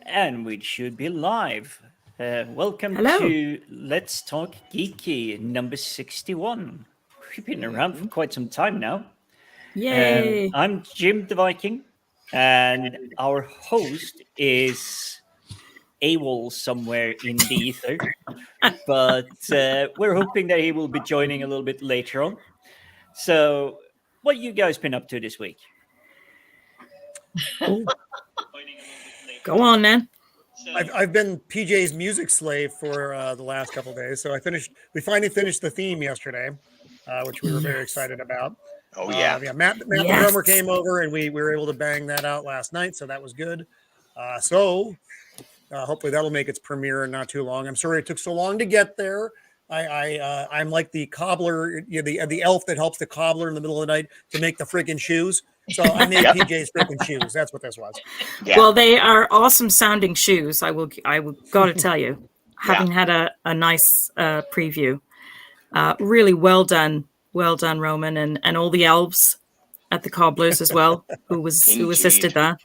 And we should be live. Welcome Hello. to Let's Talk Geeky number 61. We've been around for quite some time now. Yay. I'm Jim the Viking, and our host is AWOL somewhere in the ether. But we're hoping that he will be joining a little bit later on. So, what have you guys been up to this week? Go on, then. I've been PJ's music slave for the last couple of days. So we finally finished the theme yesterday, which we were very excited about. Oh yeah, Matt the drummer came over and we were able to bang that out last night, so that was good. Hopefully that'll make its premiere in not too long. I'm sorry it took so long to get there. I'm like the cobbler, the elf that helps the cobbler in the middle of the night to make the freaking shoes. So I made PJ's freaking shoes. That's what this was. Yeah. Well, they are awesome sounding shoes. I will got to tell you, having had a nice preview, really well done, Roman, and all the elves at the cobblers as well, who assisted that.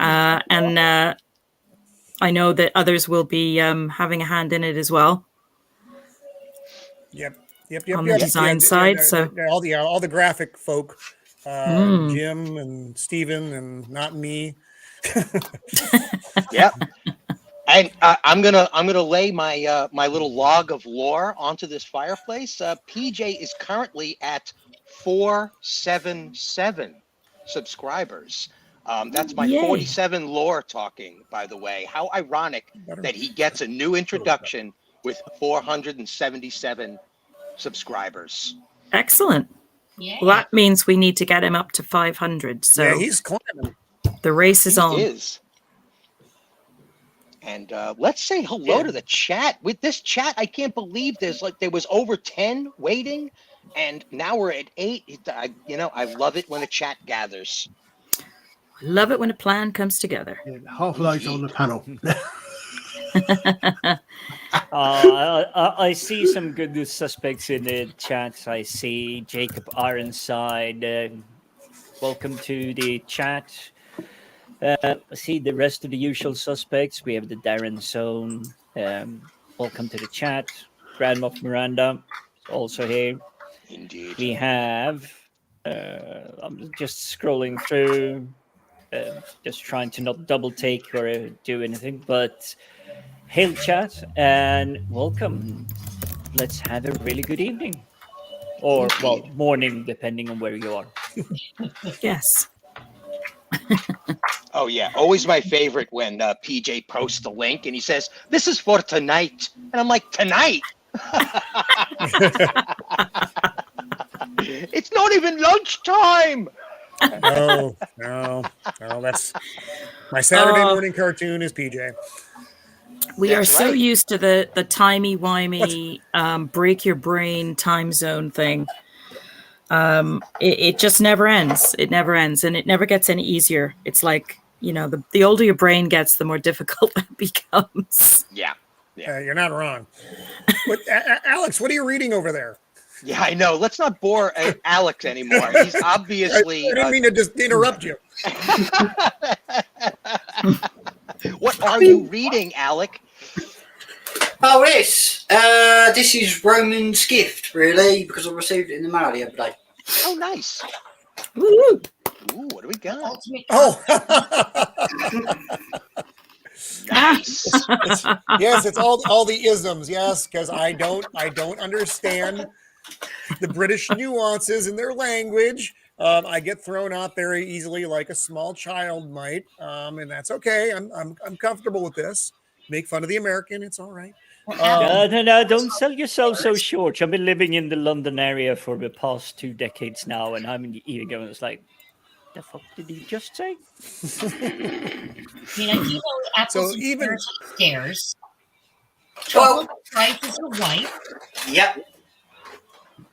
And I know that others will be having a hand in it as well. Yep. On the design side, so all the graphic folk. Jim and Steven and not me. Yeah. And I'm gonna lay my my little log of lore onto this fireplace. PJ is currently at 477 subscribers. That's my 47 lore talking, by the way. How ironic that he gets a new introduction with 477 subscribers. Excellent. Yeah. Well, that means we need to get him up to 500. So yeah, he's climbing. The race is on. He is. And let's say hello to the chat. With this chat, I can't believe there was over 10 waiting, and now we're at 8. I love it when a chat gathers. Love it when a plan comes together. Yeah, Half-Life's on the panel. I see some good suspects in the chat. I see Jacob Ironside. Welcome to the chat. I see the rest of the usual suspects. We have the Darren Zone. Welcome to the chat. Grand Moff Miranda is also here. Indeed. We have. I'm just scrolling through, just trying to not double take or do anything, but. Hail chat and welcome. Let's have a really good evening. Or, well, morning, depending on where you are. Yes. Oh, yeah. Always my favorite when PJ posts the link and he says, "This is for tonight." And I'm like, tonight? It's not even lunchtime. No. That's my Saturday morning cartoon is PJ. We are so used to the timey-wimey, break your brain time zone thing. It just never ends. It never ends, and it never gets any easier. It's like, the older your brain gets, the more difficult it becomes. Yeah. You're not wrong. Alex, what are you reading over there? Yeah, I know. Let's not bore Alex anymore. He's obviously... I didn't mean to just interrupt you. What are you reading, Alec? Oh, this is Roman's gift, really, because I received it in the mail the other day. Oh, nice. Woo! Ooh, what do we got? Oh, nice. Yes, it's all the isms. Yes, because I don't understand the British nuances in their language. I get thrown out very easily, like a small child might, and that's okay. I'm comfortable with this. Make fun of the American; it's all right. No, don't sell yourself so short. I've been living in the London area for the past 2 decades now, and I'm even going. It's like, the fuck did he just say? I do know apples and even pears upstairs. Well, Prices are white. Yep.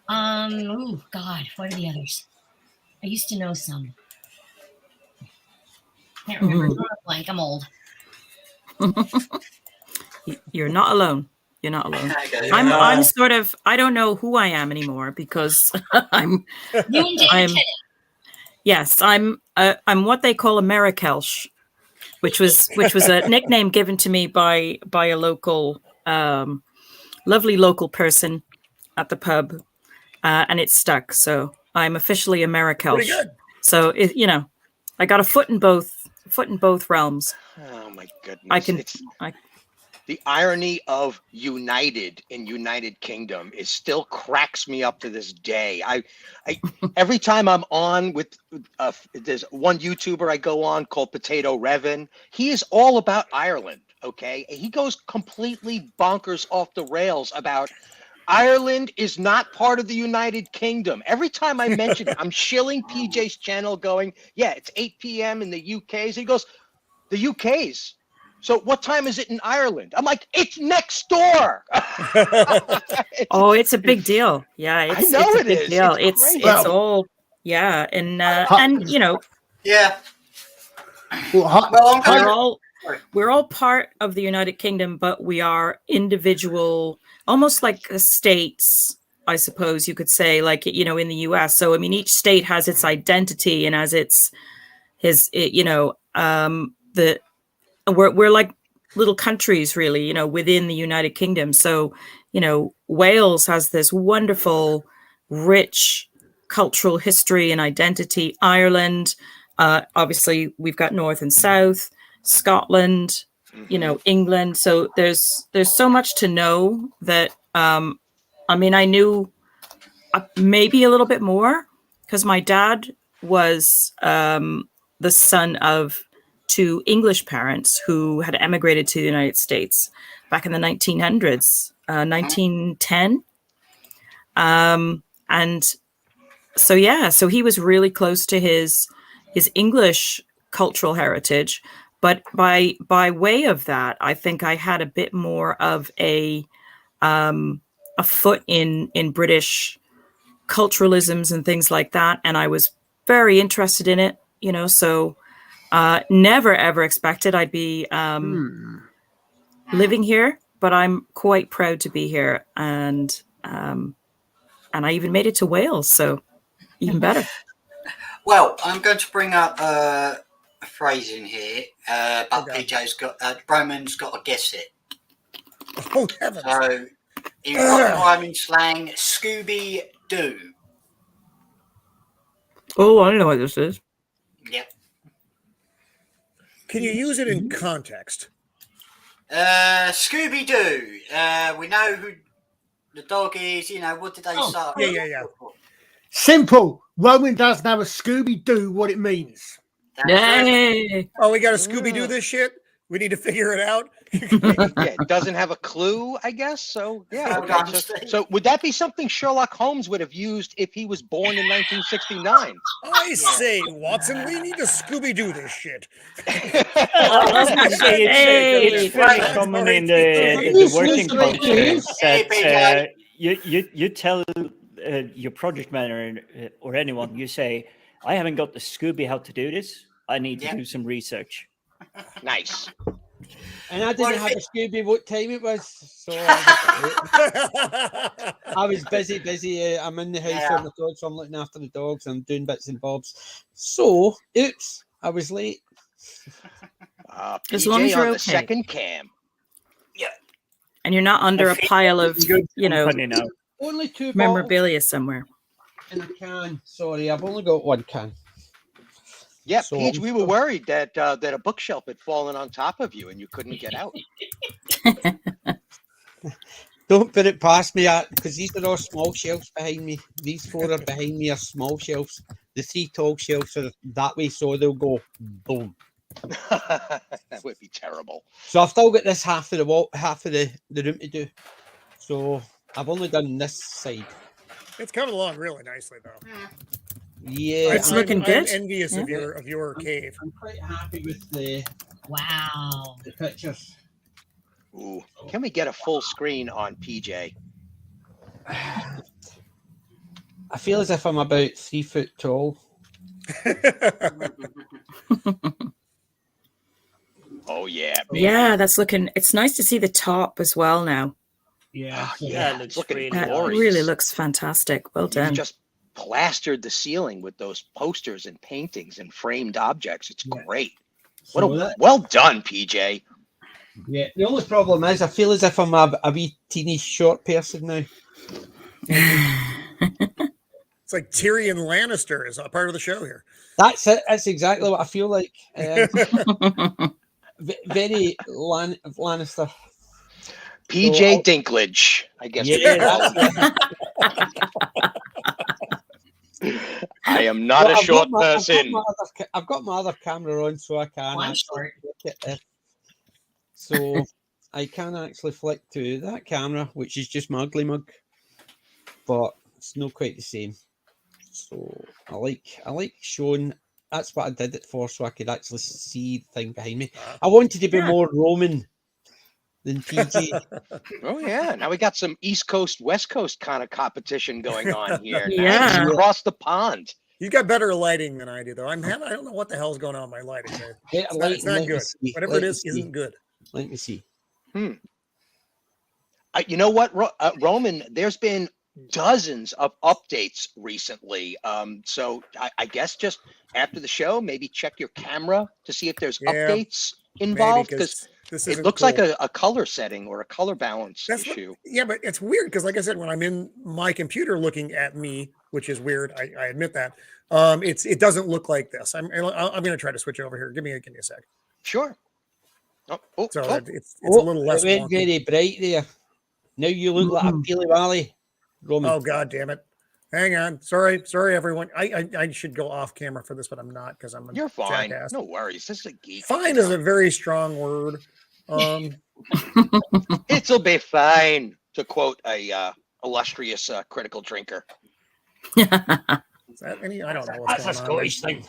Oh God, what are the others? I used to know some. Can't remember. Drawing a blank. I'm old. You're not alone. You're not alone. I'm sort of. I don't know who I am anymore because I'm. You and David Tennant. Yes, I'm what they call a Marikelsh. which was a nickname given to me by a local, lovely local person at the pub, and it stuck. So I'm officially Pretty Amerikelsh. good. So I got a foot in both realms. Oh my goodness! I can. The irony of United in United Kingdom is still cracks me up to this day. I every time I'm on with there's one YouTuber I go on called Potato Revin. He is all about Ireland. Okay, he goes completely bonkers off the rails about Ireland is not part of the United Kingdom. Every time I mention it, I'm shilling PJ's channel, going, "Yeah, it's 8 p.m. in the UK's." He goes, "The UK's." So what time is it in Ireland? I'm like, it's next door. It's a big deal. Yeah, it's a big deal. It's all and Yeah. Well, we're all part of the United Kingdom, but we are individual, almost like states, I suppose you could say, like in the US. So I mean, each state has its identity and has we're like little countries, really, within the United Kingdom. So, Wales has this wonderful, rich cultural history and identity. Ireland, obviously, we've got North and South, Scotland, England. So there's so much to know that, I knew maybe a little bit more because my dad was the son of 2 English parents who had emigrated to the United States back in the 1900s, 1910. And so he was really close to his English cultural heritage. But by way of that, I think I had a bit more of a foot in British culturalisms and things like that. And I was very interested in it, so never ever expected I'd be living here, but I'm quite proud to be here, and I even made it to Wales, so even better. Well, I'm going to bring up a phrase in here, but Roman's got to guess it. Oh, heavens. So, in rhyming slang, Scooby Doo. Oh, I don't know what this is. Yep. Can you use it in context? Scooby Doo. We know who the dog is. What did they start? Yeah. Simple. Roman doesn't have a Scooby Doo what it means. Yay! Oh, we got to Scooby Doo this shit? We need to figure it out? It doesn't have a clue, I guess. So, yeah. Okay. So would that be something Sherlock Holmes would have used if he was born in 1969? I say, Watson, we need to Scooby Doo this shit. It's very common in the working culture that you tell your project manager or anyone, you say, I haven't got the Scooby how to do this. I need to do some research. Nice. And I didn't have a Scooby what time it was, so I was busy. I'm in the house with my dogs, so I'm looking after the dogs and doing bits and bobs. So, oops, I was late. As long as you're on okay. The second cam. Yeah. And you're not under a pile of, only 2 memorabilia somewhere. In a can. Sorry, I've only got 1 can. Yeah, so, Paige, we were worried that a bookshelf had fallen on top of you and you couldn't get out. Don't put it past me, because these are all small shelves behind me. These 4 are behind me are small shelves. The 3 tall shelves are that way, so they'll go boom. That would be terrible. So I've still got this half of the room to do. So I've only done this side. It's coming along really nicely, though. Yeah, it's looking good. I'm envious of your cave. I'm quite happy with the pictures. Ooh, can we get a full screen on PJ? I feel as if I'm about 3 foot tall. Oh yeah, baby. Yeah, that's looking. It's nice to see the top as well now. Yeah, it's looking That glorious. really looks fantastic. Well done. You just plastered the ceiling with those posters and paintings and framed objects. It's great. Well done, PJ. Yeah, the only problem is I feel as if I'm a wee teeny short person now. It's like Tyrion Lannister is a part of the show here. That's it. That's exactly what I feel like. Very Lannister. PJ Dinklage, I guess. I am not a short person. I've got my other camera on, so I can actually look at it. So I can actually flick to that camera, which is just my ugly mug, but it's not quite the same. So I like showing. That's what I did it for, so I could actually see the thing behind me. I wanted to be more Roman than PG. Oh yeah, now we got some East Coast, West Coast kind of competition going on here. Yeah. Nice. Across the pond. You got better lighting than I do, though. I don't know what the hell's going on with my lighting. It's not good. Whatever it is, isn't good. Let me see. You know what, Roman? There's been dozens of updates recently. So I guess just after the show, maybe check your camera to see if there's updates involved, because it looks like a color setting or a color balance issue. But it's weird because, like I said, when I'm in my computer looking at me, which is weird, I admit that. It doesn't look like this. I'm going to try to switch over here. Give me a sec. Sure. It's a little less. It went very bright there. Now you look like a Peely Valley, Roman. Oh God damn it! Hang on. Sorry, everyone. I should go off camera for this, but I'm not because I'm a You're fine. jackass. No worries. This is a geek. Fine is a very strong word. It'll be fine, to quote a illustrious critical drinker. Is that any? I don't know what's That's a Scottish thing.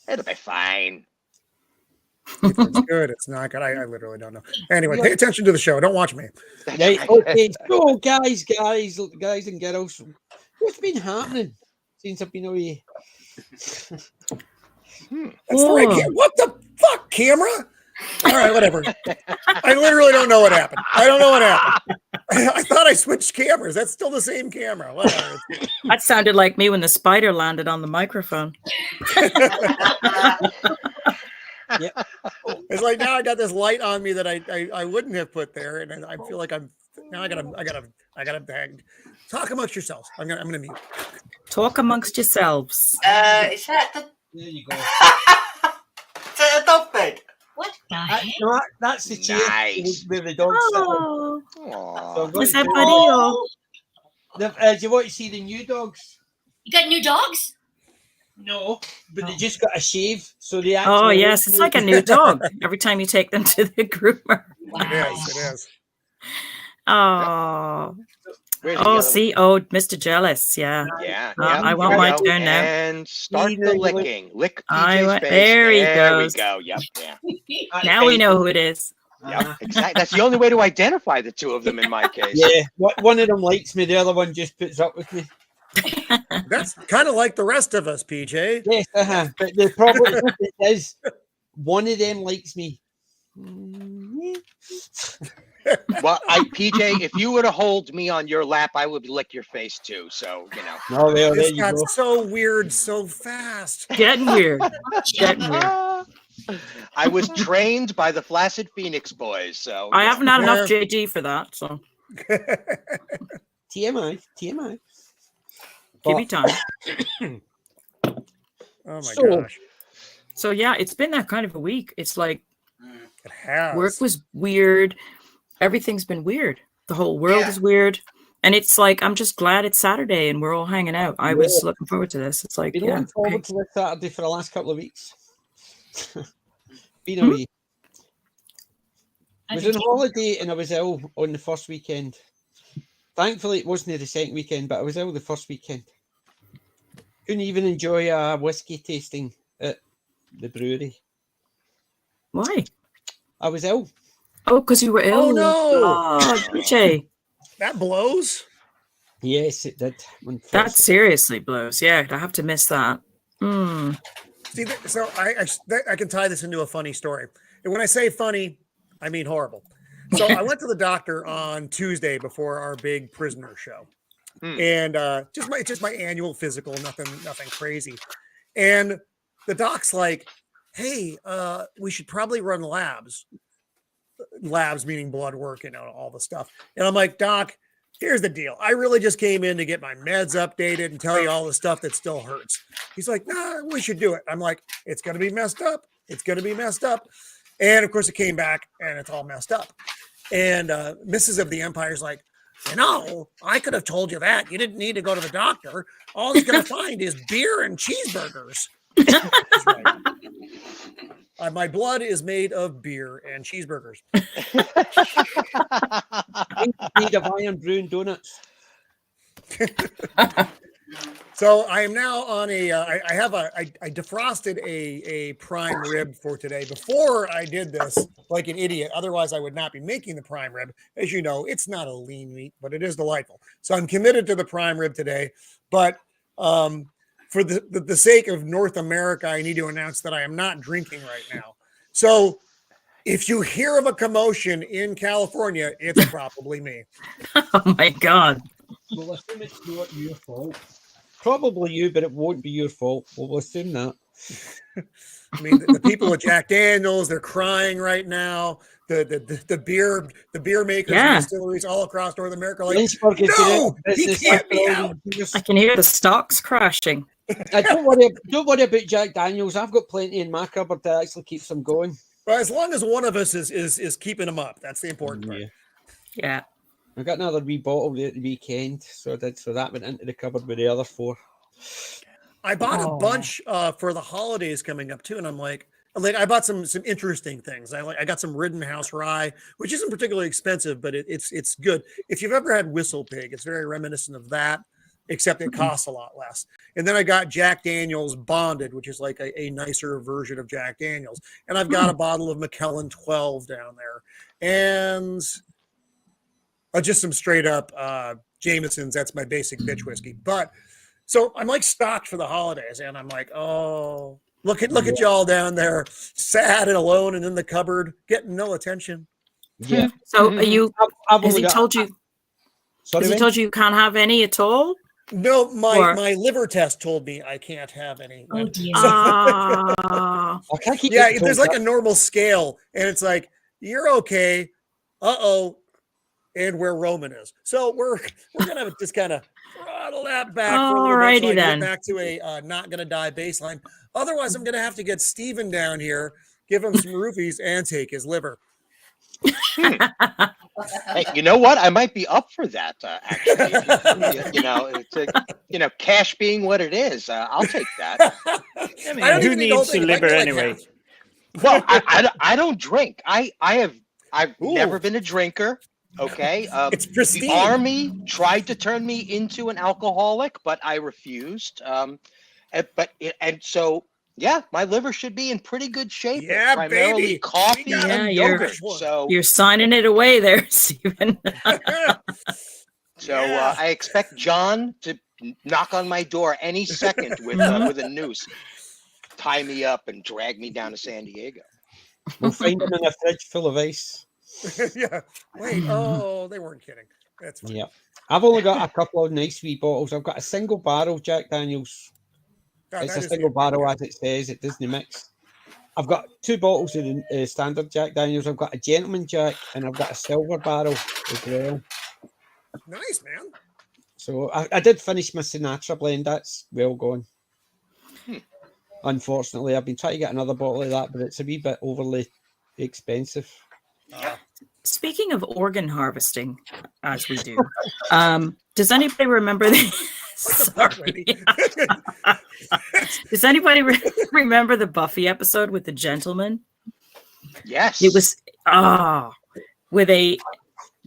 It'll be fine. It's good. It's not good. I literally don't know. Anyway, pay attention to the show. Don't watch me. Right. Okay. So, guys and girls, what's been happening since I've been away? That's the right what the fuck, camera? All right, whatever. I literally don't know what happened. I don't know what happened. I thought I switched cameras. That's still the same camera. Whatever. That sounded like me when the spider landed on the microphone. Yeah. It's like now I got this light on me that I wouldn't have put there, and I feel like I gotta talk amongst yourselves. I'm gonna mute. Talk amongst yourselves. Is that the? There you go. Is that a dog bed? What the heck? No, that's the chair where the dog's Oh, sitting. is that buddy? Do you want to see the new dogs? You got new dogs? No, but they just got a shave, so they. Oh yes, it's like a new dog every time you take them to the groomer. Wow. It is. Oh. Mr. Jealous, yeah. I want my turn now. And start the licking. Lick PJ's face. There he goes. We go. Yep. Yeah. Now we know who it is. Yep. Exactly. That's the only way to identify the two of them in my case. Yeah. One of them likes me. The other one just puts up with me. That's kind of like the rest of us, PJ. Yes, but the problem is one of them likes me. Well, PJ, if you were to hold me on your lap, I would lick your face too. So No, there this you got go. so weird so fast. Getting weird. I was trained by the Flaccid Phoenix boys, so I haven't had enough JG for that, so TMI. give me time. Oh my gosh. So yeah, it's been that kind of a week. It's like It has. work was weird. Everything's been weird. The whole world is weird. And it's like, I'm just glad it's Saturday and we're all hanging out. I was looking forward to this. It's like, Been looking forward to this Saturday for the last couple of weeks. Been away. I was on holiday and I was ill on the first weekend. Thankfully, it wasn't the second weekend, but I was ill the first weekend. Couldn't even enjoy a whiskey tasting at the brewery. Why? I was ill. Oh, because you were ill. Oh no! Oh, PJ. That blows. Yes, it did. That seriously blows. Yeah, I have to miss that. See, so I can tie this into a funny story. And when I say funny, I mean horrible. So I went to the doctor on Tuesday before our big prisoner show, and just my annual physical, nothing crazy. And the doc's like, hey, we should probably run labs. Labs meaning blood work and all the stuff. And I'm like, Doc, here's the deal. I really just came in to get my meds updated and tell you all the stuff that still hurts. He's like, nah, we should do it. I'm like, it's going to be messed up. It's going to be messed up. And of course it came back and it's all messed up. And Mrs. of the Empire's like, I could have told you that. You didn't need to go to the doctor. All he's going to find is beer and cheeseburgers. Right. My blood is made of beer and cheeseburgers. Made of iron brewing donuts. So I am now on I defrosted a prime rib for today. Before I did this like an idiot, otherwise I would not be making the prime rib. As you know, it's not a lean meat, but it is delightful. So I'm committed to the prime rib today. But for the sake of North America, I need to announce that I am not drinking right now. So if you hear of a commotion in California, it's probably me. Oh my God. We'll assume it's not your fault. Probably you, but it won't be your fault. We'll assume that. I mean, the people at Jack Daniels, they're crying right now. The beer makers and distilleries all across North America are like, no, he can't be out. I can hear the stocks crashing. Don't worry about Jack Daniels. I've got plenty in my cupboard that actually keeps them going. Well, as long as one of us is keeping them up, that's the important part. Yeah. I got another wee bottle there at the weekend, so that went into the cupboard with the other 4. I bought a bunch for the holidays coming up too, and I'm like I bought some interesting things. I got some Rittenhouse rye, which isn't particularly expensive, but it's good. If you've ever had Whistle Pig, it's very reminiscent of that, except it costs a lot less. And then I got Jack Daniels Bonded, which is like a nicer version of Jack Daniels, and I've got a bottle of Macallan 12 down there, and just some straight up Jameson's. That's my basic bitch whiskey. But so I'm like stocked for the holidays, and I'm like, oh, look at y'all down there, sad and alone and in the cupboard, getting no attention. Yeah. So are you? Has he told you? Has he told you can't have any at all? No, my liver test told me I can't have any. Oh dear. Yeah, there's like a normal scale, and it's like you're okay. And where Roman is. So we're gonna just kind of throttle that back for a little bit so I get back to a not gonna die baseline. Otherwise, I'm gonna have to get Steven down here, give him some roofies, and take his liver. Hey, you know what? I might be up for that. Actually, cash being what it is, I'll take that. I mean, who needs a liver anyway? Well, I don't drink. I've never been a drinker. Okay. It's pristine. The Army tried to turn me into an alcoholic, but I refused. So my liver should be in pretty good shape. Yeah, primarily baby. Coffee and yogurt. So you're signing it away there, Stephen. I expect John to knock on my door any second with a noose, tie me up, and drag me down to San Diego. We'll find him in a fridge full of ice. Yeah. Wait. Oh, they weren't kidding. That's fine. Yeah. I've only got a couple of nice wee bottles. I've got a single barrel Jack Daniels. It's a single barrel, as it says. It doesn't mix. I've got 2 bottles of the standard Jack Daniels. I've got a gentleman Jack, and I've got a silver barrel as well. Nice, man. So I did finish my Sinatra blend. That's well gone. Unfortunately, I've been trying to get another bottle of that, but it's a wee bit overly expensive. Speaking of organ harvesting, as we do, does anybody remember the? Sorry. Does anybody remember the Buffy episode with the gentleman? Yes. It was with a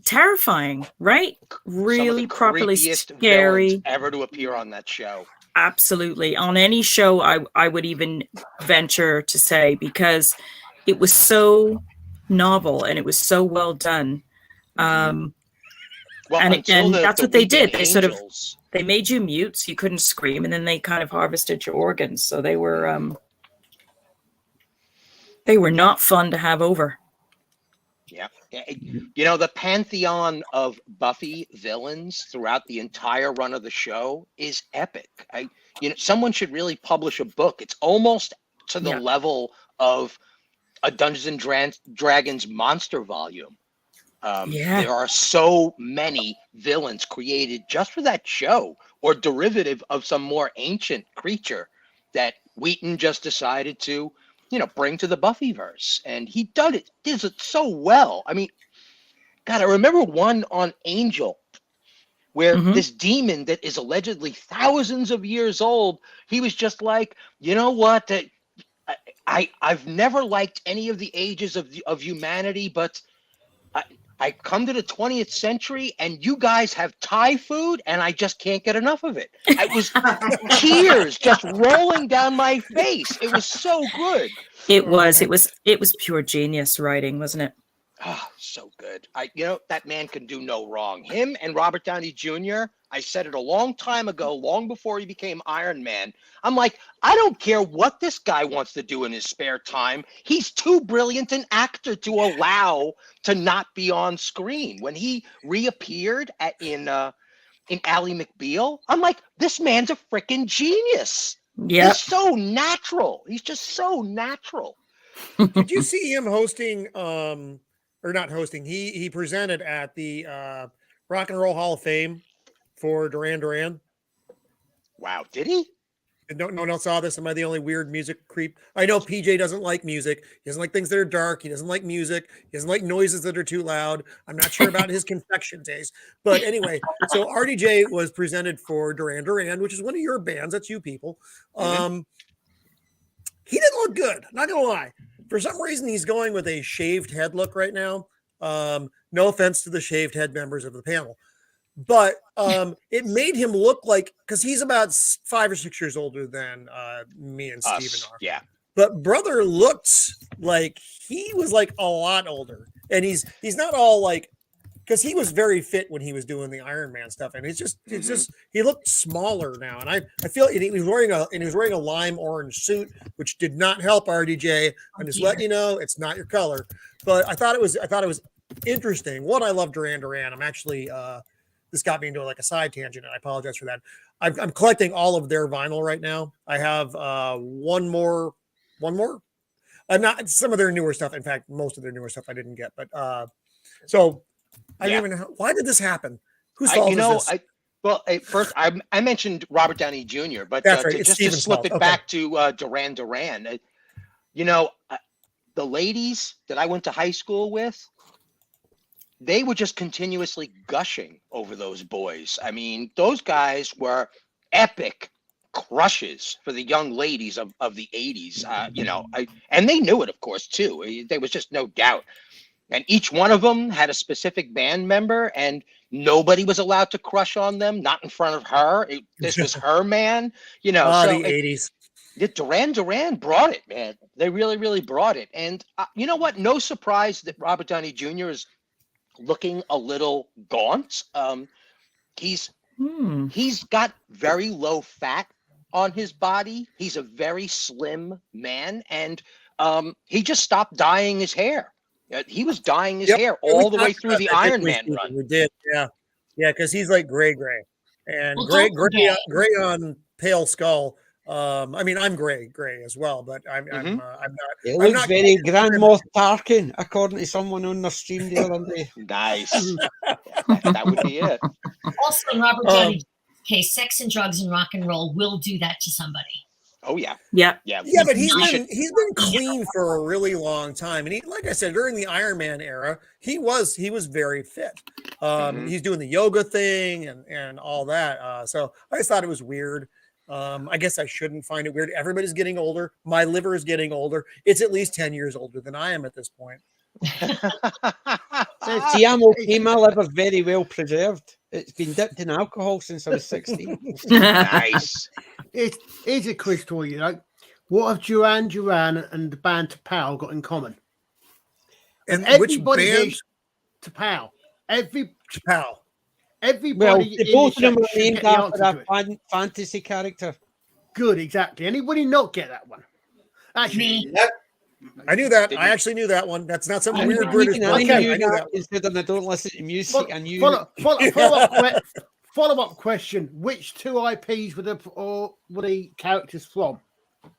terrifying, right? Really properly scary ever to appear on that show. Absolutely. On any show, I would even venture to say, because it was so novel and it was so well done. And that's what they did. They sort of they made you mute so you couldn't scream, and then they kind of harvested your organs. So they were not fun to have over. Yeah. You know, the pantheon of Buffy villains throughout the entire run of the show is epic. Someone should really publish a book. It's almost to the level of a Dungeons and Dragons monster volume. There are so many villains created just for that show, or derivative of some more ancient creature that Wheaton just decided to, bring to the Buffyverse. And he does it so well. I mean, God, I remember one on Angel where this demon that is allegedly thousands of years old, he was just like, you know what? I've never liked any of the ages of humanity, but I come to the 20th century and you guys have Thai food and I just can't get enough of it. It was tears just rolling down my face. It was so good. It was pure genius writing, wasn't it? Oh, so good. That man can do no wrong. Him and Robert Downey Jr., I said it a long time ago, long before he became Iron Man. I'm like, I don't care what this guy wants to do in his spare time. He's too brilliant an actor to allow to not be on screen. When he reappeared in Ally McBeal, I'm like, this man's a freaking genius. Yeah. He's so natural. He's just so natural. Did you see him hosting or not hosting? He presented at the Rock and Roll Hall of Fame for Duran Duran. Wow, did he? No one else saw this. Am I the only weird music creep? I know PJ doesn't like music. He doesn't like things that are dark. He doesn't like music. He doesn't like noises that are too loud. I'm not sure about his confection taste. But anyway, so RDJ was presented for Duran Duran, which is one of your bands. That's you people. He didn't look good. Not going to lie. For some reason, he's going with a shaved head look right now. No offense to the shaved head members of the panel. But it made him look like, because he's about 5 or 6 years older than me and Steven are. Yeah. But brother looks like he was like a lot older. And he's not all like, because he was very fit when he was doing the Iron Man stuff. And it's just he looked smaller now. And I feel he was wearing a lime orange suit, which did not help RDJ. I'm just letting you know it's not your color. But I thought it was interesting. One, I love Duran Duran. I'm actually this got me into like a side tangent, and I apologize for that. I'm collecting all of their vinyl right now. I have one more. I'm not some of their newer stuff. In fact, most of their newer stuff I didn't get. But so I don't even know, why did this happen? Whose fault is this? First I mentioned Robert Downey Jr., but That's right. just to slip it back to Duran Duran. The ladies that I went to high school with, they were just continuously gushing over those boys. I mean, those guys were epic crushes for the young ladies of the 80s, and they knew it, of course, too. There was just no doubt. And each one of them had a specific band member, and nobody was allowed to crush on them, not in front of her. This was her man, the 80s. Duran Duran brought it, man. They really, really brought it. And you know what? No surprise that Robert Downey Jr. is looking a little gaunt. He's got very low fat on his body. He's a very slim man, and he just stopped dyeing his hair. He was dyeing his hair all the way through the Iron Man run. We did, yeah, because he's like gray, and gray on pale skull. I mean, I'm gray as well, but I'm not. It looks very Grand Moff Tarkin, according to someone on the stream the other day. Nice. That would be it. Also, Robert Downey, sex and drugs and rock and roll will do that to somebody. Oh yeah. But he's been clean for a really long time, and like I said, during the Iron Man era, he was very fit. He's doing the yoga thing and all that. So I just thought it was weird. I guess I shouldn't find it weird. Everybody's getting older. My liver is getting older. It's at least 10 years older than I am at this point. See, I'm okay. My liver's very well preserved. It's been dipped in alcohol since I was 16. Nice. Here's a quiz for you. What have Duran and the band T'Pau got in common? And everybody which band? T'Pau. T'Pau. Everybody. Both of them are named after a fantasy character. Good, exactly. Anybody not get that one? Actually, I knew that. I actually knew that one. That's not something weird British. I knew that. Considering I don't listen to music, I knew. Follow-up question: which two IPs were the characters from?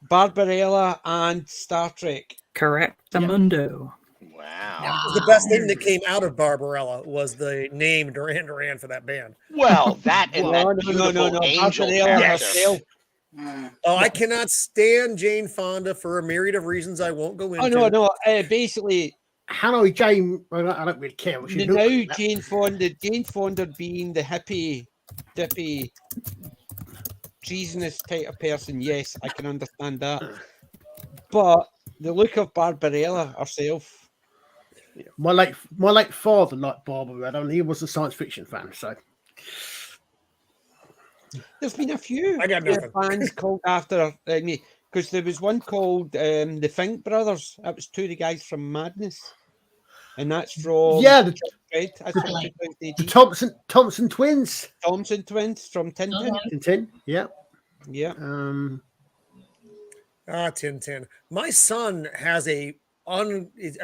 Barbarella and Star Trek. Correct. The Mundo. Wow. That was the best thing that came out of Barbarella was the name Duran Duran for that band. Well, that and No, that beautiful angel Barbarella character. herself. Oh, I cannot stand Jane Fonda for a myriad of reasons I won't go into. Oh no. Basically, Hanoi Jane. Well, I don't really care what she now looks like. Jane Fonda being the hippie, dippy, treasonous type of person. Yes, I can understand that. But the look of Barbarella herself. My late father liked Barbarella, and he was a science fiction fan. So There's been a few I got nothing. fans called after me because there was one called the Fink Brothers. That was two of the guys from Madness, and that's from the That's from 2018. Thompson twins. Thompson twins from Tintin. Tintin, yeah. Yeah. Tintin. My son has a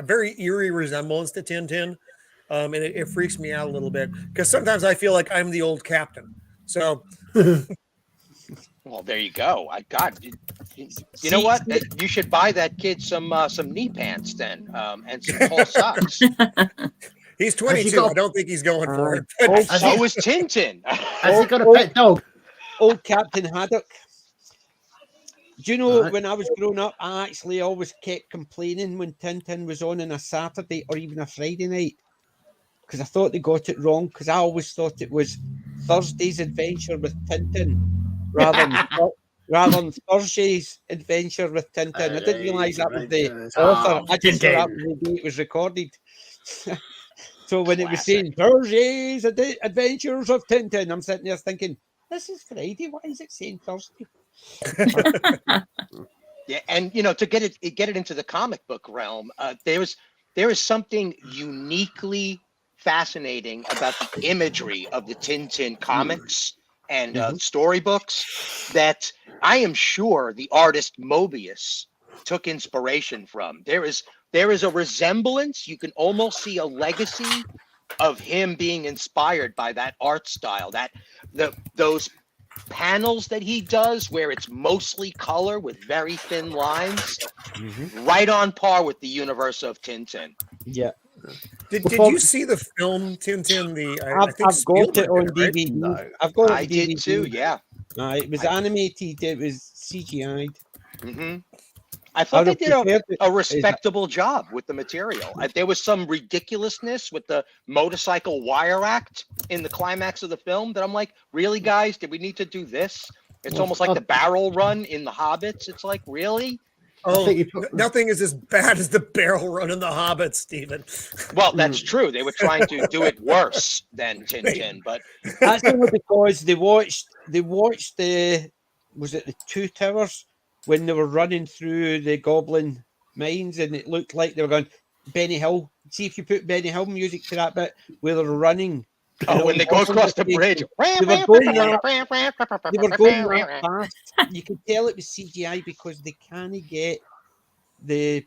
very eerie resemblance to Tintin, and it freaks me out a little bit because sometimes I feel like I'm the old captain. So, well, there you go. You know what? You should buy that kid some knee pants then, and some tall socks. He's 22. I don't think he's going for it. So is Tintin. Has he got a pet dog? Old Captain Haddock. Do you know when I was growing up, I actually always kept complaining when Tintin was on a Saturday or even a Friday night because I thought they got it wrong because I always thought it was Thursday's Adventure with Tintin rather than Thursday's Adventure with Tintin. I didn't realise that was the author. I just thought that was the day it was recorded. So when it was saying Thursday's Adventures of Tintin, I'm sitting there thinking, this is Friday. Why is it saying Thursday? Yeah, and to get it into the comic book realm, there is something uniquely fascinating about the imagery of the Tintin comics and storybooks that I am sure the artist Mobius took inspiration from. There is a resemblance. You can almost see a legacy of him being inspired by that art style, those panels that he does where it's mostly color with very thin lines, right on par with the universe of Tintin. Yeah. Did you see the film Tintin? I've got it on DVD. No. I've got it on I DVD. did too. Yeah. It was animated. It was CGI'd. I thought they did a respectable job with the material. There was some ridiculousness with the motorcycle wire act in the climax of the film that I'm like, really, guys? Did we need to do this? It's almost like the barrel run in The Hobbits. It's like, really? Oh, nothing is as bad as the barrel run in The Hobbit, Stephen. Well, that's true. They were trying to do it worse than Tintin, but that's only because they watched the Two Towers when they were running through the Goblin mines, and it looked like they were going Benny Hill. See if you put Benny Hill music to that bit where they're running. When they go across the bridge, they were going that fast. You could tell it was CGI because they can't get the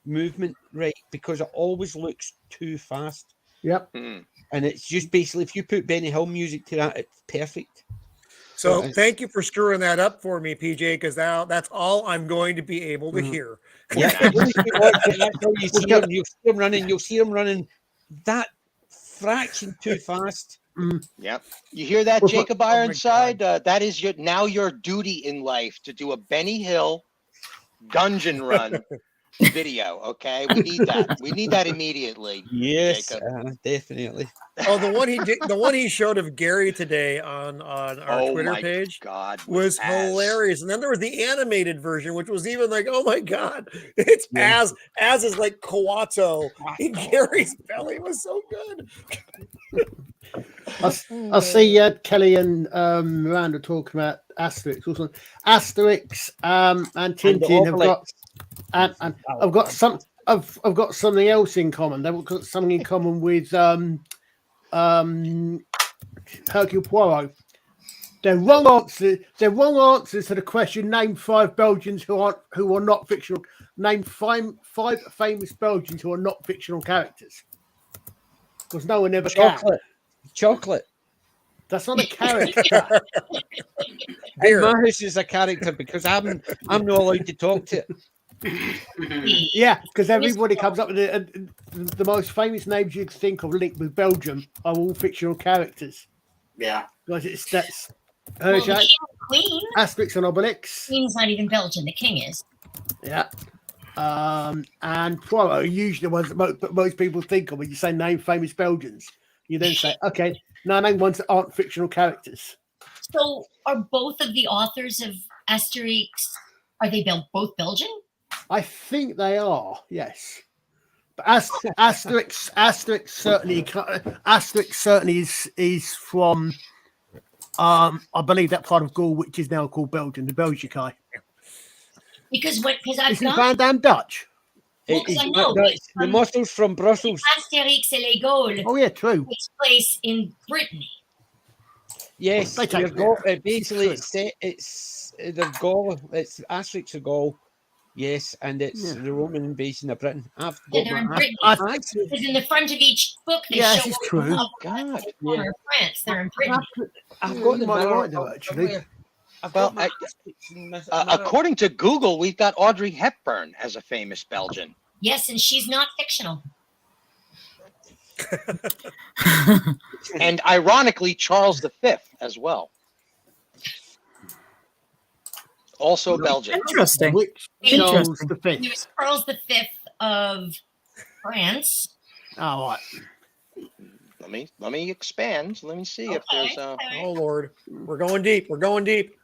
movement right because it always looks too fast. Yep. And it's just basically if you put Benny Hill music to that, it's perfect. So thank you for screwing that up for me, PJ, because now that's all I'm going to be able to hear. Yeah, you see him running. You'll see him running that fraction too fast. Yep. You hear that, Jacob Ironside? That is your duty in life to do a Benny Hill dungeon run video. Okay, we need that. We need that immediately. Yes, definitely. Oh, the one he showed of Gary today on our Twitter page was hilarious. And then there was the animated version, which was even like, oh my god, it's as is like Kawato in Gary's belly. It was so good. I see Kelly and Miranda talking about Asterix. Also, Asterix and Tintin have got, and I've got something else in common. They've got something in common with Hercule Poirot. They're wrong answers. They're wrong answers to the question. Name 5 Belgians who are not fictional. Name five famous Belgians who are not fictional characters. Because no one ever can. Chocolate. That's not a character. In my house is a character because I'm not allowed to talk to it. Yeah, because everybody comes up with the most famous names you can think of linked with Belgium are all fictional characters. Yeah. Because that's Well, the king and queen. Asterix and Obelix. Queen's not even Belgian. The king is. Yeah. And Poirot are usually the ones that most people think of when you say name famous Belgians. You then say, okay, now name ones that aren't fictional characters. So, are both of the authors of Asterix? Are they both Belgian? I think they are. Yes. But Asterix certainly is from I believe that part of Gaul, which is now called Belgium, the Belgicae. Because I've Isn't got Van Damme Dutch? Well, 'cause I know, the muscles from Brussels. Asterix et les Gaules Oh yeah, true. takes place in Brittany. Yes, They take- basically it's true. it's the Gaul. It's Asterix of Gaul. Yes, and it's the Roman invasion of Britain. I've Yeah, got they're in my Brittany. actually, Because in the front of each book, they Yes, show it's true. up God, the corner of France. They're in Brittany. I've got the You might be mirror right though, up actually. somewhere. I've Well, got my Asterix in my mirror. According to Google, we've got Audrey Hepburn as a famous Belgian. Yes, and she's not fictional. And ironically, Charles V as well. Also Belgian. Interesting. Which Charles the Fifth? There's Charles V of France. Oh, right. Let me expand. Let me see if there's a. Oh Lord, we're going deep. We're going deep.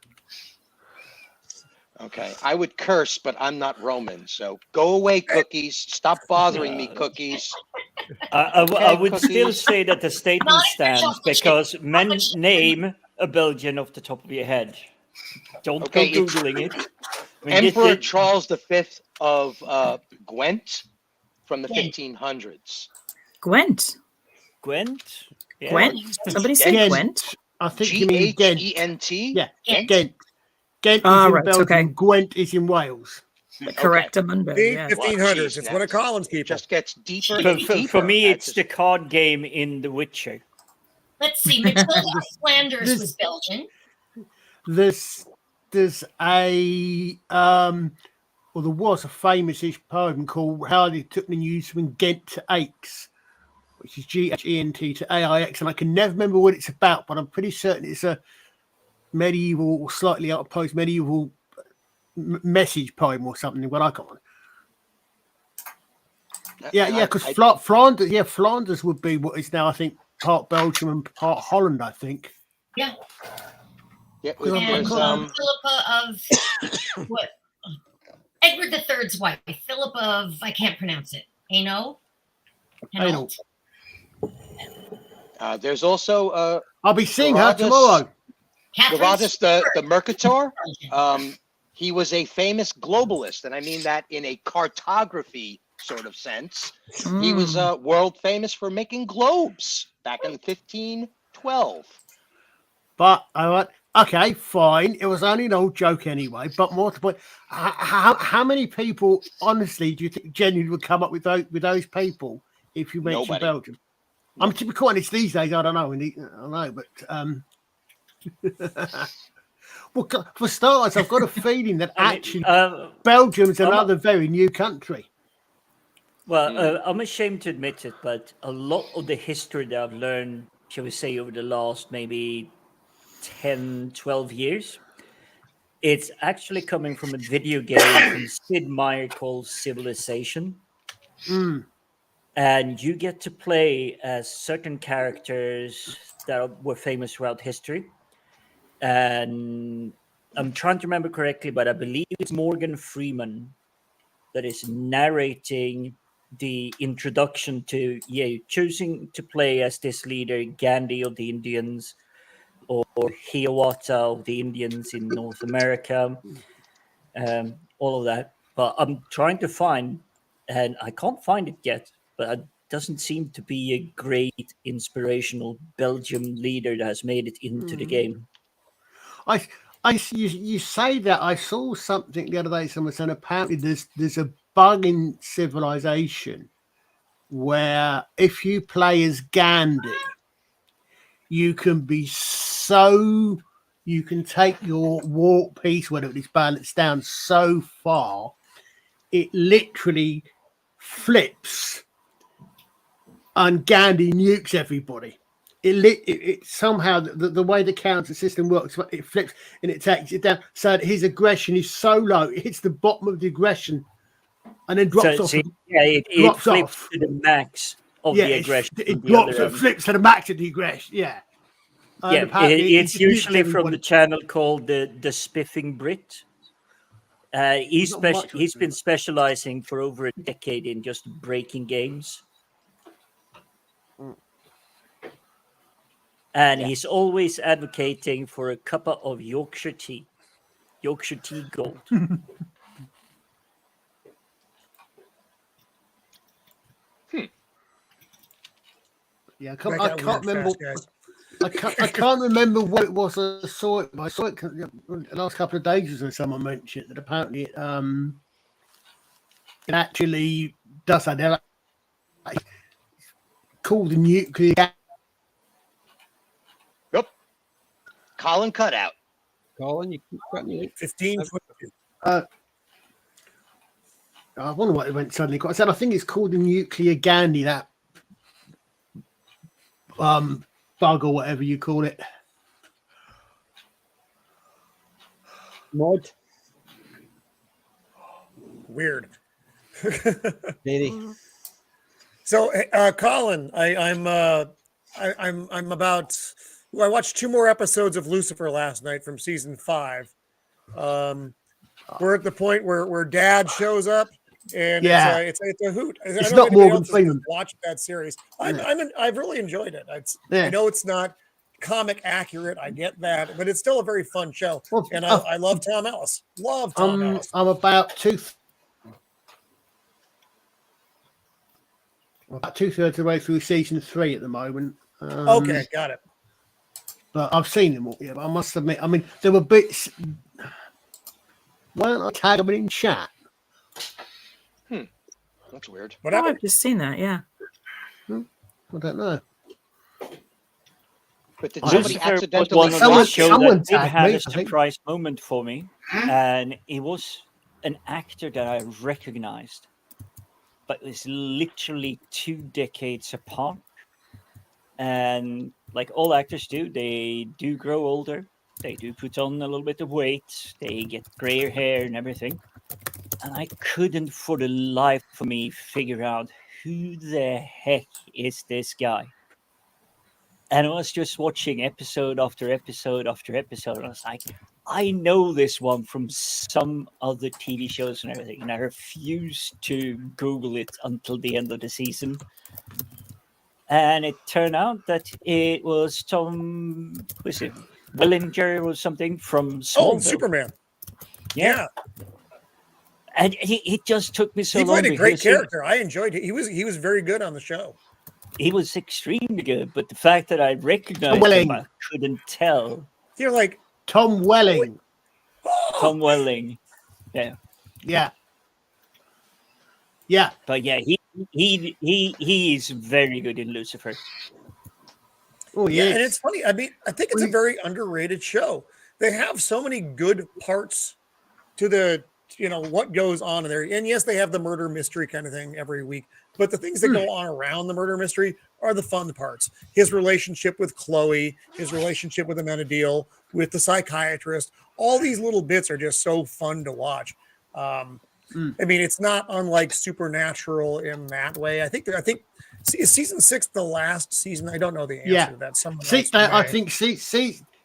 Okay, I would curse, but I'm not Roman, so go away, cookies. Stop bothering me, cookies. I would cookies. still say that the statement Not stands chocolate chip. because men Chocolate chip. name a Belgian off the top of your head. Don't Okay, go it's googling it. I mean, Emperor Charles V of Gwent from the Gwent. 1500s. Gwent. Gwent. Yeah. Gwent. Somebody say Gwent. Gwent. I think you mean Ghent. G-H-E-N-T? Yeah, Ghent. Ghent. Ghent is Ah, in right, Belgium. okay. Gwent is in Wales. Correct, Amundo. The Yeah. 1500s. It's one of Now, Colin's people. just gets deeper For, and for, deeper. for me, That's it's the card game in The Witcher. Let's see. Matilda of Flanders this- was Belgian. There's a well, there was a famous-ish poem called "How They Took the News from Ghent to Aix," which is G-H-E-N-T to A-I-X, and I can never remember what it's about, but I'm pretty certain it's a medieval or slightly out of post-medieval message poem or something. What I got on. Yeah, because Flanders would be what is now, I think, part Belgium and part Holland, I think. Yeah. Yeah, Well, And I'm- Philippa of what? Edward III's wife. Philippa of, I can't pronounce it. Hainaut? Hainaut. there's also I'll be seeing her Gerardus- tomorrow. Catherine Gerardus the Stewart, Mercator. Belgian. He was a famous globalist, and I mean that in a cartography sort of sense. He was world famous for making globes back in 1512. But okay, fine. It was only an old joke anyway. But more to the point, how many people, honestly, do you think genuinely would come up with those people if you mentioned Nobody. Belgium? I'm to be quite honest, these days I don't know. But well, for starters, I've got a feeling that actually Belgium's another very new country. Well, I'm ashamed to admit it, but a lot of the history that I've learned, shall we say, over the last maybe 10, 12 years, it's actually coming from a video game from Sid Meier called Civilization. And you get to play as certain characters that were famous throughout history. And I'm trying to remember correctly, but I believe it's Morgan Freeman that is narrating the introduction to choosing to play as this leader, Gandhi of the Indians, or Hiawatha of the Indians in North America, all of that. But I'm trying to find, and I can't find it yet, but it doesn't seem to be a great inspirational Belgium leader that has made it into the game. You say that. I saw something the other day. Someone said apparently there's a bug in Civilization where if you play as Gandhi, you can you can take your warp piece, whether it's balanced down so far, it literally flips and Gandhi nukes everybody. It somehow the way the counter system works, it flips and it takes it down. So that his aggression is so low, it hits the bottom of the aggression and then drops off. It flips to the max of the aggression. It drops, it flips to the max of the aggression. Yeah. And it's usually from the channel called the Spiffing Brit. He's been specializing for over a decade in just breaking games. And he's always advocating for a cuppa of Yorkshire tea Gold. Yeah, I can't remember. I can't remember what it was. I saw it the last couple of days or someone mentioned that apparently it actually does that. They're like, called the nuclear. Yep. Colin cut out. Colin, you keep cutting it. 15. I wonder what it went suddenly. I said I think it's called the nuclear Gandhi. That bug or whatever you call it. Mod. Weird. Very. So, Colin, I'm about. I watched 2 more episodes of Lucifer last night from season 5. We're at the point where Dad shows up, and it's a hoot. It's not Morgan Freeman. Watch that series. I've really enjoyed it. I know it's not comic accurate. I get that, but it's still a very fun show. And I love Tom Ellis. Love Tom Ellis. I'm about 2/3 of the way through season 3 at the moment. Okay, got it. But I've seen them all. Yeah, but I must admit, I mean, there were bits. Why don't I tag them in chat? That's weird. I've just seen that. Yeah. I don't know. But did somebody accidentally? One of those shows that had a surprise moment for me, and it was an actor that I recognized, but it's literally 2 decades apart. And like all actors do, they do grow older. They do put on a little bit of weight. They get grayer hair and everything. And I couldn't for the life of me figure out who the heck is this guy. And I was just watching episode after episode after episode. And I was like, I know this one from some other TV shows and everything. And I refused to Google it until the end of the season. And it turned out that it was Tom, who's it, Wellinger or something from Smallville. Oh, Superman. Yeah. And it just took me so long. He played a great because character. I enjoyed it. He was very good on the show. He was extremely good, but the fact that I recognized him, I couldn't tell. You're like Tom Welling. Tom Welling. Yeah. Yeah. Yeah. But yeah, he is very good in Lucifer. Oh yeah, and it's funny. I mean, I think it's a very underrated show. They have so many good parts to the, what goes on in there. And yes, they have the murder mystery kind of thing every week, but the things that go on around the murder mystery are the fun parts. His relationship with Chloe, his relationship with Amenadiel, with the psychiatrist, all these little bits are just so fun to watch. I mean, it's not unlike Supernatural in that way. I think is season 6 the last season? I don't know the answer to that. I think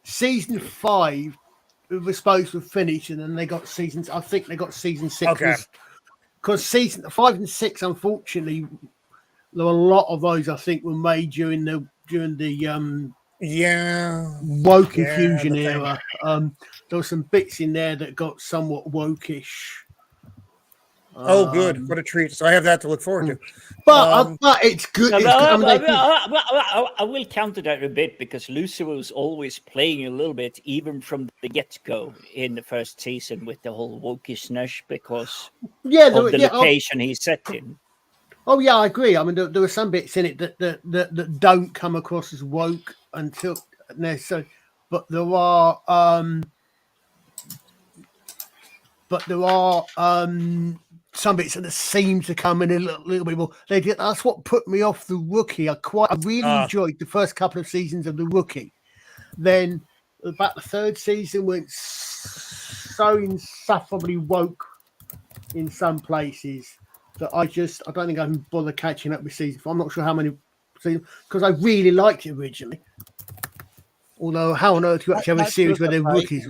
season 5 was supposed to finish, and then they got seasons. I think they got season 6. Okay. Because season 5 and 6, unfortunately, there were a lot of those I think were made during the woke infusion era. There were some bits in there that got somewhat wokish. Oh, good! What a treat! So I have that to look forward to. But it's good. I will counter that a bit because Lucifer was always playing a little bit, even from the get-go in the first season, with the whole wokishness because of the location he's set in. Oh yeah, I agree. I mean, there are some bits in it that don't come across as woke until necessarily, but there are some bits that seem to come in a little bit more. That's what put me off The Rookie. I really enjoyed the first couple of seasons of The Rookie. Then about the third season went so insufferably woke in some places that I don't think I can bother catching up with season 4. I'm not sure how many seasons, because I really liked it originally. Although, how on earth do you actually have a series where they're rookies?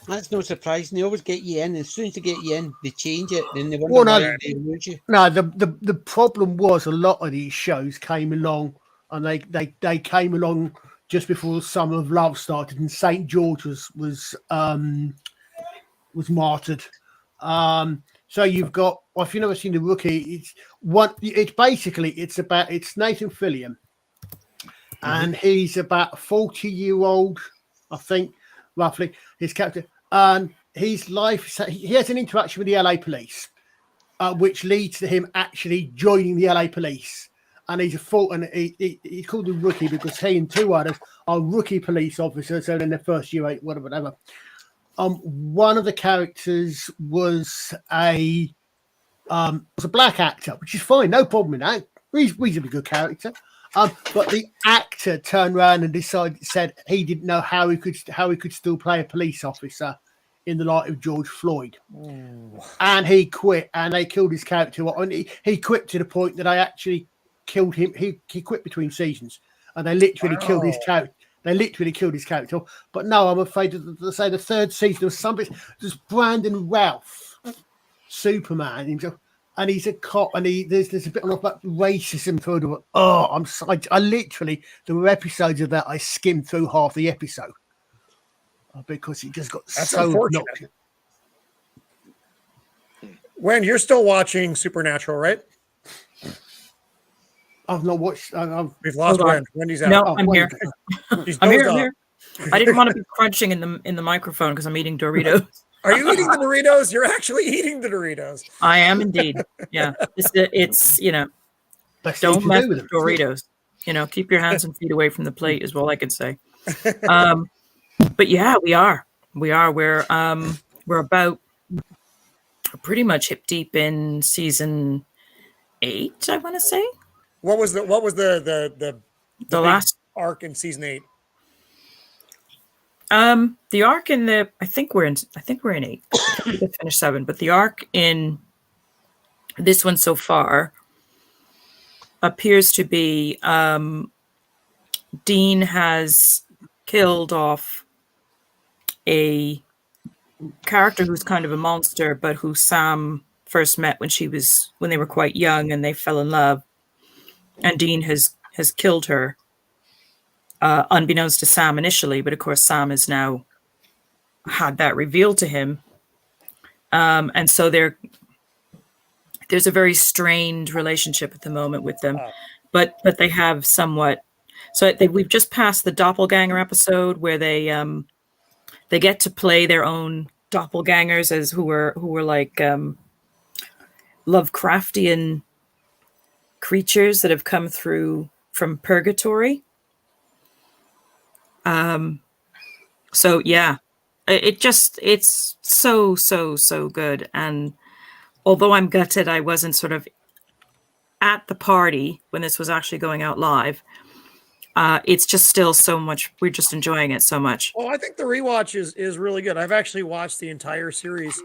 That's no surprise. They always get you in. As soon as they get you in, they change it. Then they wonder why they lose you. No, the problem was a lot of these shows came along, and they came along just before the Summer of Love started, and St. George was martyred. So you've got, well, if you've never seen The Rookie, it's Nathan Fillion, and he's about a 40-year-old, I think, roughly, his character, and his life, he has an interaction with the LA police, which leads to him actually joining the LA police. And he's he's called The Rookie because he and two others are rookie police officers, so in their first year, whatever. One of the characters was a black actor, which is fine, no problem with that. He's reasonably good character. But the actor turned around and said he didn't know how he could still play a police officer in the light of George Floyd. And he quit, and they killed his character. And he quit to the point that I actually killed him. He quit between seasons, and they literally killed his character. They literally killed his character. But no, I'm afraid to say the third season was something. There's Brandon Routh, Superman himself, and he's a cop, and there's a bit about racism through the. I literally, there were episodes of that I skimmed through half the episode because it just got so unfortunate. When you're still watching Supernatural, right? I've not watched. We've lost Wendy. Wendy's out. No, I'm here. I'm here. I didn't want to be crunching in the microphone because I'm eating Doritos. Are you eating the Doritos? You're actually eating the Doritos. I am indeed. Yeah, it's don't mess with Doritos. Keep your hands and feet away from the plate is all I could say. But yeah, we are. We're about pretty much hip deep in season 8. I want to say. What was the last arc in season 8? The arc in I think we're in 8. We did finish 7, but the arc in this one so far appears to be Dean has killed off a character who's kind of a monster, but who Sam first met when they were quite young and they fell in love. And Dean has killed her, unbeknownst to Sam initially, but of course Sam has now had that revealed to him, and so there's a very strained relationship at the moment with them, but they have somewhat. So we've just passed the doppelganger episode where they get to play their own doppelgangers as who were like Lovecraftian creatures that have come through from purgatory. So yeah, it's so good. And although I'm gutted I wasn't sort of at the party when this was actually going out live, it's just still so much. We're just enjoying it so much. Well, I think the rewatch is really good. I've actually watched the entire series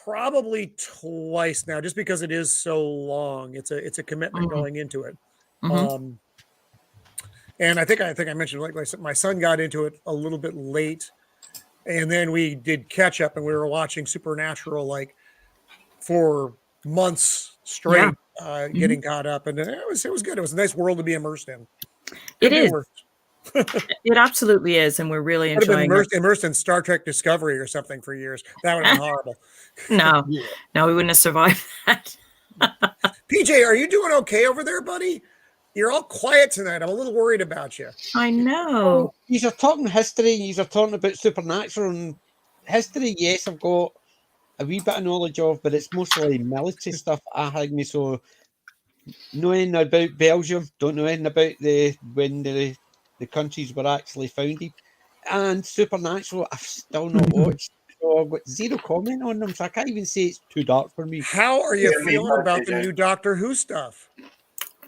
probably twice now, just because it is so long. It's a commitment going into it. And I think I mentioned, like my son got into it a little bit late, and then we did catch up, and we were watching Supernatural like for months straight, getting caught up, and it was good. It was a nice world to be immersed in. It is. It absolutely is, and we're really enjoying it. Immersed in Star Trek Discovery or something for years. That would have been horrible. No, no, we wouldn't have survived that. PJ, are you doing okay over there, buddy? You're all quiet tonight. I'm a little worried about you. I know. You are talking history, you are talking about supernatural and history. Yes, I've got a wee bit of knowledge of, but it's mostly military stuff I had me. So know anything about Belgium. Don't know anything about when the countries were actually founded. And Supernatural, I've still not watched. So I've got zero comment on them, so I can't even say it's too dark for me. How are you feeling about the new Doctor Who stuff?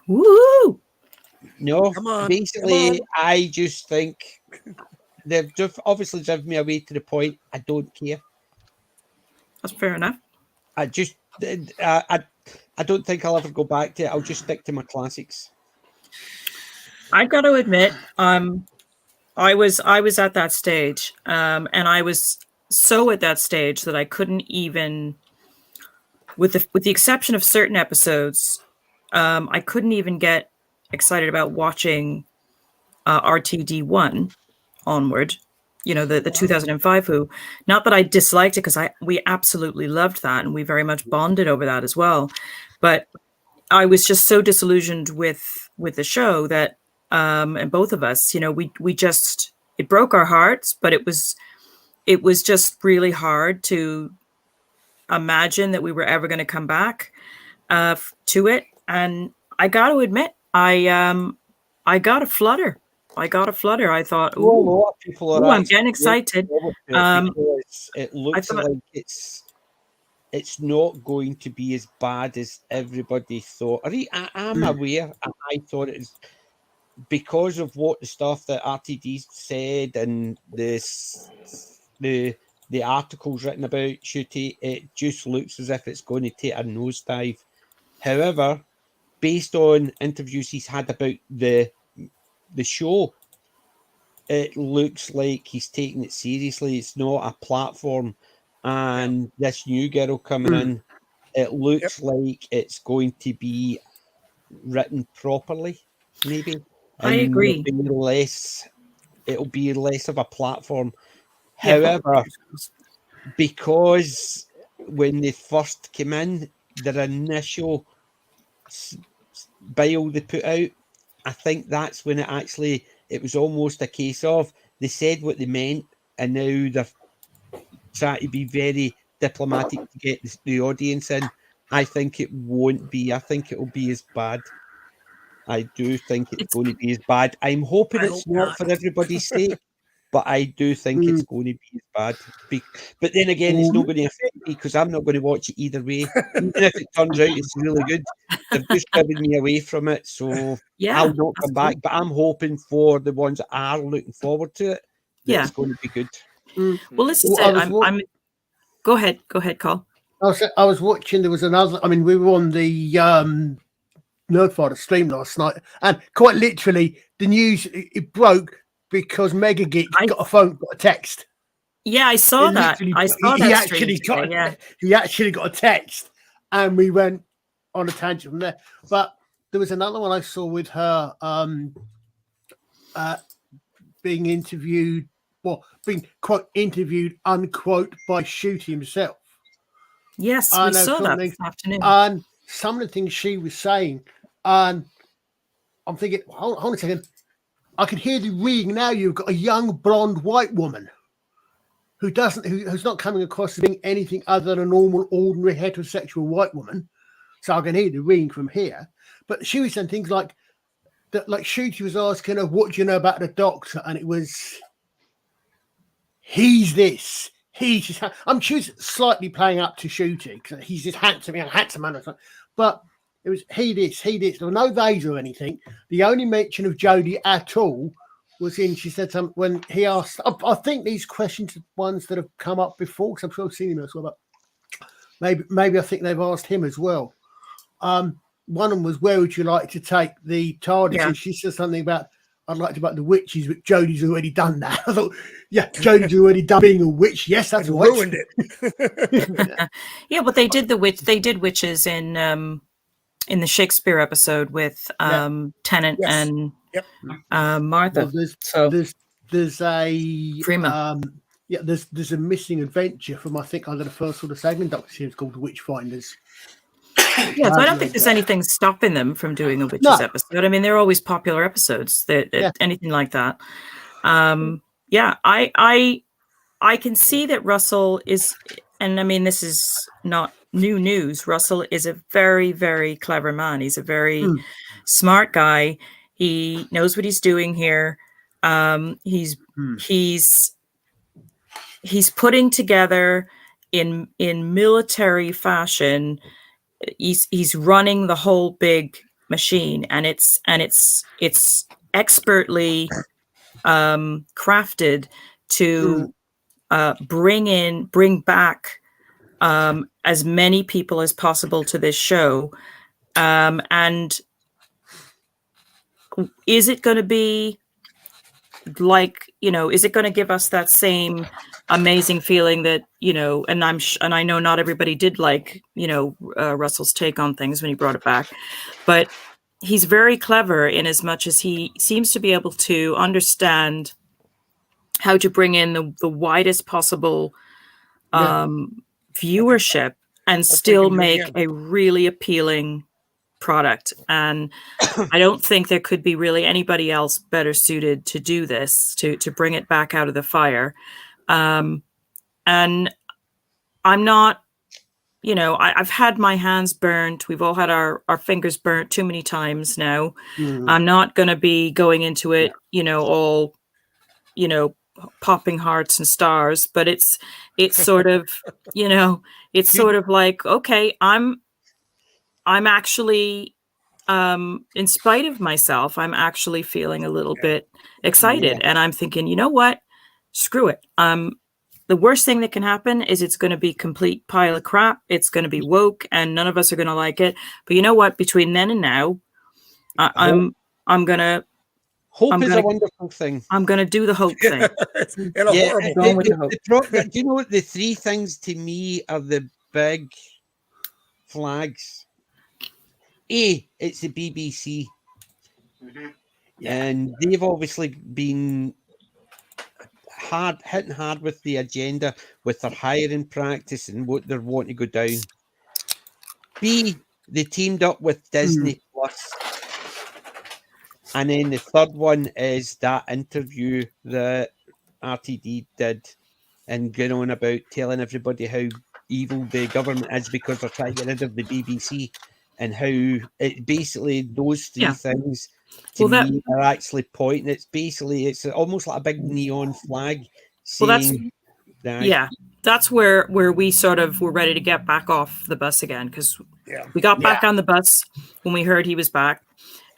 Woo! No, Come on, basically, come on. I just think they've obviously driven me away to the point I don't care. That's fair enough. I just, I don't think I'll ever go back to it. I'll just stick to my classics. I got to admit, I was at that stage, and I was so at that stage that I couldn't even, with the exception of certain episodes, I couldn't even get excited about watching RTD1 onward. You know, the 2005 Who. Not that I disliked it, because we absolutely loved that, and we very much bonded over that as well. But I was just so disillusioned with the show that, and both of us, you know, we just, it broke our hearts, but it was just really hard to imagine that we were ever going to come back to it. And I got to admit, I got a flutter. I thought, a lot of people are I'm getting excited. It looks like it's not going to be as bad as everybody thought. I'm aware. I thought it was because of what the stuff that RTD said and the articles written about Shooty. It just looks as if it's going to take a nosedive. However, based on interviews he's had about the show, it looks like he's taking it seriously. It's not a platform. And this new girl coming in, it looks like it's going to be written properly, maybe. I agree. It'll be less of a platform. However, because when they first came in, their initial bio they put out, I think that's when it was almost a case of they said what they meant, and now they're trying to be very diplomatic to get the audience in. I think it won't be. I think it'll be as bad. I do think it's going to be as bad. I'm hoping it's not for everybody's sake, but I do think it's going to be as bad. But then again, it's not going to affect me because I'm not going to watch it either way. Even if it turns out it's really good, they've just driven me away from it. So I'll not come back. But I'm hoping for the ones that are looking forward to it, that it's going to be good. Well, this is it. Go ahead, Carl. I was watching. There was another. I mean, we were on the Nerdfighter stream last night, and quite literally, the news it broke because Mega Geek got a text. Yeah, I saw that. He actually got a text, and we went on a tangent from there. But there was another one I saw with her being interviewed. Well, being quote interviewed unquote by Shooty himself. Yes, we saw that this afternoon. And some of the things she was saying, and I'm thinking, hold on a second, I can hear the ring now. You've got a young blonde white woman who's not coming across as being anything other than a normal, ordinary heterosexual white woman. So I can hear the ring from here. But she was saying things like that, like Shooty was asking her, "What do you know about the Doctor?" And it was, he's this. He's just. I'm choosing slightly playing up to Shooty because he's just handsome man or something. But it was he this. There were no theys or anything. The only mention of Jodie at all was in. She said something when he asked. I think these questions are ones that have come up before because I'm sure I've seen him as well. But maybe I think they've asked him as well. One of them was, "Where would you like to take the TARDIS?" Yeah. And she said something about, "I'd like to about the witches," but Jodie's already done that. I thought, yeah, Jodie's already done being a wich. Yes, that's right. Ruined it. Yeah, but they did witches in the Shakespeare episode with Tennant and Martha. Well, there's a Prima. There's a missing adventure from I think either the first or the second Doctor series called The Witchfinders. Yeah, so I don't think there's anything stopping them from doing a witches episode. I mean, they're always popular episodes. Anything like that. I can see that Russell is, and I mean, this is not new news. Russell is a very, very clever man. He's a very smart guy. He knows what he's doing here. He's putting together in military fashion. He's running the whole big machine, and it's expertly crafted to bring back as many people as possible to this show. And is it going to be like, is it going to give us that same amazing feeling that, and I know not everybody did like, Russell's take on things when he brought it back, but he's very clever in as much as he seems to be able to understand how to bring in the widest possible viewership and still make a really appealing product. And I don't think there could be really anybody else better suited to do this, to bring it back out of the fire. And I'm not, I've had my hands burnt. We've all had our fingers burnt too many times now. I'm not going to be going into it, all, popping hearts and stars, but it's sort of, it's sort of like, okay, I'm actually, in spite of myself, I'm actually feeling a little bit excited. And I'm thinking, you know what? Screw it. The worst thing that can happen is it's going to be complete pile of crap. It's going to be woke and none of us are going to like it. But you know what? Between then and now, I'm going to, Hope is a wonderful thing. I'm going to do the hope thing. And a horrible do you know what the three things to me are the big flags? A, it's the BBC. And they've obviously been hitting hard with the agenda, with their hiring practice and what they're wanting to go down. B, they teamed up with Disney Plus. And then the third one is that interview that RTD did and going on about telling everybody how evil the government is because they're trying to get rid of the BBC, and how it basically those three things to me are actually pointing. It's almost like a big neon flag saying that's where we sort of were ready to get back off the bus again, because we got back on the bus when we heard he was back.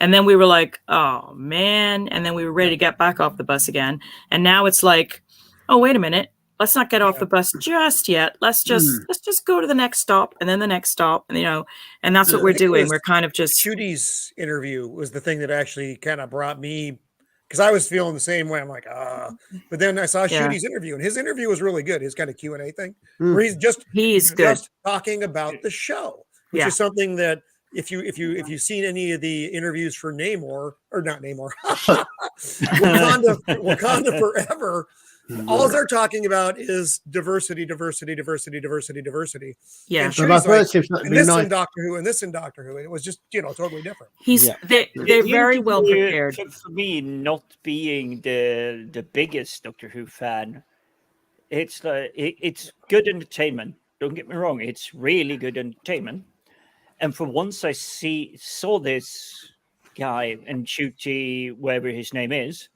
And then we were like, oh man. And then we were ready to get back off the bus again. And now it's like, oh, wait a minute. Let's not get off the bus just yet. Let's just go to the next stop and then the next stop. And, and that's what we're doing. We're kind of just. Shooty's interview was the thing that actually kind of brought me, because I was feeling the same way. I'm like, but then I saw Shooty's interview, and his interview was really good. His kind of Q&A thing where he's just talking about the show, which is something that, if you've seen any of the interviews for Namor, or not Namor, Wakanda Forever, all they're talking about is diversity. Yeah. And this in Doctor Who, and this in Doctor Who. And it was just, totally different. They're very well prepared. For me, not being the biggest Doctor Who fan, it's it's good entertainment. Don't get me wrong, it's really good entertainment. And for once I saw this guy and Shooty, whatever his name is,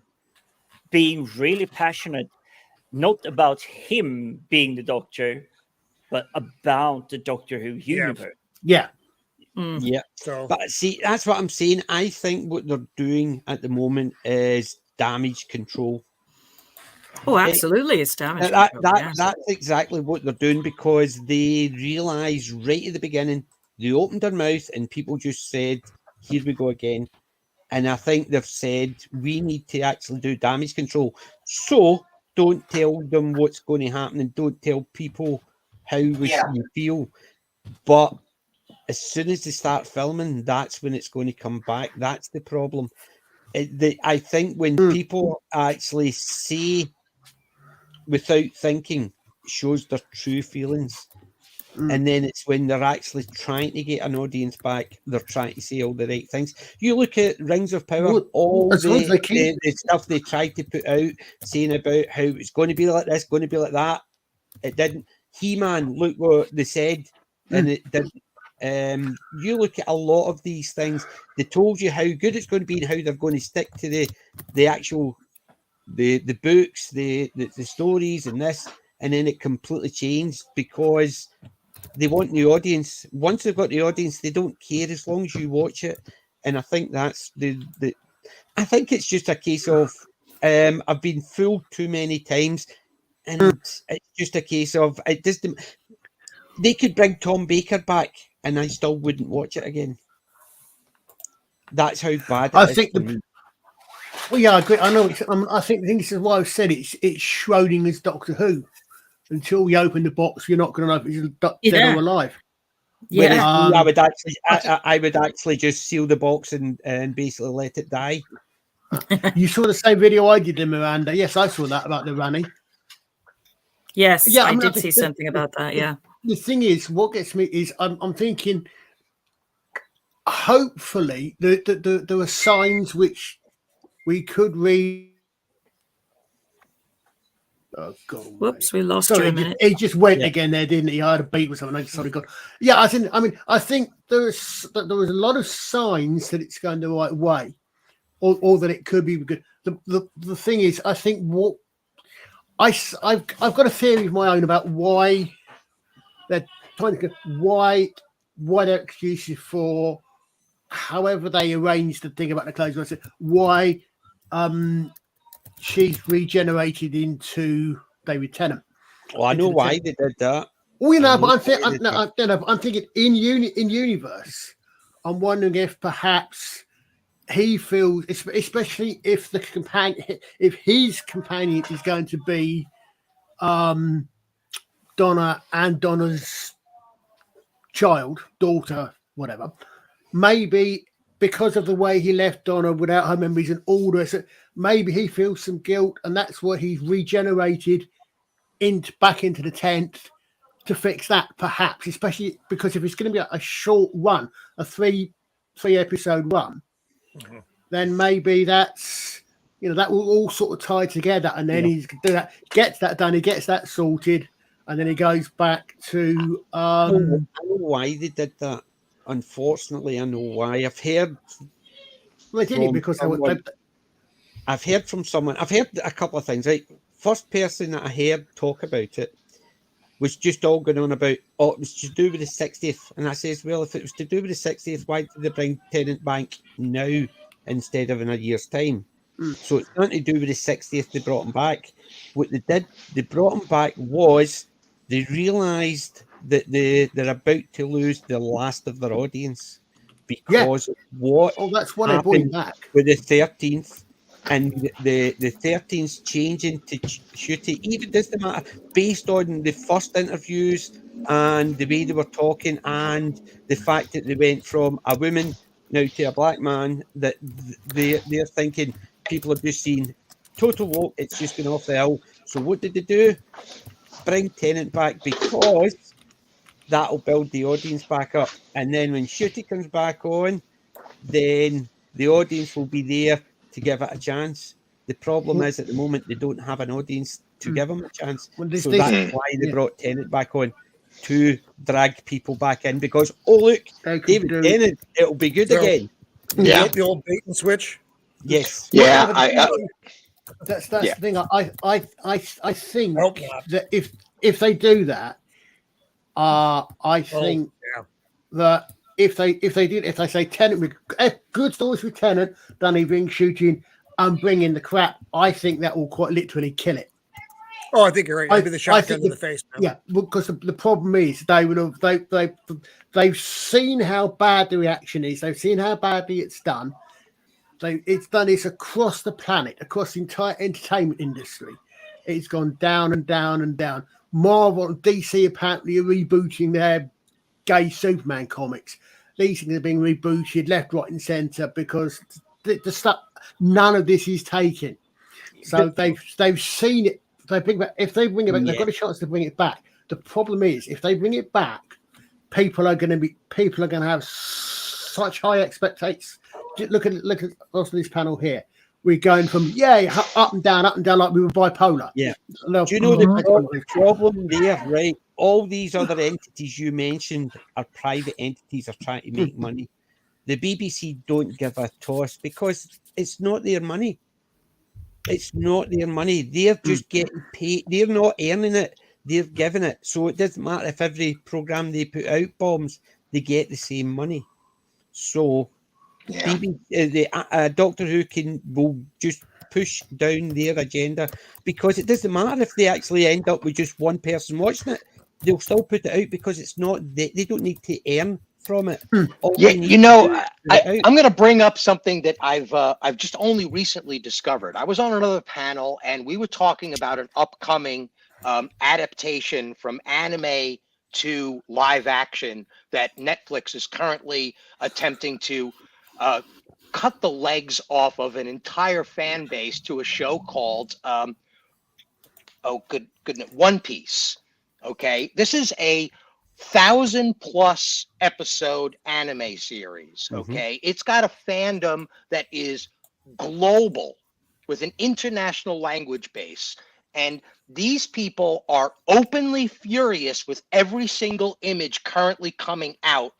being really passionate, not about him being the Doctor, but about the Doctor Who universe. Yeah. So, but see, that's what I'm saying. I think what they're doing at the moment is damage control. Oh, absolutely, it's damage control. That's exactly what they're doing, because they realised right at the beginning, they opened their mouth and people just said, here we go again. And I think they've said, we need to actually do damage control. So don't tell them what's going to happen and don't tell people how we feel. But as soon as they start filming, that's when it's going to come back. That's the problem. I think when people actually say without thinking, it shows their true feelings. And then it's when they're actually trying to get an audience back, they're trying to say all the right things. You look at Rings of Power, all the stuff they tried to put out, saying about how it's going to be like this, going to be like that. It didn't. He-Man, look what they said. and it did. You look at a lot of these things. They told you how good it's going to be and how they're going to stick to the actual the books, the stories, and this, and then it completely changed because they want the audience. Once they've got the audience, they don't care as long as you watch it. And I think that's the. I think it's just a case of I've been fooled too many times, and it's just a case of it just. They could bring Tom Baker back, and I still wouldn't watch it again. That's how bad it is for me. Well, yeah, I agree. I know. I think this is why I said it's Schrodinger's Doctor Who. Until you open the box, you're not going to know if it's dead or alive. Yeah, I would actually just seal the box and basically let it die. You saw the same video I did, Miranda. Yes, I saw that about the Rani. Yes, yeah, I did see something about that. Yeah. The thing is, what gets me is I'm thinking. Hopefully, there are signs which we could read. Oh God! Whoops, we lost you a minute. He just went again there, didn't he? I had a beat with something. Sorry, God. Yeah, I think there was a lot of signs that it's going the right way, or that it could be good. The thing is, I think what I've got a theory of my own about why they're trying to why their excuses for however they arranged the thing about the clothes. Why she's regenerated into David Tennant. Well, I know why they did that. Well, you know, but I'm thinking in universe. I'm wondering if perhaps he feels, especially if the companion, if his companion is going to be Donna and Donna's daughter, whatever. Maybe because of the way he left Donna without her memories and all this, maybe he feels some guilt, and that's why he's regenerated back into the tent to fix that, perhaps. Especially because if it's going to be a short run, a three episode run, then maybe that's that will all sort of tie together, and then he's do that, gets that done, he gets that sorted, and then he goes back to. I know why they did that. Unfortunately, I know why. I've heard. Well, they did it because I've heard from someone. I've heard a couple of things. Right, first person that I heard talk about it was just all going on about. Oh, it was to do with the 60th, and I says, well, if it was to do with the 60th, why did they bring Tennant back now instead of in a year's time? So it's nothing to do with the 60th. They brought him back. What they did, they brought him back was they realised that they're about to lose the last of their audience because that's what they brought him back with the 13th, and the 13th changing to Shooty. Even doesn't matter based on the first interviews and the way they were talking and the fact that they went from a woman now to a black man, that they're thinking people have just seen total woke, it's just been off the hill. So what did they do? Bring Tennant back because that'll build the audience back up. And then when Shooty comes back on, then the audience will be there to give it a chance. The problem is at the moment they don't have an audience to give them a chance. So that's why they brought Tennant back on, to drag people back in, because David Tennant, it'll be good again. Yeah, the old bait and switch. Yes. Yeah, that's the thing. I think that if they do that, I think that if they say Tennant, good stories with Tennant, Danny Ring shooting and bringing the crap, I think that will quite literally kill it. Oh, I think you're right. I'd be the shotgun to the face. Man. Yeah, because the problem is they've seen how bad the reaction is. They've seen how badly it's done. It's done this across the planet, across the entire entertainment industry. It's gone down and down and down. Marvel and DC apparently are rebooting their gay Superman comics. These things are being rebooted left, right, and centre because the stuff. None of this is taken. So they've seen it. If they bring it back, they've got a chance to bring it back. The problem is, if they bring it back, people are going to have such high expectations. Look at also this panel here. we're going from up and down like we were bipolar. Yeah. No, Do you know the problem there, right? All these other entities you mentioned are private entities are trying to make money. The BBC don't give a toss because it's not their money. It's not their money. They're just getting paid. They're not earning it. They're giving it. So it doesn't matter if every program they put out bombs, they get the same money. So Doctor Who will just push down their agenda because it doesn't matter if they actually end up with just one person watching it. They'll still put it out because it's not they don't need to earn from it. Yeah, you know, I'm going to bring up something that I've just only recently discovered. I was on another panel and we were talking about an upcoming adaptation from anime to live action that Netflix is currently attempting to cut the legs off of an entire fan base to a show called One Piece. Okay, this is a 1,000+ episode anime series. Okay, it's got a fandom that is global with an international language base, and these people are openly furious with every single image currently coming out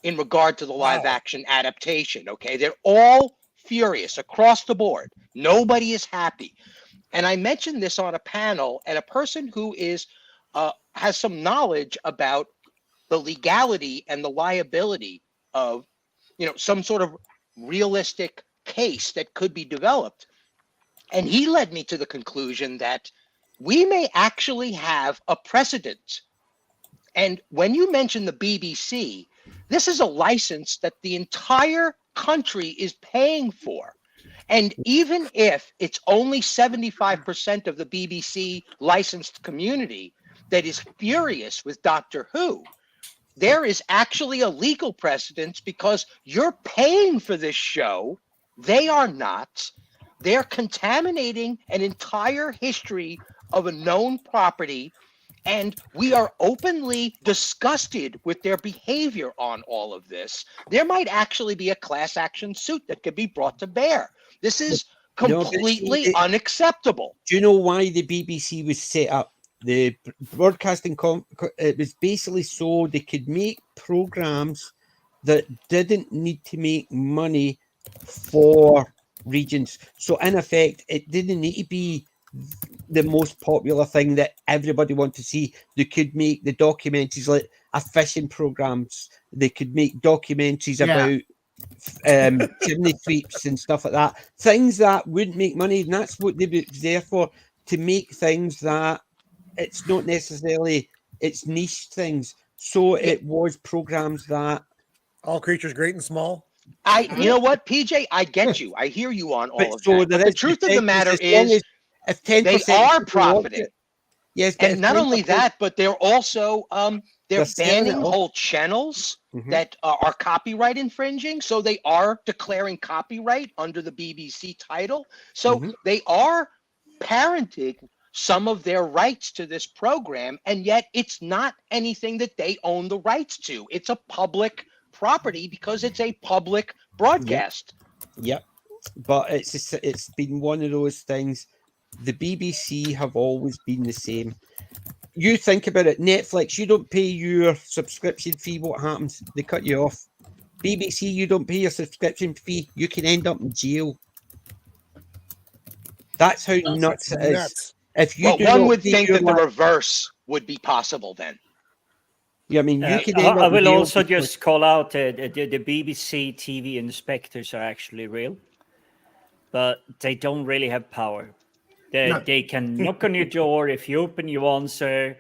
in regard to the live action adaptation. Okay, they're all furious across the board. Nobody is happy. And I mentioned this on a panel, and a person who is has some knowledge about the legality and the liability of, some sort of realistic case that could be developed. And he led me to the conclusion that we may actually have a precedent. And when you mention the BBC, this is a license that the entire country is paying for. And even if it's only 75% of the BBC licensed community that is furious with Doctor Who, there is actually a legal precedent because you're paying for this show. They are not. They're contaminating an entire history of a known property, and we are openly disgusted with their behavior on all of this. There might actually be a class action suit that could be brought to bear. This is completely unacceptable. Do you know why the BBC was set up? The broadcasting it was basically so they could make programs that didn't need to make money for regions. So in effect, it didn't need to be the most popular thing that everybody wanted to see. They could make the documentaries like fishing programs. They could make documentaries about chimney sweeps and stuff like that. Things that wouldn't make money, and that's what they were there for, to make things that it's not necessarily it's niche things. So it was programs that all creatures great and small. You know what, PJ, I get you. I hear you on all of that. But the truth of the matter is if 10% they are profiting. Yes, and not only that, but they're also they're banning whole channels that are copyright infringing. So they are declaring copyright under the BBC title. So they are parenting some of their rights to this program, and yet it's not anything that they own the rights to. It's a public property because it's a public broadcast. Yep. But it's been one of those things. The BBC have always been the same. You think about it, Netflix, you don't pay your subscription fee, what happens? They cut you off. BBC, you don't pay your subscription fee, you can end up in jail. That's how nuts it is. If you one would think that the reverse would be possible then. Yeah, I mean, you can. I will also just call out the BBC TV inspectors are actually real, but they don't really have power. They can knock on your door. If you open your answer,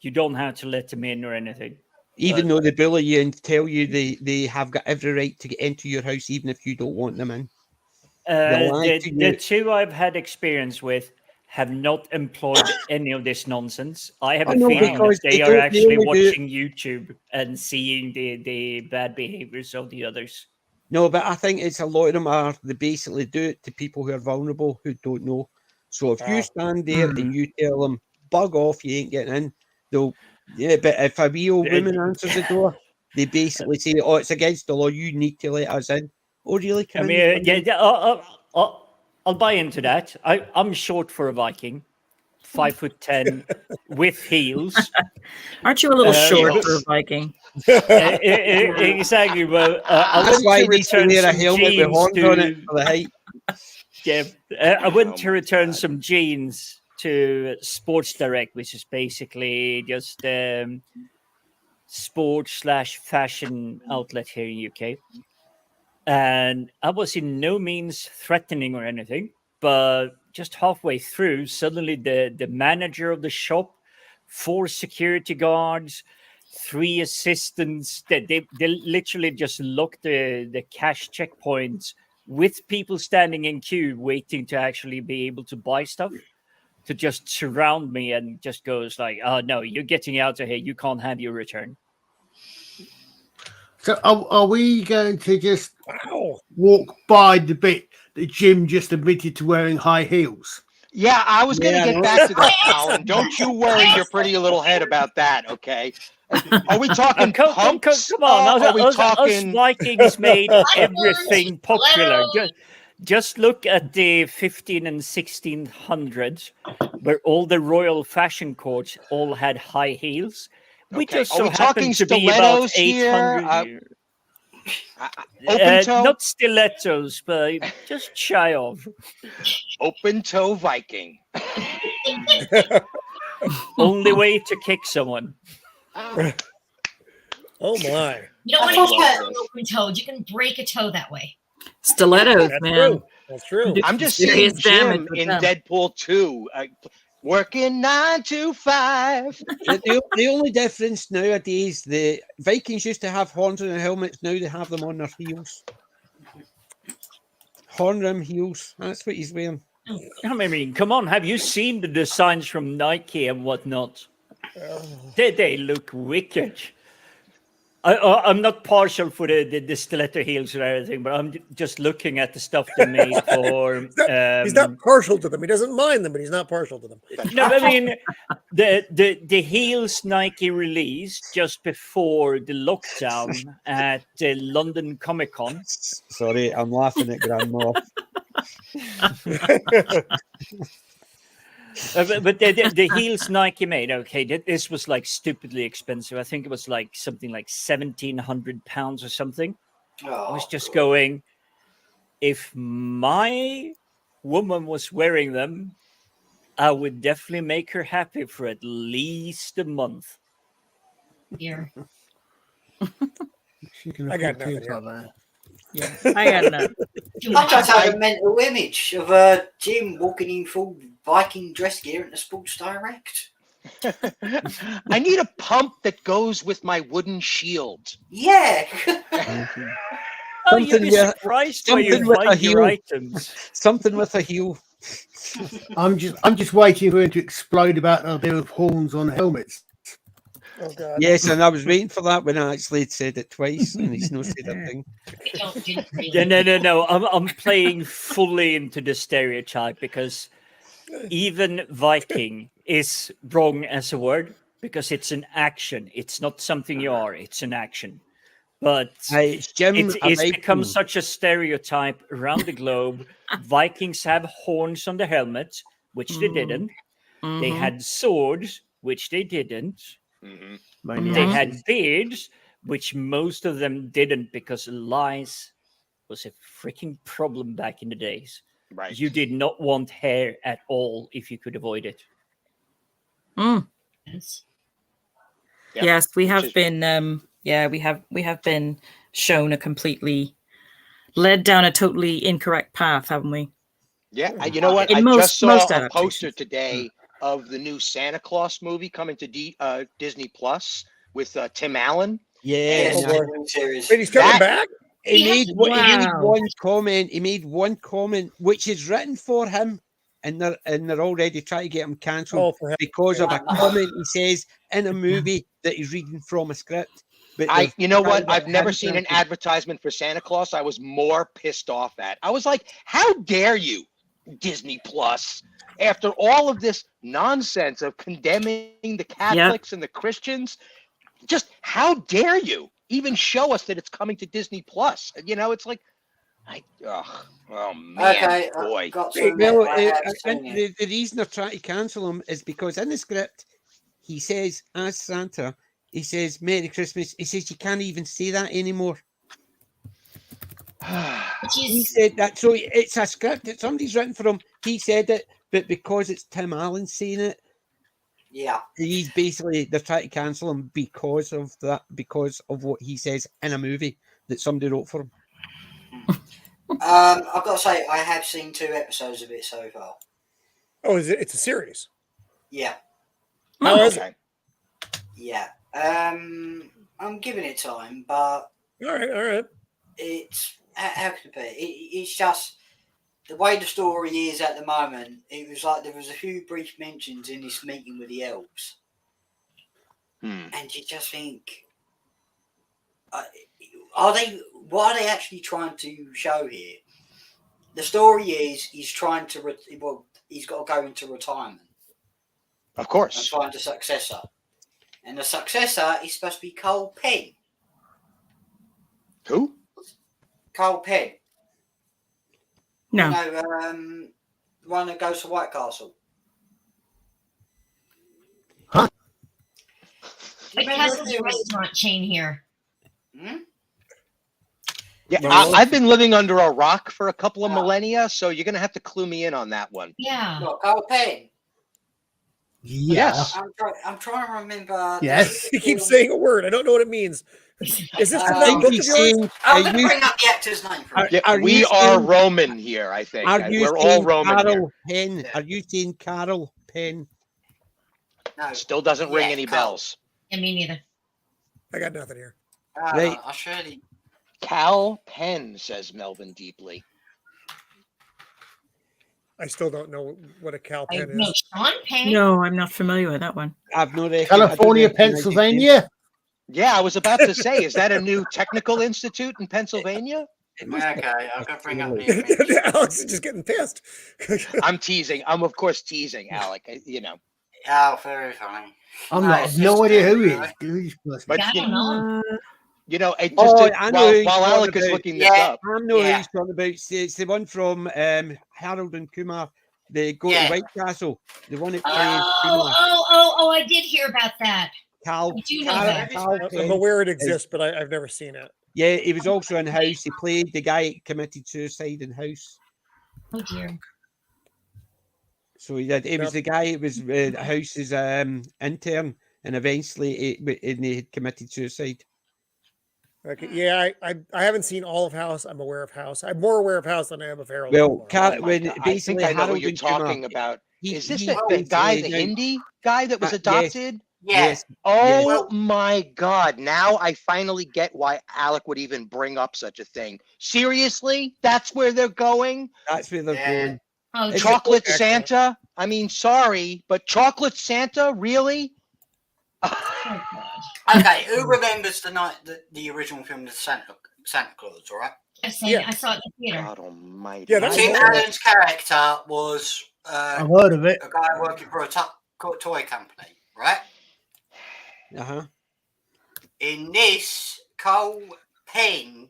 you don't have to let them in or anything. Even though they bully you and tell you they have got every right to get into your house, even if you don't want them in. The two I've had experience with have not employed any of this nonsense. I have a feeling that they are actually watching YouTube and seeing the bad behaviors of the others. No, but I think it's a lot of them they basically do it to people who are vulnerable, who don't know. So if you stand there and you tell them, bug off, you ain't getting in, they'll, but if a wee old woman answers the door, they basically say, oh, it's against the law, you need to let us in. Oh, really? I'll buy into that. I'm short for a Viking, 5'10", with heels. Aren't you a little short heels. for a Viking? Exactly. Well, I That's went why to he needs to return wear a some helmet with jeans horns on it to. for the height. Yeah, I went to my return God. some jeans to Sports Direct, which is basically just sports/fashion outlet here in UK. And I was in no means threatening or anything, but just halfway through, suddenly the manager of the shop, 4 security guards, 3 assistants, they literally just locked the cash checkpoints with people standing in queue waiting to actually be able to buy stuff, to just surround me and just goes like, oh no, you're getting out of here, you can't have your return. So are we going to just Wow. walk by the bit that Jim just admitted to wearing high heels? Yeah, I was going Yeah, to get no. back to that, Colin. Don't you worry your pretty little head about that, okay? Are we talking pumps? Come on. Are we Us talking... Vikings made everything popular. Just look at the 15 and 1600s, where all the royal fashion courts all had high heels. We Okay, just are so we talking happened to be about stilettos here? 800. Open toe? Not stilettos, but just shy of. Open toe Viking. Only way to kick someone. Oh my. You don't I want to love get this. open toed. You can break a toe that way. Stilettos, That's man. true. That's true. I'm just Serious seeing damage Jim with in them. Deadpool 2, working 9 to 5. The only difference nowadays, the Vikings used to have horns on their helmets. Now they have them on their heels. Horn rim heels. That's what he's wearing. I mean, come on, have you seen the designs from Nike and whatnot? They look wicked. I'm not partial for the stiletto heels or anything, but I'm just looking at the stuff they made for. He's not partial to them. He doesn't mind them, but he's not partial to them. No, I mean the heels Nike released just before the lockdown at the London Comic Con. Sorry, I'm laughing at Grandma. But the heels Nike made, okay, this was like stupidly expensive. I think it was like something like £1,700 or something. I was just going, if my woman was wearing them, I would definitely make her happy for at least a month. Here. I got nothing here. Yeah, I got enough. I just had a mental image of Jim walking in full Viking dress gear at the Sports Direct. I need a pump that goes with my wooden shield. Yeah. Oh, you'd be Something, yeah, surprised where you something with a find your heel. items. Something with a heel. I'm just waiting for him to explode about a bit of horns on helmets. Oh God. Yes, and I was waiting for that when I actually said it twice, and he's not said a thing. No. I'm playing fully into the stereotype because even Viking is wrong as a word because it's an action. It's not something you are. It's an action. But It's Jim. it's become such a stereotype around the globe. Vikings have horns on their helmets, which they didn't. They had swords, which they didn't. Mm-hmm. They had beards, which most of them didn't because lice was a freaking problem back in the days. Right. You did not want hair at all if you could avoid it. Yes. Yeah, Yes, we which have is- been. We have been shown a completely led down a totally incorrect path, haven't we? Yeah, you know what? In I most- just saw most a poster adaptations. today of the new Santa Claus movie coming to Disney Plus with Tim Allen. Yeah, Oh, Yes, boy. series. Wait, he's coming That- back? he made Wow. one comment. He made one comment which is written for him, and they're already trying to get him cancelled Oh, for him. because of a comment he says in a movie that he's reading from a script. But You know what? they're I've never trying to seen get an him cancelled. advertisement for Santa Claus I was more pissed off at. I was like, how dare you, Disney Plus, after all of this nonsense of condemning the Catholics and the Christians, just how dare you even show us that it's coming to Disney Plus? You know, it's like, Oh man, Okay, boy. got to Well, admit, I have seen it. the reason they're trying to cancel him is because in the script, he says, as Santa, he says, Merry Christmas. He says, you can't even say that anymore. He said that. So it's a script that somebody's written for him. He said it, but because it's Tim Allen saying it, Yeah. he's basically, they're trying to cancel him because of that, because of what he says in a movie that somebody wrote for him. I've got to say, I have seen 2 episodes of it so far. Oh, is it? It's a series. Yeah. How is it? Yeah. I'm giving it time, but All right. it's how can it be? It's just the way the story is at the moment. It was like there was a few brief mentions in this meeting with the elves, and you just think, are they? What are they actually trying to show here? The story is he's trying to he's got to go into retirement. Of course. And find a successor, and the successor is supposed to be Cole Penn. Who? Cole Penn. No. You know, one that goes to White Castle. Huh? White Castle's a restaurant chain here. Yeah, I've been living under a rock for a couple of millennia, so you're going to have to clue me in on that one. Yeah. Look, Cole Penn. Yes. I'm trying to remember. Yes. He keeps saying a word. I don't know what it means. Is this from that book of yours? I'm going to bring up the actor's name for it. Yeah, we are Roman here, I think. We're all Roman Carol here. Penn? Are you saying Carol Penn? No. Still doesn't ring any bells. Yeah, me neither. I got nothing here. Right. I'll surely. Cal Penn, says Melvin deeply. I still don't know what a Cal Penn No, is. Sean Penn? No, I'm not familiar with that one. I've no California, Pennsylvania. Yeah, I was about to say, is that a new technical institute in Pennsylvania? Okay, I'll go bring up the. Alex is just getting pissed. I'm teasing. I'm of course teasing, Alec. You know. Oh, very funny. I've no idea who he is. But I don't know. you know, it just I know who while he's Alec talking is about. looking this up. I know who he's talking about. It's the one from Harold and Kumar. They go to White Castle. The one that plays Kumar. Oh, I did hear about that. Cal. I do know that. I'm aware it exists, but I've never seen it. Yeah, he was also in House. He played the guy who committed suicide in House. Oh dear. So he did. He was the guy who was House's intern, and eventually he had committed suicide. Okay, yeah, I haven't seen all of House. I'm aware of House. I'm more aware of House than I am of Harold. Well, I think I know what you're talking about. Is this the guy, the Hindi guy that was adopted? Yes. Oh my God. Now I finally get why Alec would even bring up such a thing. Seriously? That's where they're going? That's where they're going. Oh, Chocolate Santa? I mean, sorry, but Chocolate Santa? Really? Okay, who remembers the original film, The Santa Claus, all right? I saw it in the theater. God almighty. Yeah, that's Tim Allen's character was I've heard of it. a guy working for a toy company, right? Uh-huh. In this, Cole Penn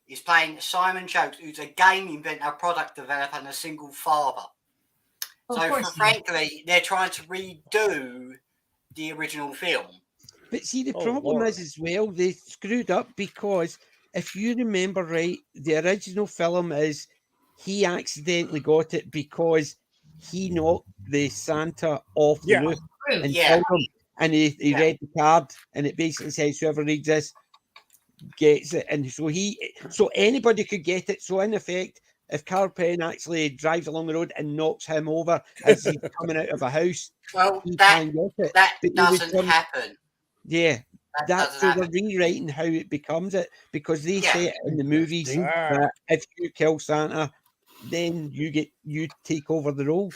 is playing Simon Jones, who's a game inventor, product developer, and a single father. Frankly, they're trying to redo the original film. But see, the problem is as well, they screwed up because if you remember right, the original film is he accidentally got it because he knocked the Santa off the roof and killed him. And he read the card, and it basically says whoever reads this gets it. And so anybody could get it. So in effect, if Carl Penn actually drives along the road and knocks him over as he's coming out of a house, he can get it. That doesn't happen. Yeah. That's so they're rewriting how it becomes it because they say it in the movies that if you kill Santa, then you take over the role.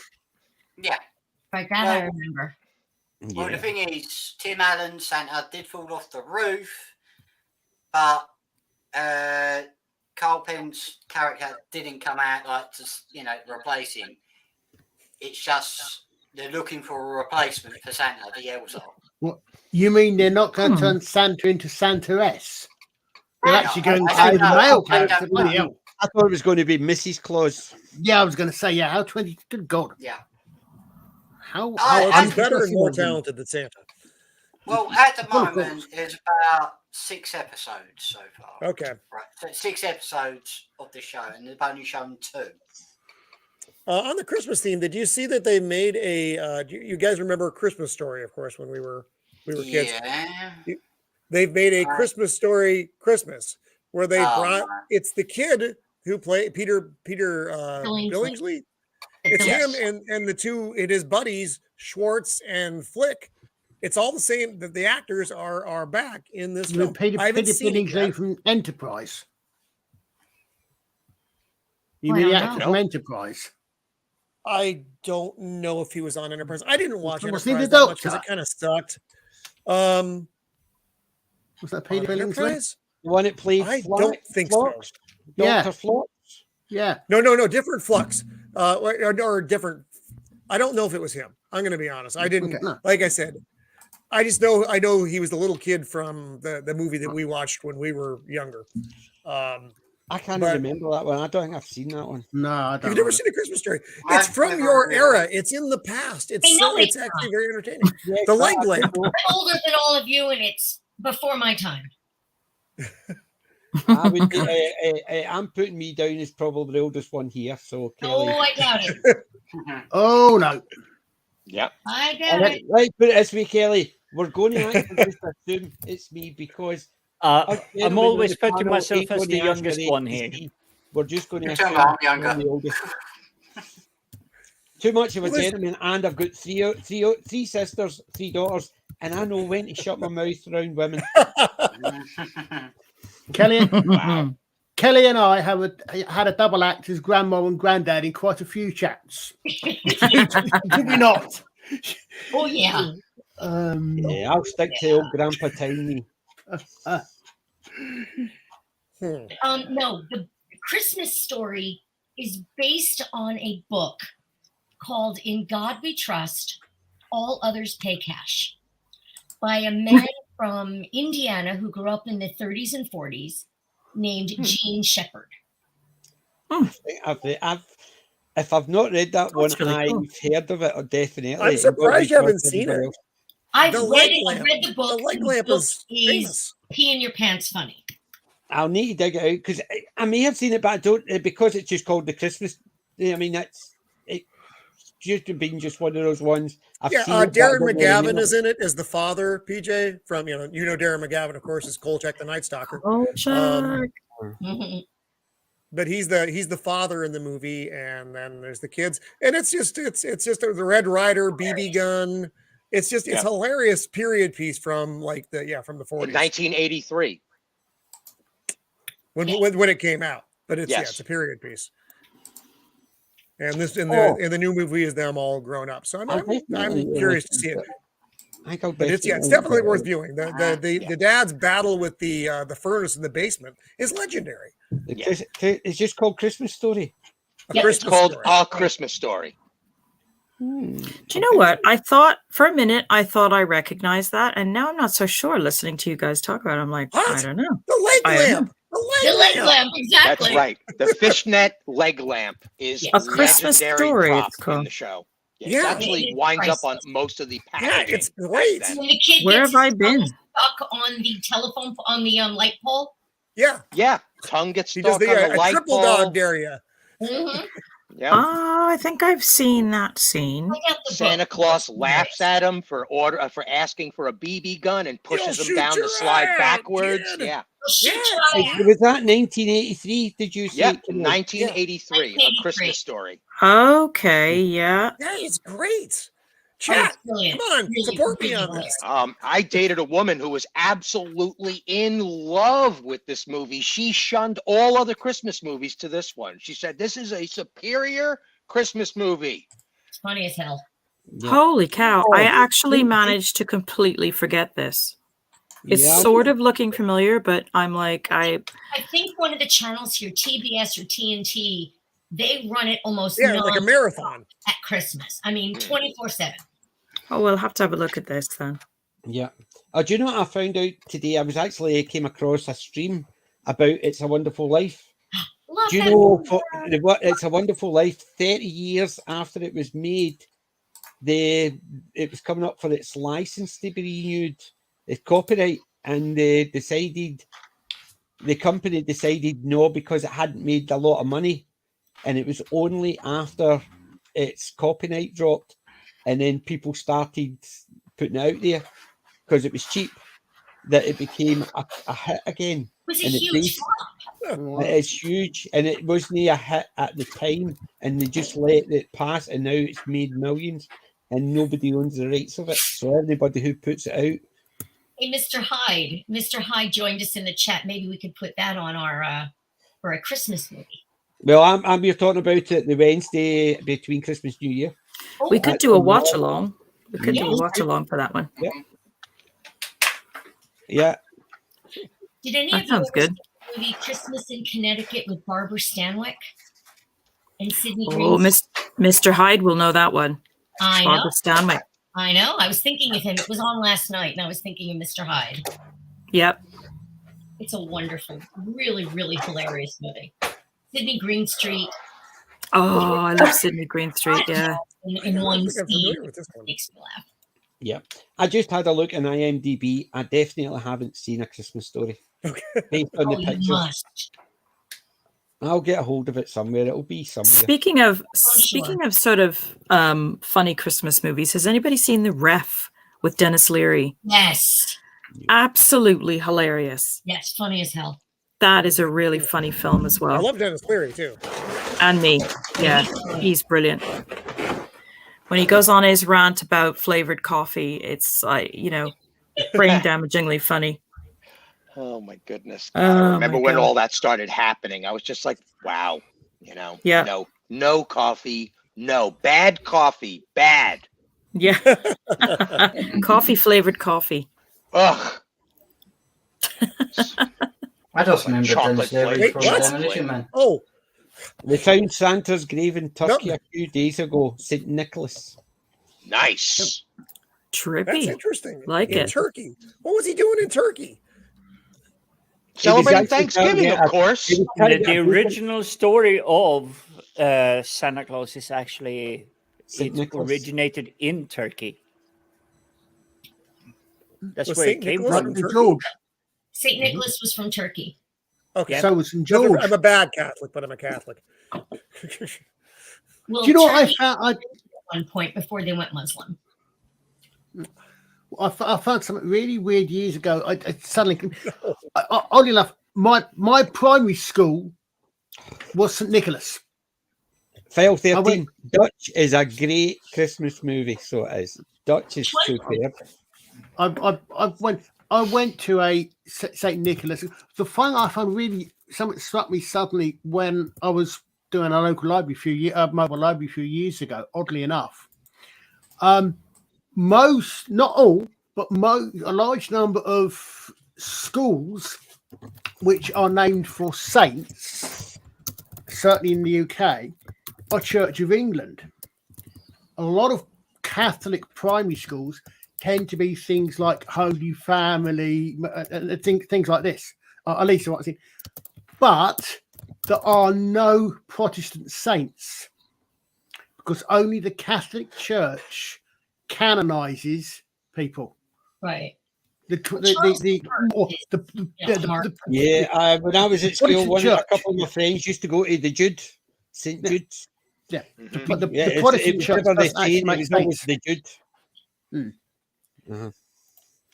Yeah. Like that, I remember. Well, the thing is, Tim Allen Santa did fall off the roof, but Carl Penn's character didn't come out like to replace him. It's just they're looking for a replacement for Santa, the elves are. What you mean they're not going to turn Santa into Santa S? They're actually going to play the male character. Bloody hell. I thought it was going to be Mrs. Claus. Yeah, I was going to say, yeah, how 20, good God. Yeah. How He's better and more talented than Santa. Well, at the moment, there's about 6 episodes so far. Okay. Right. So 6 episodes of the show, and they've only shown 2. On the Christmas theme, did you see that they made a? You guys remember Christmas Story, of course, when we were kids. Yeah. They've made a Christmas Story Christmas where they brought. man. It's the kid who played Peter Billingsley. It's him and the two his buddies Schwartz and Flick. It's all the same. The actors are back in this film. Peter Billingsley from Enterprise. You mean the actor from Enterprise? I don't know if he was on Enterprise. I didn't watch Was he Enterprise the that much because Doctor? it kind of sucked. Was that Peter Billingsley? Enterprise? The one that played I don't think so. Yeah. Dr. Flux? Yeah. No, different Flux. Or different. I don't know if it was him. I'm going to be honest. I didn't. Okay, no. Like I said, I just know. I know he was the little kid from the movie that we watched when we were younger. I can't remember that one. I don't think I've seen that one. No, I don't. You've never seen A Christmas Story. It's from your era. It's in the past. It's actually very entertaining. The leg lamp. I'm older than all of you, and it's before my time. I'm putting me down as probably the oldest one here. So Kelly. Oh, I doubt it. Oh no. Yep. I doubt it. Right, put it this way, Kelly. We're going to actually just assume it's me because I'm always putting myself as the youngest one here. We're just going to You're assume I'm younger. I'm the oldest. Too much of a gentleman, and I've got three sisters, 3 daughters, and I know when to shut my mouth around women. Kelly and I had a double act as grandma and granddad in quite a few chats. Did we not? Oh, yeah. Yeah, I'll stick to old Grandpa Tiny. No, the Christmas Story is based on a book called In God We Trust, All Others Pay Cash by a man from Indiana who grew up in the 30s and 40s named Gene Shepherd. If I've not read that one, really cool. I've heard of it, definitely. I'm surprised you haven't seen it. I've The read leg it. lamp. I've read the book. The leg and lamp book is famous. Pee in Your Pants funny. I'll need to dig it out because I may have seen it, but I don't, because it's just called the Christmas. I mean, it's just been just one of those ones. I've seen it, but I Darren don't really McGavin remember. is in it as the father. PJ from you know Darren McGavin, of course, is Kolchak the Night Stalker. But he's the father in the movie, and then there's the kids, and it's just the Red Rider BB gun. It's hilarious period piece from from the 40s, 1983. when it came out. But it's a period piece. And this in the new movie is them all grown up. So I'm curious to see it. But it's definitely worth viewing. The dad's battle with the furnace in the basement is legendary. It's just called Christmas Story. It's called A Christmas Story. Do you know what? I thought for a minute, I recognized that, and now I'm not so sure. Listening to you guys talk about it, I'm like, What? I don't know. The leg lamp. The leg lamp, exactly. That's right. The fishnet leg lamp is A Christmas legendary Story, prop it's called. in the show. Yeah. It actually winds up on most of the packaging. it's great. back then. When the kid Where gets have I his been? tongue stuck on the telephone on the light pole. Yeah. Yeah, tongue gets He stuck does on the a light triple bulb. dog dare you. Mm-hmm. Yeah. Oh, I think I've seen that scene. Santa Claus laughs at him for asking for a BB gun and pushes You'll him down shoot the your slide eye, backwards. kid. Yeah. Was that 1983? Did you say? Yeah, 1983, A Christmas Story. Okay, yeah. That is great. Chat, come on, support me on this. I dated a woman who was absolutely in love with this movie. She shunned all other Christmas movies to this one. She said, "This is a superior Christmas movie." It's funny as hell. Yeah. Holy cow. I actually managed to completely forget this. It's sort of looking familiar, but I'm like, I think one of the channels here, TBS or TNT, they run it almost like a marathon at Christmas. I mean, 24/7. Oh, we'll have to have a look at this then. Yeah. Do you know what I found out today? I came across a stream about It's a Wonderful Life. Love Do you that know, movie. It's a Wonderful Life, 30 years after it was made, it was coming up for its license to be renewed, its copyright, and the company decided no, because it hadn't made a lot of money, and it was only after its copyright dropped and then people started putting it out there because it was cheap that it became a hit again. It was a And huge flop. it's huge, and it wasn't a hit at the time, and they just let it pass, and now it's made millions, and nobody owns the rights of it. So everybody who puts it out. Hey, Mr. Hyde. Mr. Hyde joined us in the chat. Maybe we could put that on our for a Christmas movie. Well, I'm here talking about it the Wednesday between Christmas and New Year. Oh, We could do a watch along. We could do a Yes. watch along for that one. Yeah. Yeah. Did any That of sounds you ever good. see the movie Christmas in Connecticut with Barbara Stanwyck and Sidney Oh, Green? Mr. Hyde will know that one. I know. Barbara Stanwyck. I know. I was thinking of him. It was on last night, and I was thinking of Mr. Hyde. Yep. It's a wonderful, really, really hilarious movie. Sidney Greenstreet. Oh, I love Sidney Greenstreet. Yeah. In one I think I'm scene, familiar with this one. makes me laugh. Yeah. I just had a look in IMDb. I definitely haven't seen A Christmas Story. Based on Oh, the you pictures. must. I'll get a hold of it somewhere. It'll be somewhere. Speaking of sure. sort of funny Christmas movies, has anybody seen The Ref with Dennis Leary? Yes. Absolutely hilarious. Yes, funny as hell. That is a really funny film as I well. love Dennis Leary too. And me. Yeah, he's brilliant. When he goes on his rant about flavored coffee, it's like, brain damagingly funny. Oh my goodness. Oh, God, I remember my when God. all that started happening. I was just like, wow, Yeah. no coffee, no bad coffee, bad. Yeah. Coffee flavored coffee. Ugh. I just remember Chocolate Dennis Leary flavored from what? Demolition Man. Oh, They found Santa's grave in Turkey Nope. a few days ago, St. Nicholas. Nice. that's Trippy. interesting. Like in it. Turkey. What was he doing in Turkey? Celebrating actually Thanksgiving, trying to of get course. he was trying to The get a booking- original story of Santa Claus is actually St. it Nicholas. originated in Turkey. That's Was where Saint it came Nicholas from. from Turkey? George. St. Nicholas was from Turkey. Okay. Yeah. So was St. George. I'm a bad Catholic, but I'm a Catholic. Well, Do you know what I Turkey found? at one point before they went Muslim. I found something really weird years ago. I suddenly, oddly enough, my primary school was St. Nicholas. File I 13. went- Dutch is a great Christmas movie, so it is. Dutch is superb. I went to a St. Nicholas. The thing I found really something struck me suddenly when I was doing a local library mobile library a few years ago. Oddly enough, most, not all, but a large number of schools which are named for saints, certainly in the UK, are Church of England. A lot of Catholic primary schools tend to be things like Holy Family, things like this, at least what I think. But there are no Protestant saints because only the Catholic Church canonizes people. Right. Yeah, when I was at school, a couple of my friends used to go to the Jude, St. Jude's. Yeah, Mhm. but the Protestant Church doesn't actually make saints. The Jude. Hmm.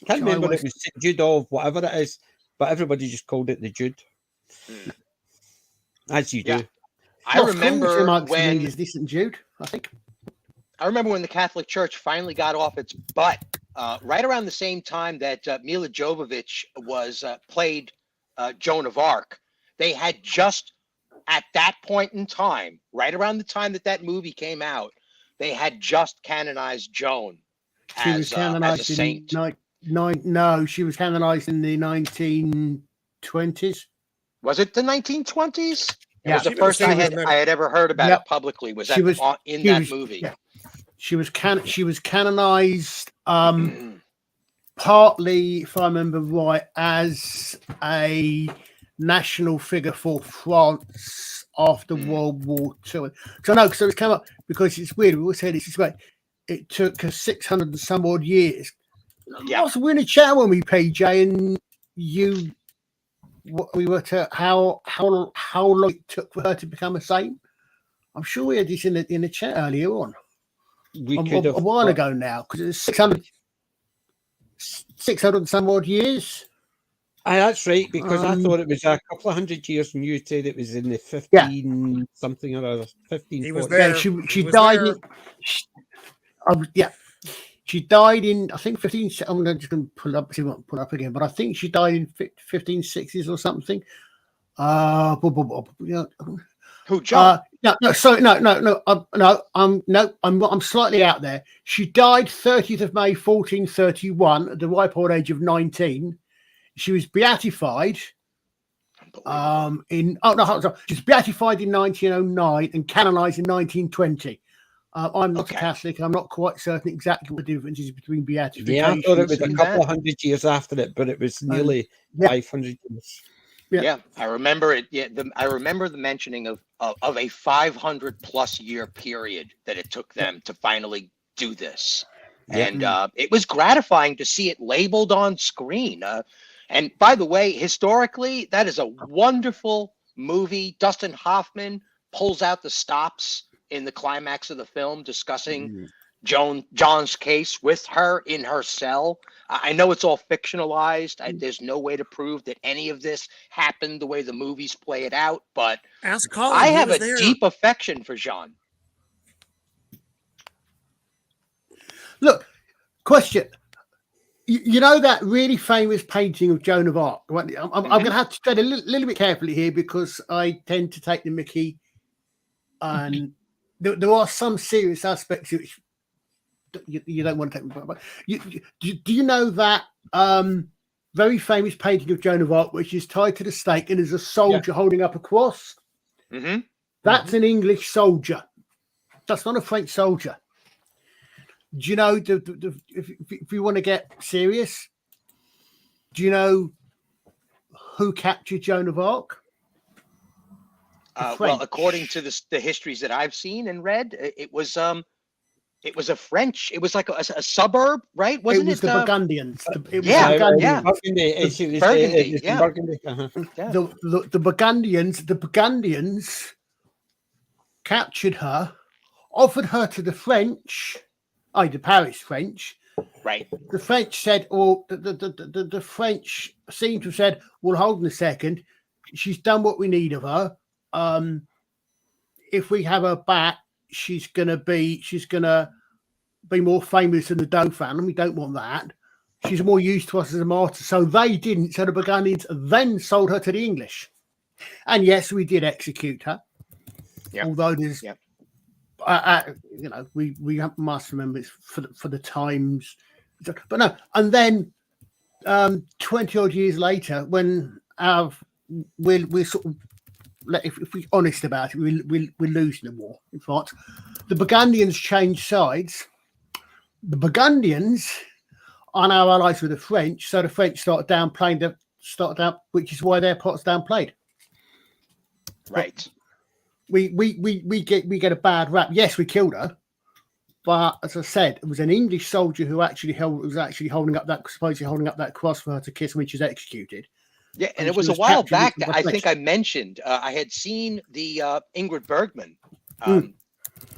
Can't remember if it was St. Jude or whatever it is, but everybody just called it the Jude. As you Yeah. do. I remember when St. Jude, I think. I remember when the Catholic Church finally got off its butt, right around the same time that Mila Jovovich was played Joan of Arc. They had just, at that point in time, right around the time that movie came out, they had just canonized Joan as a saint. No, she was canonized in the 1920s. Was it the 1920s? It Yeah. was the first I had ever heard about it publicly. Was that in that movie? Yeah. She was canonized partly, if I remember right, as a national figure for France after World War II. So I know, so it's come up because it's weird. We always say this is great. It took 600 and some odd years. Yeah. We're in a chat when we PJ and you. We were to how long it took for her to become a saint. I'm sure we had this in the chat earlier on. We could have a while ago now because it's 600 and some odd years. That's right, because I thought it was a couple of hundred years, and you said it was in the 15 something or other. 15. He was 40. there. She died in. She died in, I think, 15. I'm just going to pull up, see what I pull up again, but I think she died in 1560s or something. Who, John? I'm slightly out there. She died 30th of May, 1431, at the ripe old age of 19. She was beatified she's beatified in 1909 and canonized in 1920. I'm not a Catholic. I'm not quite certain exactly what the difference is between beatification. Yeah, I thought it was a couple of hundred years after it, but it was nearly 500 years. Yeah, I remember it. Yeah, I remember the mentioning of a 500+ year period that it took them to finally do this, and it was gratifying to see it labeled on screen. And by the way, historically, that is a wonderful movie. Dustin Hoffman pulls out the stops in the climax of the film, discussing John's case with her in her cell. I know it's all fictionalized. There's no way to prove that any of this happened the way the movies play it out, but Ask Colin, I have a deep affection for Jean. Look, question. You know that really famous painting of Joan of Arc? I'm going to have to tread a little bit carefully here because I tend to take the mickey, and there are some serious aspects which you don't want to take. But do you know that very famous painting of Joan of Arc, which is tied to the stake and is a soldier holding up a cross? That's an English soldier. That's not a French soldier. Do you know, if you want to get serious, do you know who captured Joan of Arc? Well, according to the histories that I've seen and read, it was a French. It was like a suburb, right? Wasn't it? The Burgundians. Burgundy. The Burgundians captured her, offered her to the French. The Paris French. Right. The French said, or the French seem to have said, well, hold on a second. She's done what we need of her. If we have her back, she's gonna be more famous than the Dauphin, and we don't want that. She's more used to us as a martyr. So they didn't. So the Burgundians then sold her to the English. And yes, we did execute her. Yep. Although there's we must remember it's for the times, but no. And then 20 odd years later, when we're sort of, if we're honest about it, we're losing the war. In fact, the Burgundians changed sides. The Burgundians are now allies with the French, so the French started downplaying which is why their part's downplayed. Right. We get a bad rap. Yes, we killed her, but as I said, it was an English soldier who supposedly holding up that cross for her to kiss when she was executed. Yeah, and it was a while back. I think I mentioned I had seen the Ingrid Bergman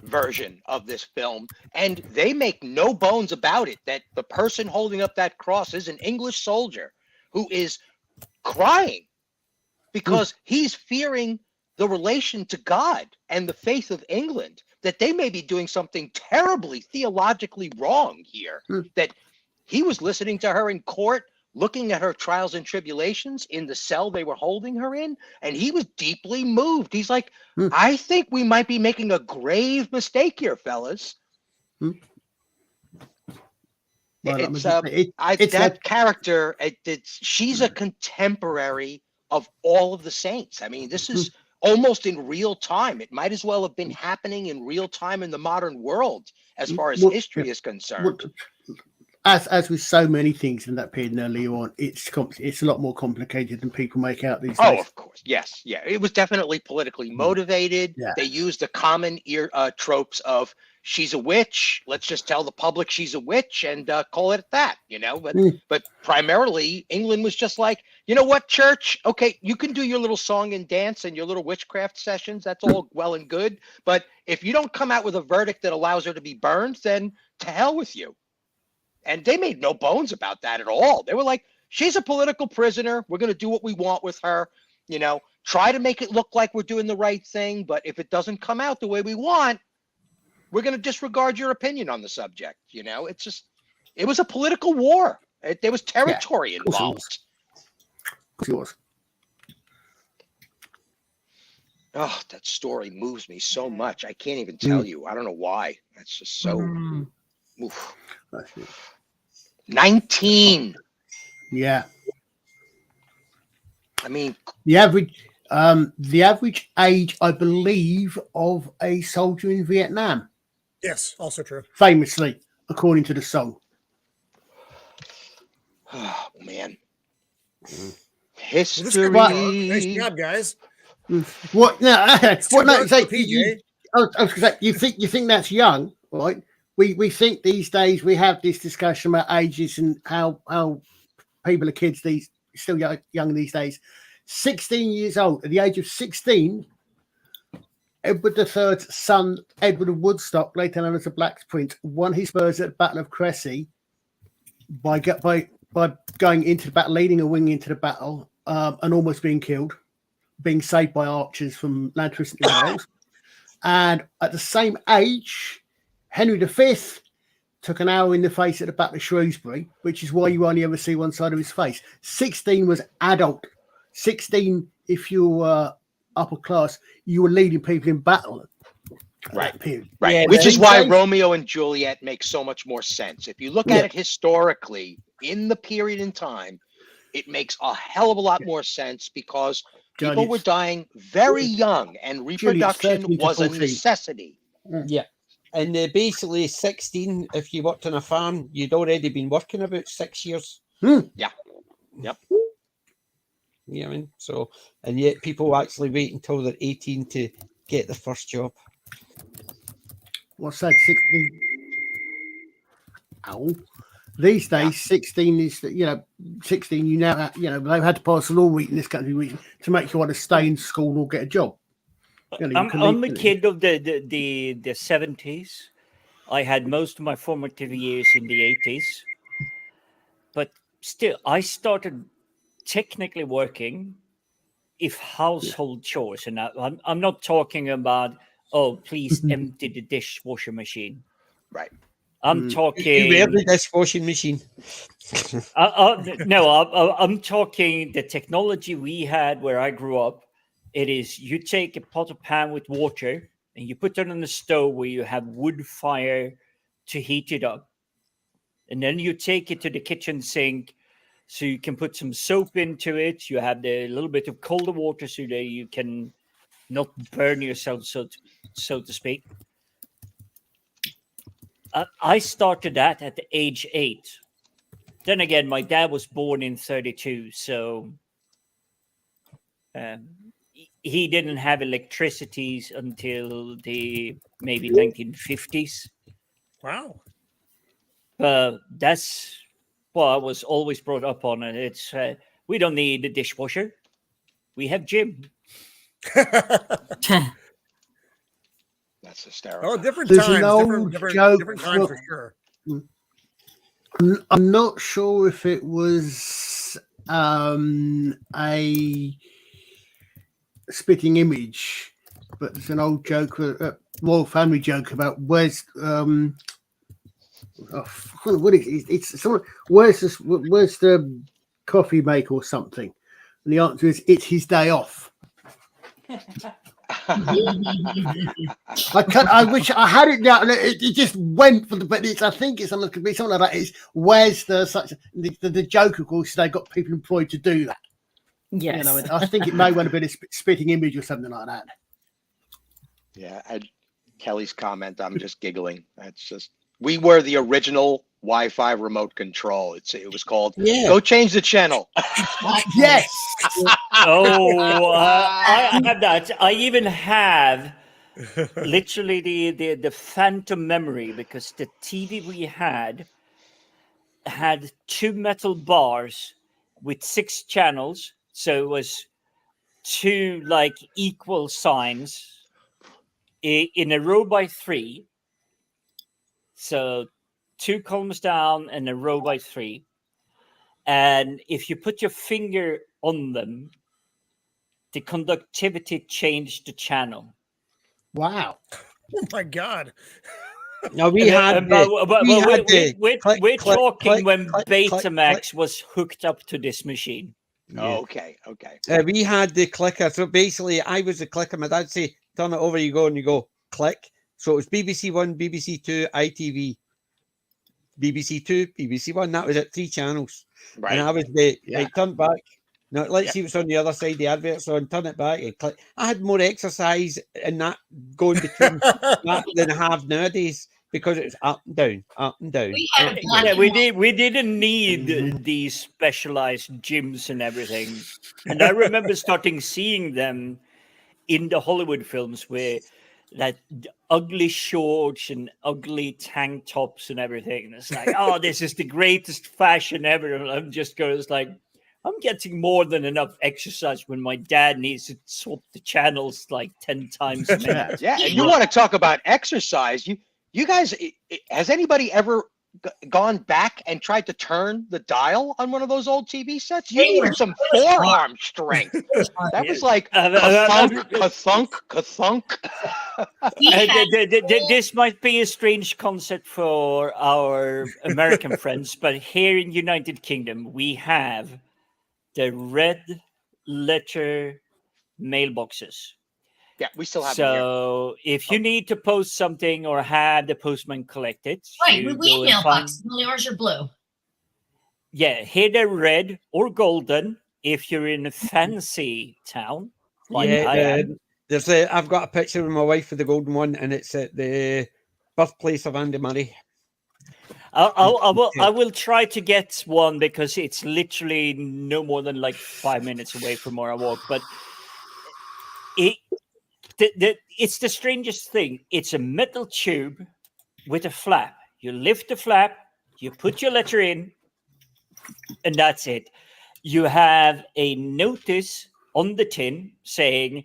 version of this film, and they make no bones about it that the person holding up that cross is an English soldier who is crying because he's fearing the relation to God and the faith of England, that they may be doing something terribly theologically wrong here, that he was listening to her in court, looking at her trials and tribulations in the cell they were holding her in, and he was deeply moved. He's like, I think we might be making a grave mistake here, fellas. That character, she's a contemporary of all of the saints. I mean, this is almost in real time. It might as well have been happening in real time in the modern world as far as history is concerned. as with so many things in that period and earlier on, it's a lot more complicated than people make out these Oh, days. of course. Yes. Yeah. It was definitely politically motivated. Yeah. They used the common tropes of she's a witch. Let's just tell the public she's a witch and call it at that, But primarily, England was just like, you know what, church? Okay, you can do your little song and dance and your little witchcraft sessions. That's all well and good. But if you don't come out with a verdict that allows her to be burned, then to hell with you. And they made no bones about that at all. They were like, she's a political prisoner. We're going to do what we want with her. Try to make it look like we're doing the right thing. But if it doesn't come out the way we want, we're going to disregard your opinion on the subject. It's just, it was a political war. There was territory involved. Of course. Oh, that story moves me so much. I can't even tell you. I don't know why. That's just so. Oof. 19. Yeah. I mean, the average age, I believe, of a soldier in Vietnam. Yes, also true. Famously, according to the song. Oh man. History. Nice job, guys. What? No. What? No. Say, PJ. I was going to say, you think that's young, right? We think these days we have this discussion about ages and how people are kids still young these days. 16 years old, at the age of 16, Edward III's son, Edward of Woodstock, later known as the Black Prince, won his spurs at the Battle of Crécy by going into the battle, leading a wing into the battle, and almost being killed, being saved by archers from Lancaster and Wales. And at the same age, Henry V took an arrow in the face at the Battle of Shrewsbury, which is why you only ever see one side of his face. 16 was adult. 16, if you were upper class, you were leading people in battle. Right. Right. Yeah, which is why Romeo and Juliet makes so much more sense. If you look at it historically, in the period in time, it makes a hell of a lot more sense because people were dying very young and reproduction was a necessity. Yeah. And basically 16, if you worked on a farm, you'd already been working about 6 years. Yeah. Yep. Yeah, I mean, so, and yet people actually wait until they're 18 to get the first job. What's that, 16? Ow. These days, 16 is, 16, you now, they've had to pass a law in this country to make you want to stay in school or get a job. I'm a kid of the 70s. I had most of my formative years in the 80s. But still, I started technically working if household chores. And I'm not talking about, please empty the dishwasher machine. Right. I'm talking... You wear the dishwashing machine. No, I'm talking the technology we had where I grew up. It is you take a pot or pan with water and you put it on the stove where you have wood fire to heat it up. And then you take it to the kitchen sink so you can put some soap into it. You have the little bit of colder water so that you can not burn yourself, so to speak. I started that at the age 8. Then again, my dad was born in 32, so... he didn't have electricity until the maybe 1950s. Wow. That's what I was always brought up on. And it's we don't need a dishwasher. We have Jim. That's hysterical. Oh, different There's times. an old joke different times for sure. I'm not sure if it was a spitting image, but it's an old joke, royal family joke about where's what is it? It's someone, where's the coffee maker or something, and the answer is it's his day off. I wish I had it now. It just went for the, but I think it's something, could be something like that. Is where's the joke? Of course, they got people employed to do that. Yes, I think it may well have been a spitting image or something like that. Yeah, Kelly's comment, I'm just giggling. That's just, we were the original Wi-Fi remote control. It was called Yeah. Go Change the Channel. Yes. Oh, I have that. I even have literally the phantom memory because the TV we had 2 metal bars with 6 channels, so it was 2 like equal signs in a row by 3. So 2 columns down and a row by 3. And if you put your finger on them, the conductivity changed the channel. Wow. Oh my God. No, we're talking when Betamax was hooked up to this machine. Yeah. Okay. We had the clicker. So basically, I was the clicker. My dad say, turn it over, you go, and you go, click. So it was BBC One, BBC Two, ITV, BBC Two, BBC One. That was it, 3 channels. Right. And I was right, turn back. Now, let's see what's on the other side, the adverts on, turn it back and click. I had more exercise in that going between that than I have nowadays because it's up and down, up and down. We had a black Yeah, and we white. did. We didn't need these specialized gyms and everything. And I remember starting seeing them in the Hollywood films where that ugly shorts and ugly tank tops and everything. And it's like, oh, this is the greatest fashion ever. And I'm just going, it's like, I'm getting more than enough exercise when my dad needs to swap the channels like 10 times a minute. Yeah, and you want to talk about exercise? You guys, has anybody ever gone back and tried to turn the dial on one of those old TV sets? You needed some forearm strength. That was like ka-thunk. This might be a strange concept for our American friends, but here in United Kingdom, we have the red letter mailboxes. Yeah, we still have them here. So if you need to post something or have the postman collect it, Right, we mailboxes. Only ours are blue. Yeah, here they're red or golden if you're in a fancy town. Like I am. I've got a picture of my wife with the golden one, and it's at the birthplace of Andy Murray. I will try to get one because it's literally no more than like 5 minutes away from where I walk. But it's the strangest thing. It's a metal tube with a flap. You lift the flap, you put your letter in, and that's it. You have a notice on the tin saying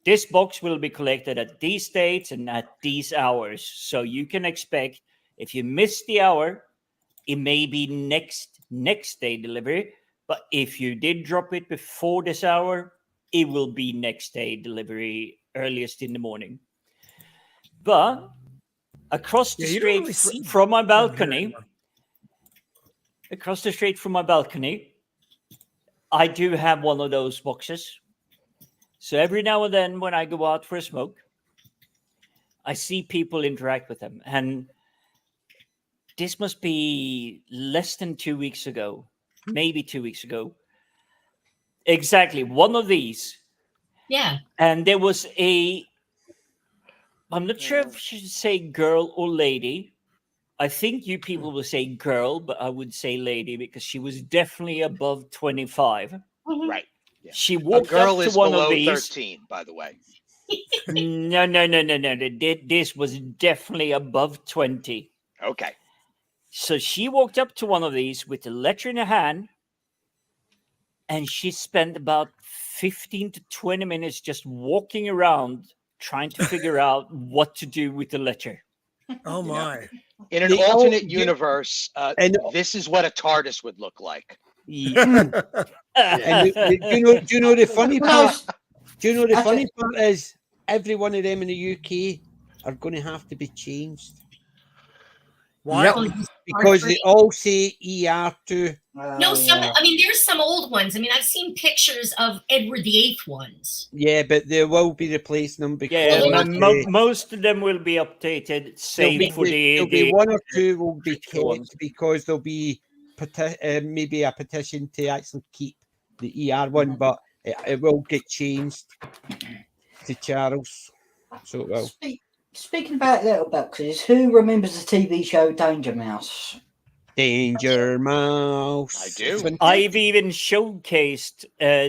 this box will be collected at these dates and at these hours. So you can expect if you miss the hour, it may be next day delivery. But if you did drop it before this hour, it will be next day delivery, earliest in the morning. But across the street from my balcony, I do have one of those boxes. So every now and then when I go out for a smoke, I see people interact with them. And this must be less than 2 weeks ago, maybe 2 weeks ago. Exactly, one of these. Yeah. And there was I'm not sure if I should say girl or lady. I think you people will say girl, but I would say lady because she was definitely above 25. Mm-hmm. Right. Yeah. She walked up to one of these. 13, by the way. No. This was definitely above 20. Okay. So she walked up to one of these with the letter in her hand, and she spent about 15 to 20 minutes just walking around trying to figure out what to do with the letter. Oh my. In an alternate universe, this is what a TARDIS would look like. Yeah. And do you know the funny part? Do you know the funny part is every one of them in the UK are going to have to be changed. Why? Yep. Because they all say ER2. No, there's some old ones. I mean, I've seen pictures of Edward VIII ones. Yeah, but they will be replacing them because most of them will be updated. Save for there'll be one or two will be kept because there'll be maybe a petition to actually keep the ER one, but it will get changed to Charles. So it will. Speaking about little boxes, who remembers the TV show Danger Mouse? Danger Mouse. I do. I've even showcased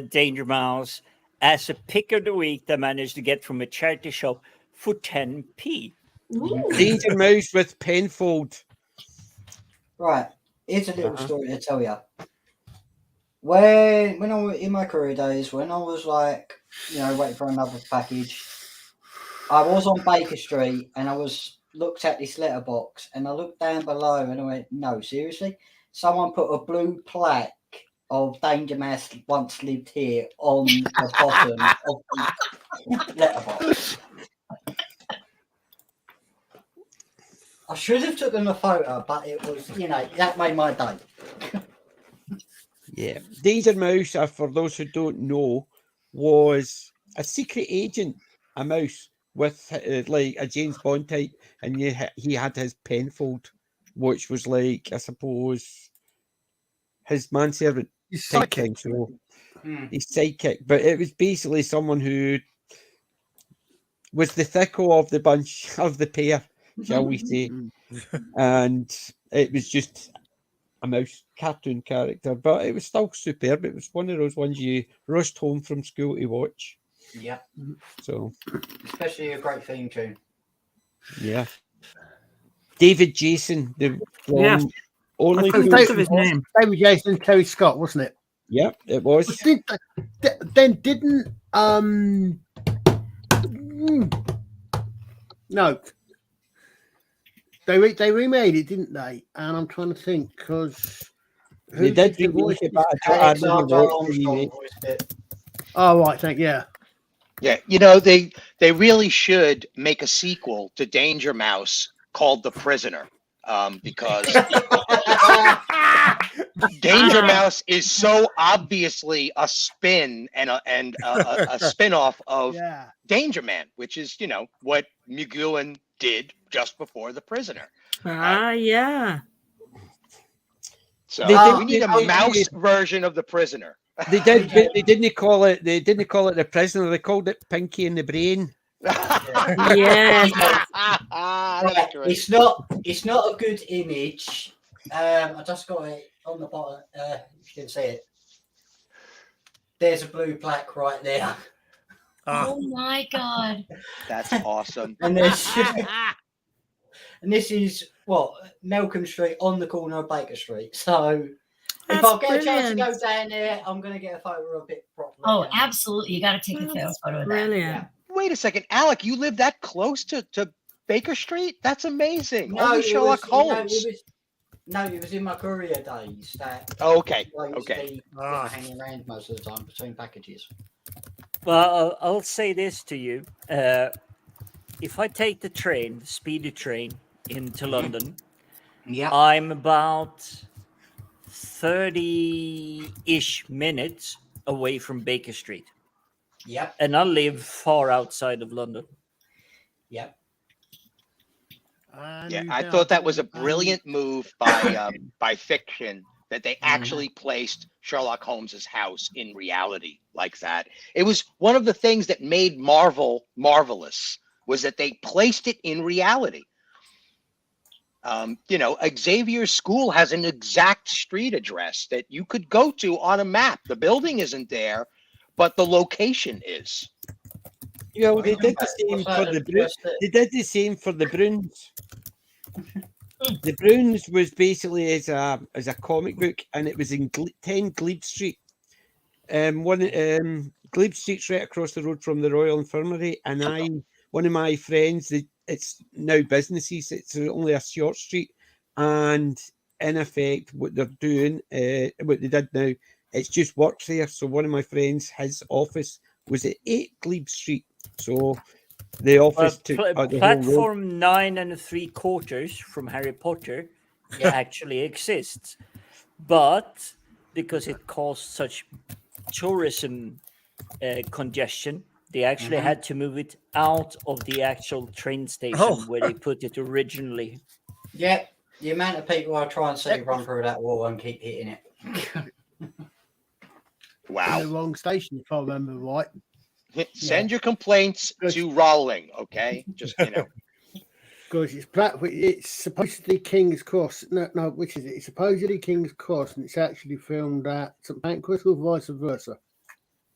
Danger Mouse as a pick of the week that managed to get from a charity shop for 10p. Danger Mouse with Penfold. Right, here's a little story to tell you. When I was in my career days, when I was like, waiting for another package, I was on Baker Street and I looked at this letterbox and I looked down below and I went, no, seriously? Someone put a blue plaque of Danger Mouse once lived here on the bottom of the letterbox. I should have taken a photo, but it was, that made my day. Yeah. Danger Mouse, for those who don't know, was a secret agent, a mouse with like a James Bond type, and he had his Penfold, which was like, I suppose, his manservant type thing. So he's sidekick, but it was basically someone who was the thicko of the bunch, of the pair, shall we say. And it was just a mouse cartoon character, but it was still superb. It was one of those ones you rushed home from school to watch. Yeah. So, especially a great theme tune. Yeah. David Jason, the only David, David Jason, Terry Scott, wasn't it? Yeah, it was. Then didn't no. They remade it, didn't they? And I'm trying to think because they did remake it, but I didn't watch it. Oh right, yeah. Yeah, they really should make a sequel to Danger Mouse called The Prisoner, because Danger Mouse is so obviously a spin and a spin-off of Danger Man, which is what McGowan did just before The Prisoner. Yeah. So we need a mouse version of The Prisoner. They did, but they didn't call it The Prisoner. They called it Pinky and the Brain. Yeah. Right. It's not a good image. I just got it on the bottom. You can see it. There's a blue plaque right there. Oh my god. That's awesome. And this is Malcolm Street on the corner of Baker Street. So if I get a chance to go down there, I'm going to get a photo of it properly. Oh, absolutely. You got to take a photo of that. Brilliant. Wait a second, Alec, you live that close to Baker Street? That's amazing. No, Only Sherlock Holmes. It was in my courier days. Okay. Hanging around most of the time between packages. Well, I'll say this to you. If I take the speedy train into London, I'm about 30-ish minutes away from Baker Street. Yep. And I live far outside of London. Yep. I thought that was a brilliant move by fiction, that they actually placed Sherlock Holmes's house in reality like that. It was one of the things that made Marvel marvelous, was that they placed it in reality. Xavier's school has an exact street address that you could go to on a map. The building isn't there, but the location is. They did the same for They did the same for the Bruins. The Bruins was basically as a comic book, and it was in 10 Glebe Street. Glebe Street's right across the road from the Royal Infirmary, and one of my friends, it's now businesses. It's only a short street, and in effect, what they're doing, what they did now, it's just work there. So one of my friends, his office was at 8 Glebe Street. So the office platform 9 3/4 from Harry Potter actually exists, but because it caused such tourism congestion, they actually had to move it out of the actual train station where they put it originally. Yep, the amount of people I try and see run through that wall and keep hitting it. Wow. In the wrong station, if I remember right. Send your complaints to Rowling, okay? Just Because it's supposedly King's Cross. No, which is it? It's supposedly King's Cross, and it's actually filmed at St Pancras or vice versa.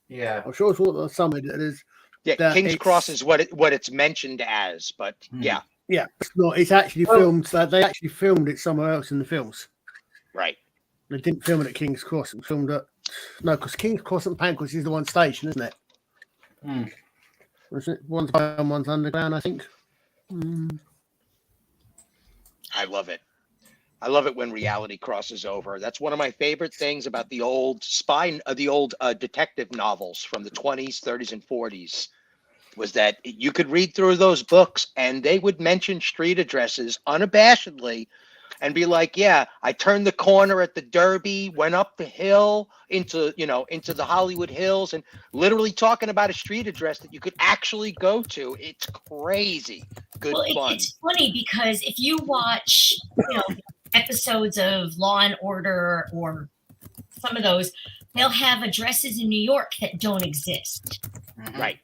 Yeah. I'm sure it's what somewhere that is. Yeah, King's Cross is what it's mentioned as, but yeah. Yeah, it's not. It's actually filmed. They actually filmed it somewhere else in the films. Right. They didn't film it at King's Cross. It was filmed at because King's Cross and Pancras is the one station, isn't it? Isn't it? One's above and one's underground, I think. I love it. I love it when reality crosses over. That's one of my favorite things about the old detective novels from the 20s, 30s, and 40s. Was that you could read through those books and they would mention street addresses unabashedly and be like, yeah, I turned the corner at the Derby, went up the hill into the Hollywood Hills, and literally talking about a street address that you could actually go to. It's crazy. Good fun. It's funny because if you watch, episodes of Law and Order or some of those, they'll have addresses in New York that don't exist. Right.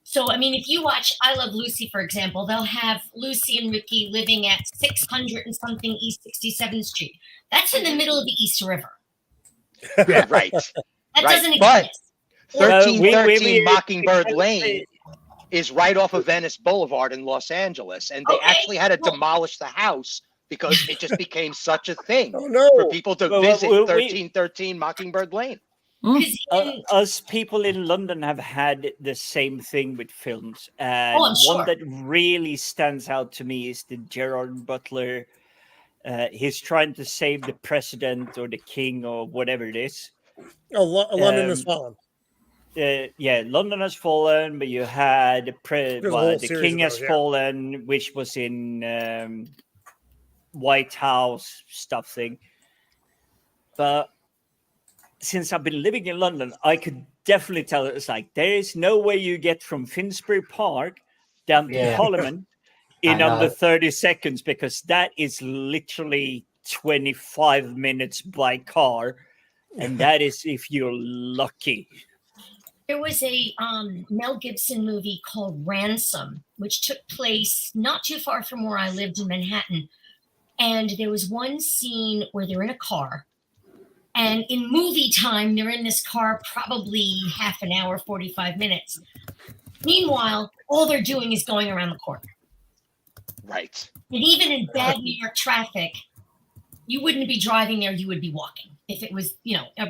So, I mean, if you watch I Love Lucy, for example, they'll have Lucy and Ricky living at 600 and something East 67th Street. That's in the middle of the East River. Yeah, right. That doesn't But exist. 1313 Mockingbird Lane is right off of Venice Boulevard in Los Angeles. And they actually had to demolish the house because it just became such a thing for people to visit 1313 Mockingbird Lane. Us people in London have had the same thing with films, and one that really stands out to me is the Gerard Butler. He's trying to save the president or the king or whatever it is. London has fallen. Yeah, London has fallen, but you had the king has fallen, which was in White House stuff thing. But since I've been living in London, I could definitely tell it's like there is no way you get from Finsbury Park down to Parliament in under 30 seconds, because that is literally 25 minutes by car, and that is if you're lucky. There was a Mel Gibson movie called Ransom, which took place not too far from where I lived in Manhattan, and there was one scene where they're in a car. And in movie time, they're in this car probably half an hour, 45 minutes. Meanwhile, all they're doing is going around the corner. Right. And even in bad New York traffic, you wouldn't be driving there, you would be walking if it was,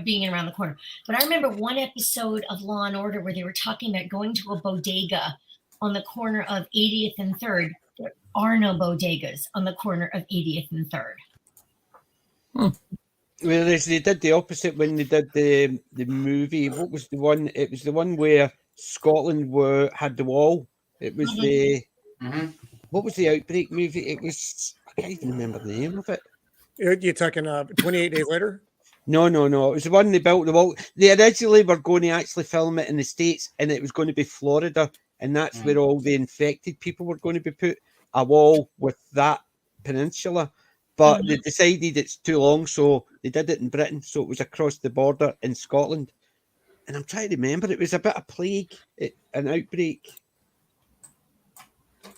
being around the corner. But I remember one episode of Law and Order where they were talking about going to a bodega on the corner of 80th and 3rd. There are no bodegas on the corner of 80th and 3rd. Whereas they did the opposite when they did the movie. What was the one? It was the one where Scotland had the wall. It was what was the Outbreak movie? It was, I can't even remember the name of it. You're talking 28 Days Later? No. It was the one they built the wall. They originally were going to actually film it in the States, and it was going to be Florida, and that's where all the infected people were going to be put. A wall with that peninsula. But they decided it's too long, so they did it in Britain. So it was across the border in Scotland. And I'm trying to remember, it was a bit of plague, an outbreak.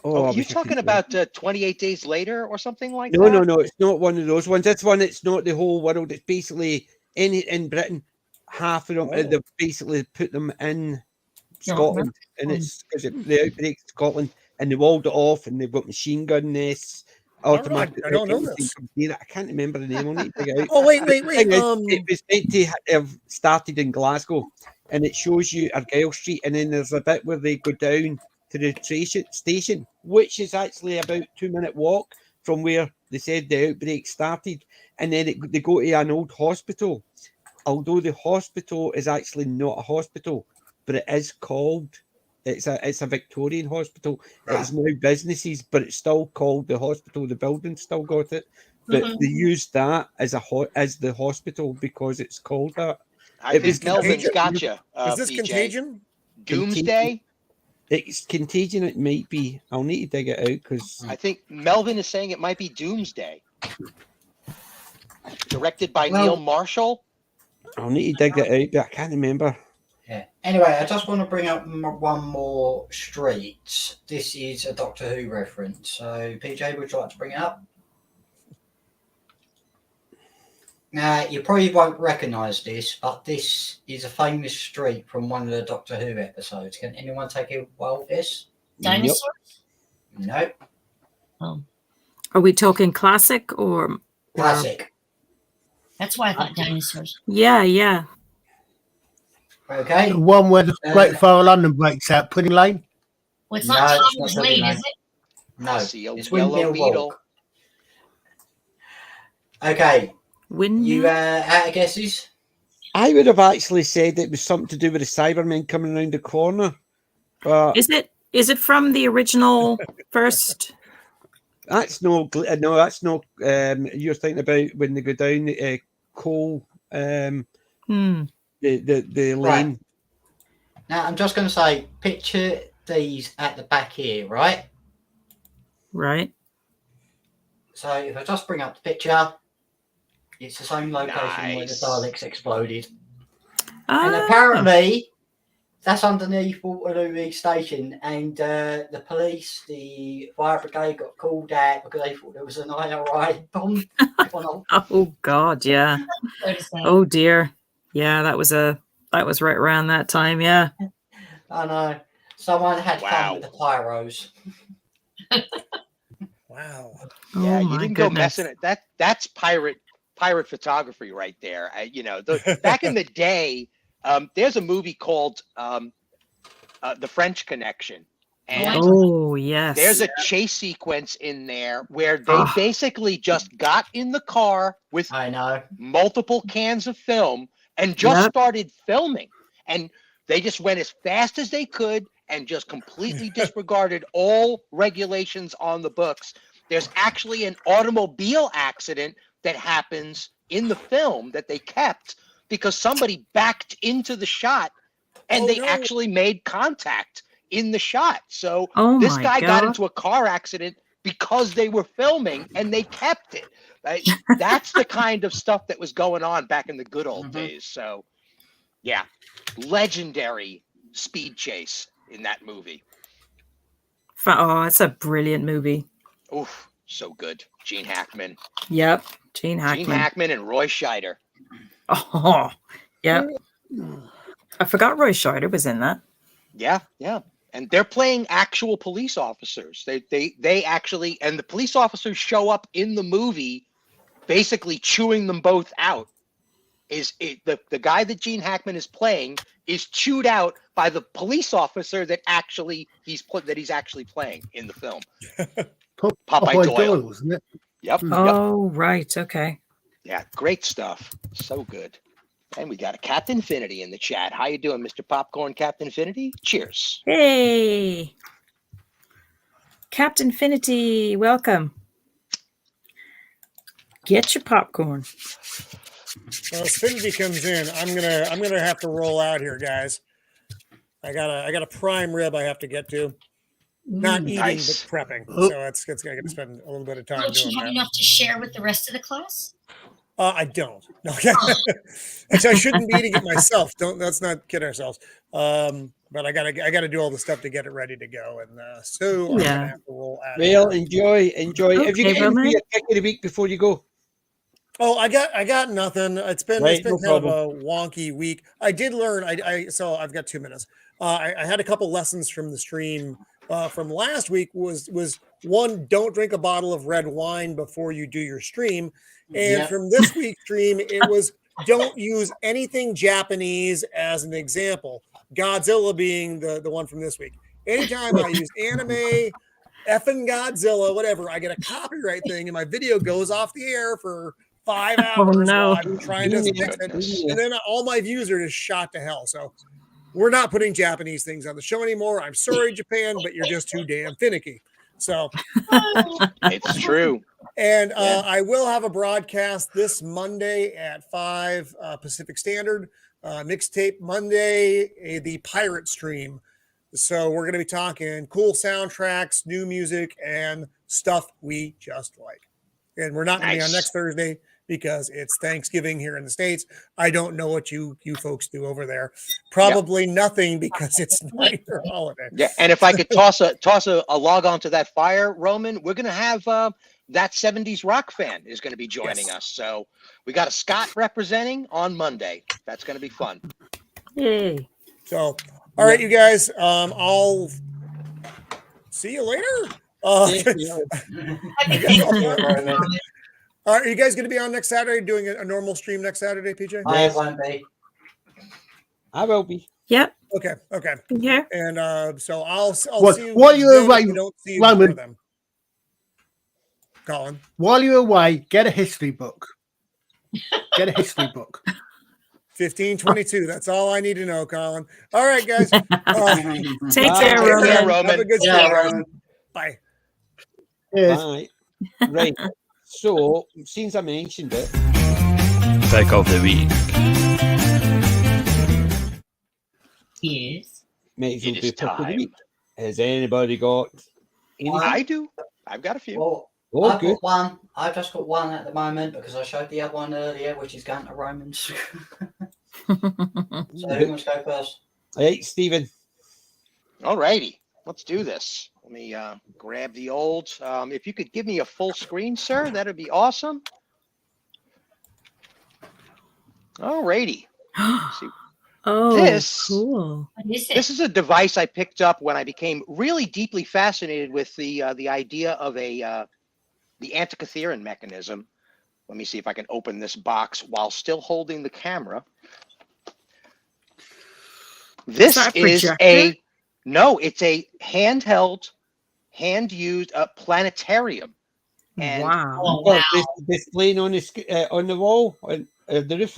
Are you talking about 28 Days Later or something like that? No, it's not one of those ones. This one, it's not the whole world. It's basically in Britain, half of them, they've basically put them in Scotland. And it's because the outbreak in Scotland, and they walled it off, and they've got machine gun nests. Automatic. I don't know this. I can't remember the name. I need to dig out. Oh, wait. It was meant to have started in Glasgow, and it shows you Argyle Street, and then there's a bit where they go down to the station, which is actually about 2-minute walk from where they said the outbreak started, and then they go to an old hospital. Although the hospital is actually not a hospital, but it is called. It's a Victorian hospital. It's now businesses, but it's still called the hospital. The building still got it, but they used that as the hospital because it's called that. I think Melvin's gotcha. Is this Contagion? Doomsday? It's Contagion. It might be. I'll need to dig it out because I think Melvin is saying it might be Doomsday. Directed by Neil Marshall. I'll need to dig it out, but I can't remember. Yeah. Anyway, I just want to bring up one more street. This is a Doctor Who reference. So, PJ, would you like to bring it up? Now, you probably won't recognise this, but this is a famous street from one of the Doctor Who episodes. Can anyone take a wild guess? Dinosaurs? No. Oh, Are we talking classic or Classic. that's why I thought dinosaurs. Yeah. Okay. The one where the Great Fire of London breaks out, Pudding Lane. Well, it's No, not it's Tyler's not Lane, Pudding is it? No, See a it's yellow Windmill beetle. Walk. Okay. Windmill? You out of guesses? I would have actually said it was something to do with the Cybermen coming around the corner. But Is it from the original first? that's no. That's no. You're thinking about when they go down coal. The lane. Right. Now, I'm just going to say, picture these at the back here, right? Right. So if I just bring up the picture, it's the same location where the Nice. Daleks exploded. And Ah, apparently, that's underneath Waterloo Station. And the police, the fire brigade got called out because they thought there was an IRI bomb. oh God, yeah. So to say. Oh dear. Yeah, that was right around that time, yeah. I know. Someone had Wow. fun with the pyros. Wow. Yeah, Oh you my didn't go goodness. messing it. That's pirate photography right there. Back in the day, there's a movie called The French Connection, and Oh yes. there's a chase sequence in there where they Ah. basically just got in the car with I know. multiple cans of film and just Yep. started filming, and they just went as fast as they could and just completely disregarded all regulations on the books. There's actually an automobile accident that happens in the film that they kept because somebody backed into the shot and they actually made contact in the shot. So Oh this my guy got God. into a car accident because they were filming and they kept it. That's the kind of stuff that was going on back in the good old days. So yeah, legendary speed chase in that movie. Oh, it's a brilliant movie. Oof, so good. Gene Hackman. Yep. Gene Hackman. Gene Hackman and Roy Scheider. Oh, yep. I forgot Roy Scheider was in that. Yeah. And they're playing actual police officers. They actually, and the police officers show up in the movie basically chewing them both out. The guy that Gene Hackman is playing is chewed out by the police officer that he's actually playing in the film. Popeye Doyle, wasn't it? Yep. Oh, right. Okay. Yeah, great stuff. So good. And we got a Captain Infinity in the chat. How you doing, Mr. Popcorn Captain Infinity? Cheers. Hey. Captain Infinity, welcome. Get your popcorn. Well, Infinity comes in. I'm gonna have to roll out here, guys. I got a prime rib I have to get to. Not eating, Nice. but prepping. So it's gonna get to spend a little bit of time Don't doing you have that. enough to share with the rest of the class? I don't. No, actually, I shouldn't be eating it myself. Let's not kid ourselves. But I gotta do all the stuff to get it ready to go, and so I'm gonna have to roll out. Well, enjoy. Okay, Have you got anything for your pick of the week before you go? Oh, I got nothing. It's been Right, kind no of a wonky week. I did learn. So I've got 2 minutes. I had a couple lessons from the stream from last week. Was one, don't drink a bottle of red wine before you do your stream, and from this week's stream, it was don't use anything Japanese as an example. Godzilla being the one from this week. Anytime I use anime, effing Godzilla, whatever, I get a copyright thing, and my video goes off the air for 5 hours while I'm trying to fix it, and then all my views are just shot to hell. So we're not putting Japanese things on the show anymore. I'm sorry, Japan, but you're just too damn finicky. So it's true. And I will have a broadcast this Monday at 5 Pacific Standard, Mixtape Monday, the pirate stream. So we're going to be talking cool soundtracks, new music, and stuff we just like. And we're not going to be on next Thursday because it's Thanksgiving here in the States. I don't know what you folks do over there. Probably nothing because it's not your holiday. Yeah, and if I could toss a log onto that fire, Roman, we're gonna have that 70s rock fan is gonna be joining us. So we got a Scott representing on Monday. That's gonna be fun. Yay. So, all right, you guys, I'll see you later. I guess are you guys going to be on next Saturday doing a normal stream next Saturday, PJ? I won't be. I will be. Yep. Okay. Yeah. And so I'll see you. While you're away, don't see you Roman, before them. Colin. While you're away, get a history book. Get a history book. 1522. That's all I need to know, Colin. All right, guys. Take care, Roman. Have a good day. Bye. Yes. Bye. Right. So, since I mentioned it, Take of the week. Is might as well It do is pick of the time. week. Has anybody got any? I do. I've got a few. Well, Oh, I've good. got one. I've just got one at the moment because I showed the other one earlier, which is going to Romans. So who wants to go first? Right, Stephen. All righty, let's do this. Let me grab the old. If you could give me a full screen, sir, that'd be awesome. All righty. See, Oh, This- cool. what is it? this is a device I picked up when I became really deeply fascinated with the idea of the Antikythera mechanism. Let me see if I can open this box while still holding the camera. This that a is projector? no, it's a handheld, hand-used planetarium. And Wow. Oh, Well, wow. displaying on the wall on the roof.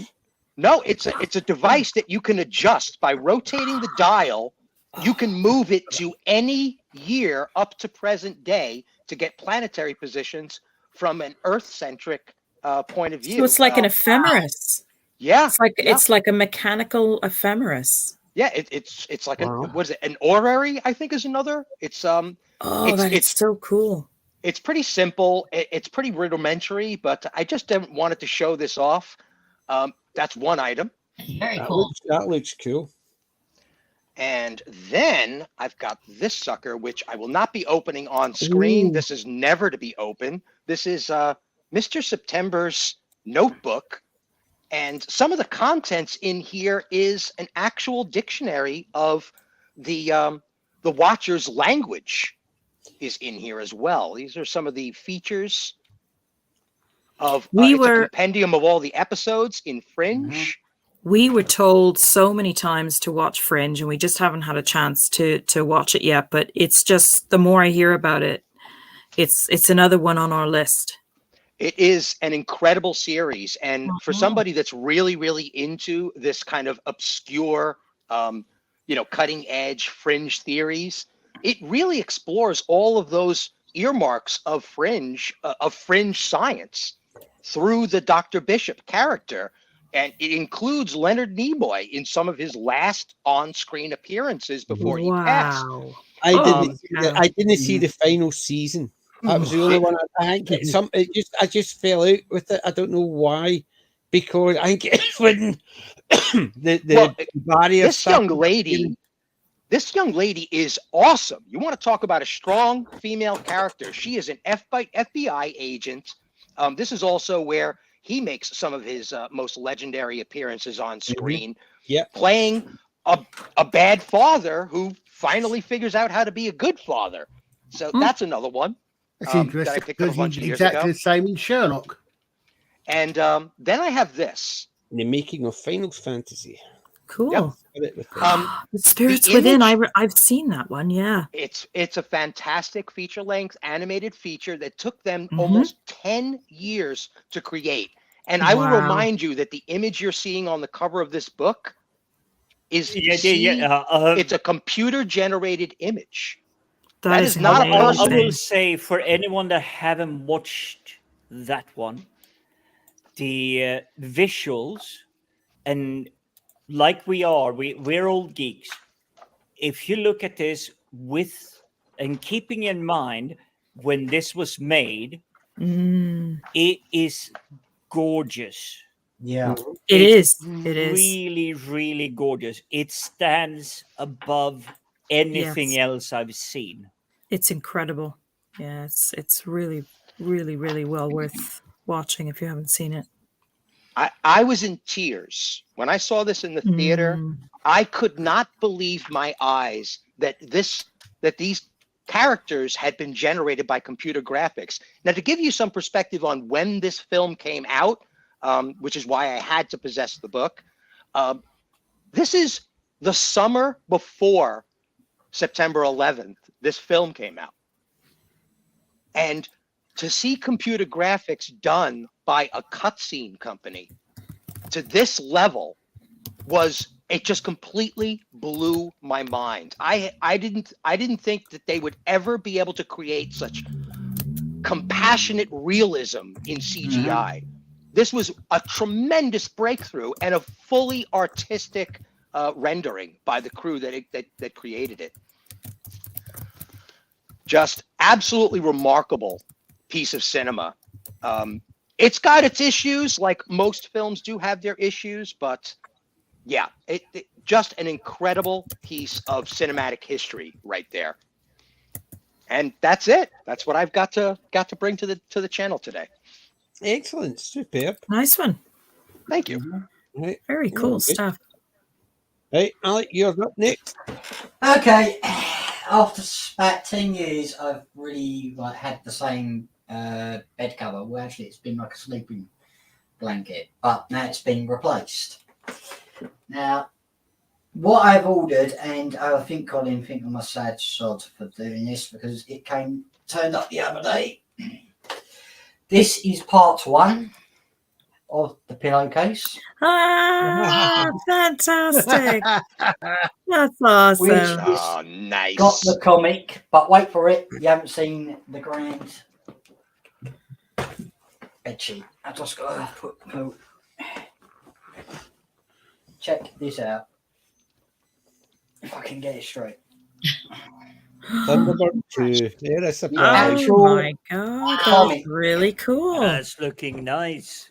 no, it's a device that you can adjust by rotating the dial. You can move it to any year up to present day to get planetary positions from an Earth-centric point of view. So it's like an ephemeris. Yeah, It's like a mechanical ephemeris. yeah. It's like Wow. what is it? An orrery, I think, is another. It's Oh, that is it's so cool. it's pretty simple. It's pretty rudimentary, but I just wanted to show this off. That's one item. Very cool. That looks cool. And then I've got this sucker, which I will not be opening on screen. Ooh. This is never to be open. This is Mr. September's notebook. And some of the contents in here is an actual dictionary of the Watcher's language is in here as well. These are some of the features of it's a compendium of all the episodes in Fringe. We were told so many times to watch Fringe, and we just haven't had a chance to watch it yet. But it's just the more I hear about it, it's another one on our list. It is an incredible series, and for somebody that's really, really into this kind of obscure, cutting edge Fringe theories, it really explores all of those earmarks of Fringe science through the Dr. Bishop character. And it includes Leonard Nimoy in some of his last on-screen appearances before he passed. I didn't see the final season. That was the only one. I think I just fell out with it. I don't know why, because I think it's when the barrier. This young lady is awesome. You want to talk about a strong female character? She is an FBI agent. This is also where he makes some of his most legendary appearances on screen, playing a bad father who finally figures out how to be a good father. So that's another one. That's That I interesting picked up a because bunch he's of years exactly ago. the same in Sherlock. And then I have this. The making of Final Fantasy. Cool. Yep. The Spirits Within. I've seen that one. Yeah. It's a fantastic feature-length animated feature that took them almost 10 years to create. And I will remind you that the image you're seeing on the cover of this book is it's a computer-generated image. That is not amazing. I will say for anyone that haven't watched that one, the visuals, and like we're old geeks. If you look at this and keeping in mind when this was made, it is gorgeous. Yeah. It is. It is. Really, really gorgeous. It stands above anything Yes. else I've seen. It's incredible. Yeah, it's really, really, really well worth watching if you haven't seen it. I was in tears when I saw this in the theater. I could not believe my eyes that these characters had been generated by computer graphics. Now, to give you some perspective on when this film came out, which is why I had to possess the book, this is the summer before September 11th. This film came out. And to see computer graphics done by a cutscene company to this level it just completely blew my mind. I didn't think that they would ever be able to create such compassionate realism in CGI. This was a tremendous breakthrough and a fully artistic rendering by the crew that created it. Just absolutely remarkable piece of cinema. It's got its issues, like most films do have their issues, but yeah, it just an incredible piece of cinematic history right there. And that's it. That's what I've got to bring to the channel today. Excellent, superb, nice one. Thank you. Right. Very cool stuff. Right, Alec, you're up next. Okay, after about 10 years, I've really had the same bed cover. Well, actually, it's been like a sleeping blanket, but now it's been replaced. Now, what I've ordered, and I think Colin think I'm a sad sod for doing this because it turned up the other day. This is part 1 of the pillowcase. Ah, fantastic! That's awesome. Oh, nice. Got the comic, but wait for it. You haven't seen the grand bedsheet. I just got to put. Check this out. If I can get it straight. Thunderbird 2. There is a Oh my god, that's really cool. That's looking nice.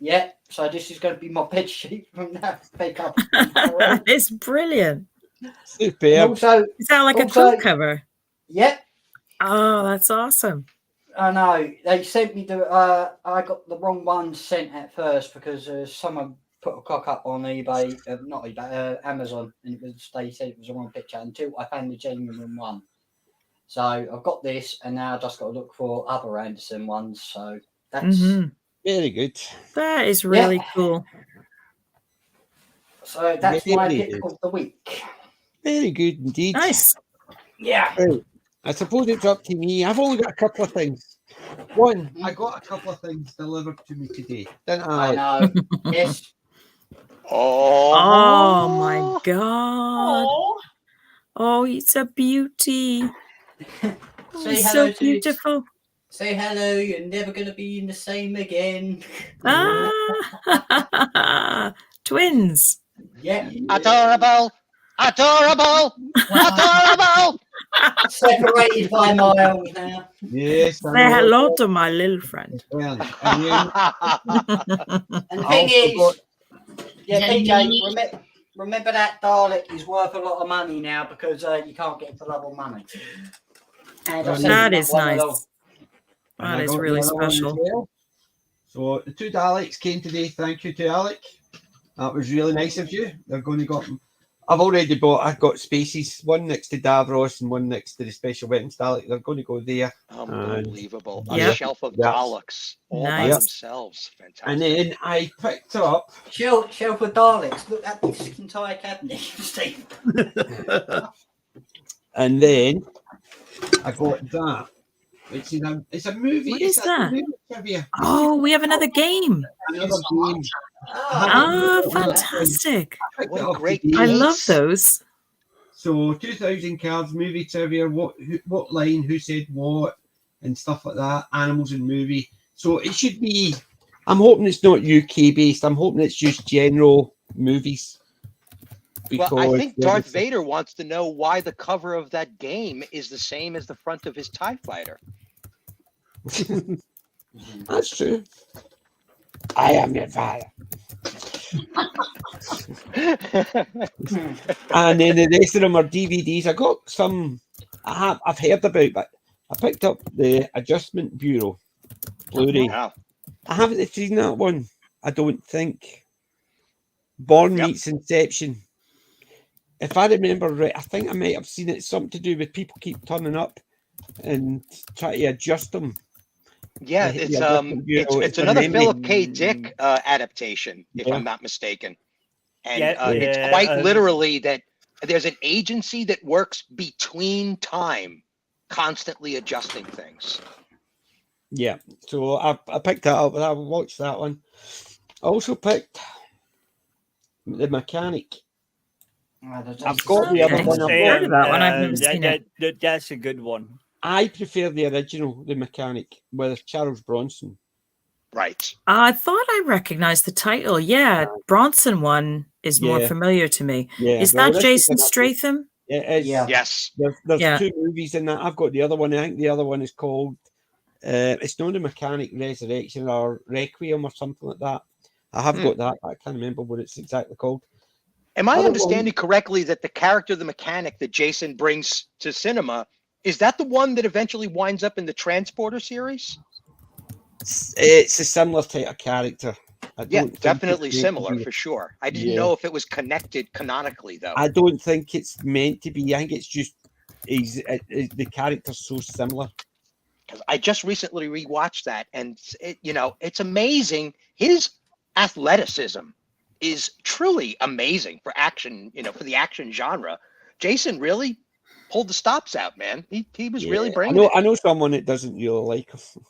Yeah, so this is going to be my bed sheet from that pickup. It's brilliant. Superb. Also, is that like a quilt cover? Yep. Oh, that's awesome. I know. They sent me the. I got the wrong one sent at first because someone put a cock up on eBay, not eBay, Amazon, and they said it was the wrong picture until I found the genuine one. So I've got this, and now I just got to look for other Anderson ones. So that's very good. That is really cool. So that's my pick of the week. Very good indeed. Nice. Yeah. Right. I suppose it's up to me. I've only got a couple of things. One, I got a couple of things delivered to me today. Didn't I? I know. Yes. Oh my god. Oh, it's a beauty. It's so beautiful. Say hello. You're never going to be in the same again. Ah, twins. Yeah. Adorable. Adorable. Adorable. Separated by miles now. Yes. Say hello to my little friend. Well, And the thing is, PJ, remember that Dalek is worth a lot of money now because you can't get it for love or money. And that is nice. That is really special. Well. So the 2 Daleks came today. Thank you to Alec. That was really nice of you. They're going to got. I've got spaces, one next to Davros and one next to the Special Weapons Dalek. They're going to go there. Unbelievable. A shelf of Daleks all by themselves. Fantastic. And then I picked up... Shelf of Daleks. Look at this entire cabinet, Steve. And then I got that. Which is it's a movie. What is that? Oh, we have another game. Another game. Fantastic. What a great I love those. So 2,000 cards, movie trivia, what line, who said what, and stuff like that, animals in movie. So it should be, I'm hoping it's not UK based, I'm hoping it's just general movies. Well, I think Darth Vader wants to know why the cover of that game is the same as the front of his TIE fighter. That's true. I am your father. And then the rest of them are DVDs. I got some. I've heard about, but I picked up the Adjustment Bureau Blu-ray. Wow. I haven't seen that one. I don't think. Born Yep. meets Inception. If I remember right, I think I might have seen it. Something to do with people keep turning up and try to adjust them. Yeah, The it's Adjustment Bureau, it's a another remake. Philip K. Dick adaptation, if Yeah. I'm not mistaken. And Yeah, it's quite literally that there's an agency that works between time, constantly adjusting things. Yeah, so I picked that up and I watched that one. I also picked The Mechanic. I've got the other one. I've heard of that one. I've never seen it. That's a good one. I prefer the original, The Mechanic, with Charles Bronson. Right. I thought I recognized the title. Yeah, Bronson one is more familiar to me. Yeah, is well, that Jason Statham? Yeah. Yes. There's two movies in that. I've got the other one. I think the other one is called it's not The Mechanic Resurrection or Requiem or something like that. I have got that, but I can't remember what it's exactly called. Am I understanding correctly that the character of the mechanic that Jason brings to cinema, is that the one that eventually winds up in the Transporter series? It's a similar type of character. Yeah, definitely similar for sure. I didn't know if it was connected canonically, though. I don't think it's meant to be. I think it's just the character's so similar. Because I just recently rewatched that, and it's amazing. His athleticism is truly amazing for action. For the action genre. Jason really pulled the stops out, man. He was really bringing it. I know someone that doesn't really like him.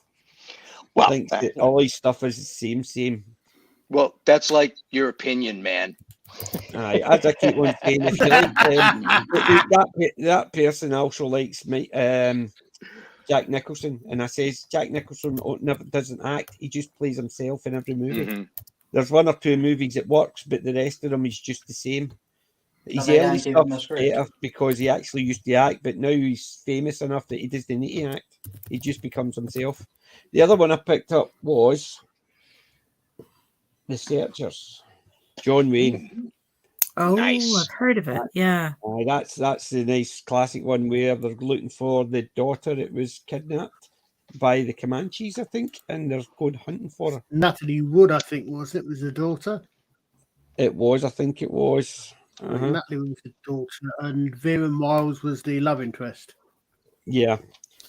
Well, thinks that all his stuff is the same. Well, that's like your opinion, man. Aye, as I keep on saying, if you like that person also likes me, Jack Nicholson, and I says Jack Nicholson never doesn't act; he just plays himself in every movie. Mm-hmm. There's one or two movies it works, but the rest of them is just the same. His early stuff's better because he actually used to act, but now he's famous enough that he doesn't need to act. He just becomes himself. The other one I picked up was The Searchers, John Wayne. Oh, nice. I've heard of it. Yeah. That's the nice classic one where they're looking for the daughter that was kidnapped by the Comanches, I think, and they're going hunting for her. Natalie Wood, I think, was the daughter? It was, I think it was. Natalie was the daughter, and Vera Miles was the love interest. Yeah.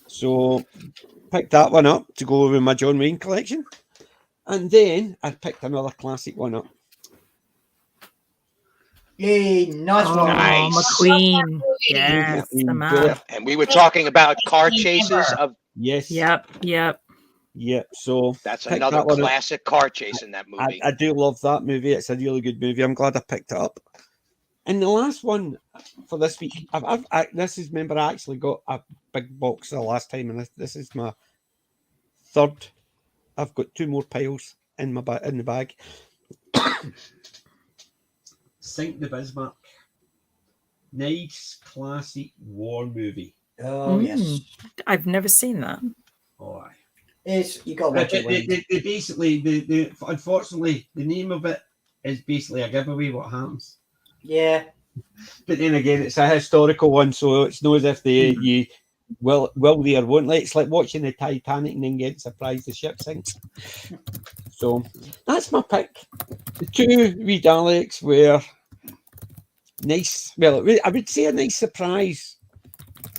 So picked that one up to go with my John Wayne collection. And then I picked another classic one up. Yay, nice one. Nice. McQueen. Yes, the man. And we were talking about car chases of. Yes. Yep. Yeah, so that's another classic car chase in that movie. I do love that movie. It's a really good movie. I'm glad I picked it up. And the last one for this week, I actually got a big box the last time, and this is my third. I've got two more piles in the bag. Sink the Bismarck. Nice classic war movie. Oh yes, I've never seen that. Oh, you got to watch it. They basically, unfortunately, the name of it is basically a giveaway. What happens? Yeah, but then again, it's a historical one, so it's not as if you will they or won't. It's like watching the Titanic and then getting surprised the ship sinks. So that's my pick. The two wee Daleks were nice. Well, I would say a nice surprise,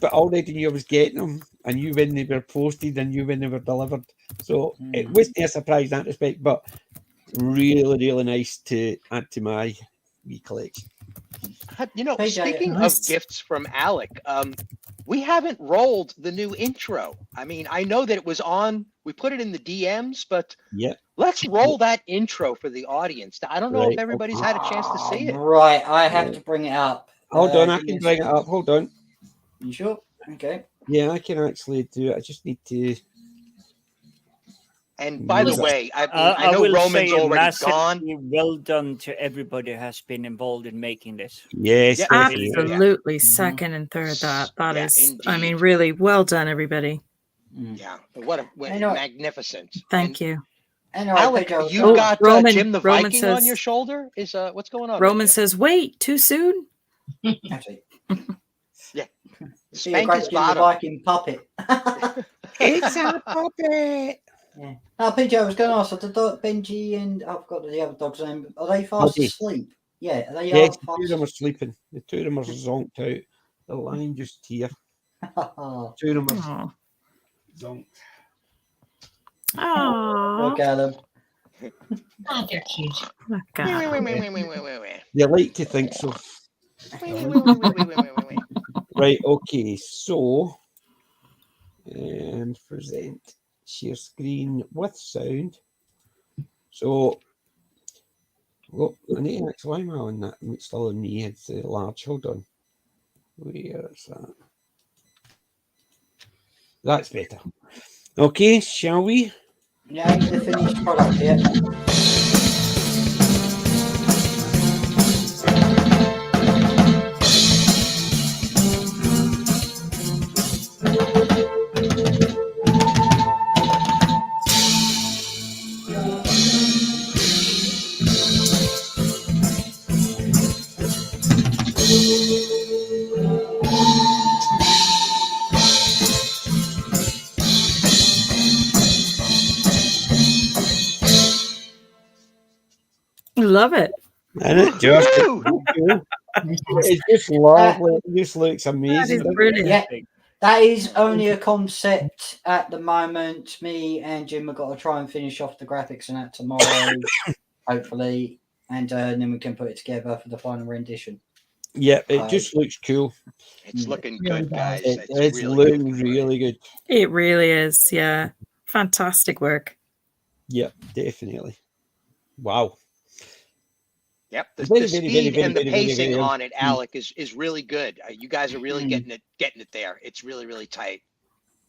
but already you was getting them, and you when they were posted, and you when they were delivered. So it wasn't a surprise in that respect, but really, really nice to add to my wee collection. Speaking of gifts from Alec, we haven't rolled the new intro. I mean, I know that it was on. We put it in the DMs, but let's roll that intro for the audience. I don't know if everybody's had a chance to see it. Right, I have to bring it up. Hold on, I can bring it up. Hold on. You sure? Okay. Yeah, I can actually do it. I just need to. And by the way, I know Roman's already gone. Well done to everybody who has been involved in making this. Yes, absolutely. Second and third. That is, indeed. I mean, really well done, everybody. Yeah, what magnificent. Thank you. Anyway, Alec, Pedro, you've got Roman- Jim the Roman Viking says- on your shoulder. Is what's going on? Roman right says, "Wait, too soon." Actually, there? be a Spank great his Jim the bottom. Viking puppet. It's a puppet. Yeah. Now, PJ, I was going to ask, are the dog, Benji and I've got the other dog's name. Are they fast Buddy. asleep? Yeah, are they Yes, are the two of them are sleeping. The two of them are zonked out. The line just here. fast. Two of them are Aw. zonked. Aw. Look at them. Oh, they're cute. Look at Wait. You like to think so. Right, okay, so present share screen with sound. So well, I need to actually am I on that? It's still on me, it's large. Hold on. Where's that? That's better. Okay, shall we? Yeah, the finished product, yeah. Love it. And it just Woohoo! it's just lovely. It just looks amazing. That is brilliant. Yeah, that is only a concept at the moment. Me and Jim have got to try and finish off the graphics and that tomorrow, hopefully, and then we can put it together for the final rendition. Yeah, it just looks cool. It's looking Really good, guys. It's really looking looking really good. It really is. Yeah. Fantastic work. Yep, definitely. Wow. Yep, the Very, very, speed very, and the very, very, pacing very on it, Alec, is really good. You guys are really getting it there. It's really tight.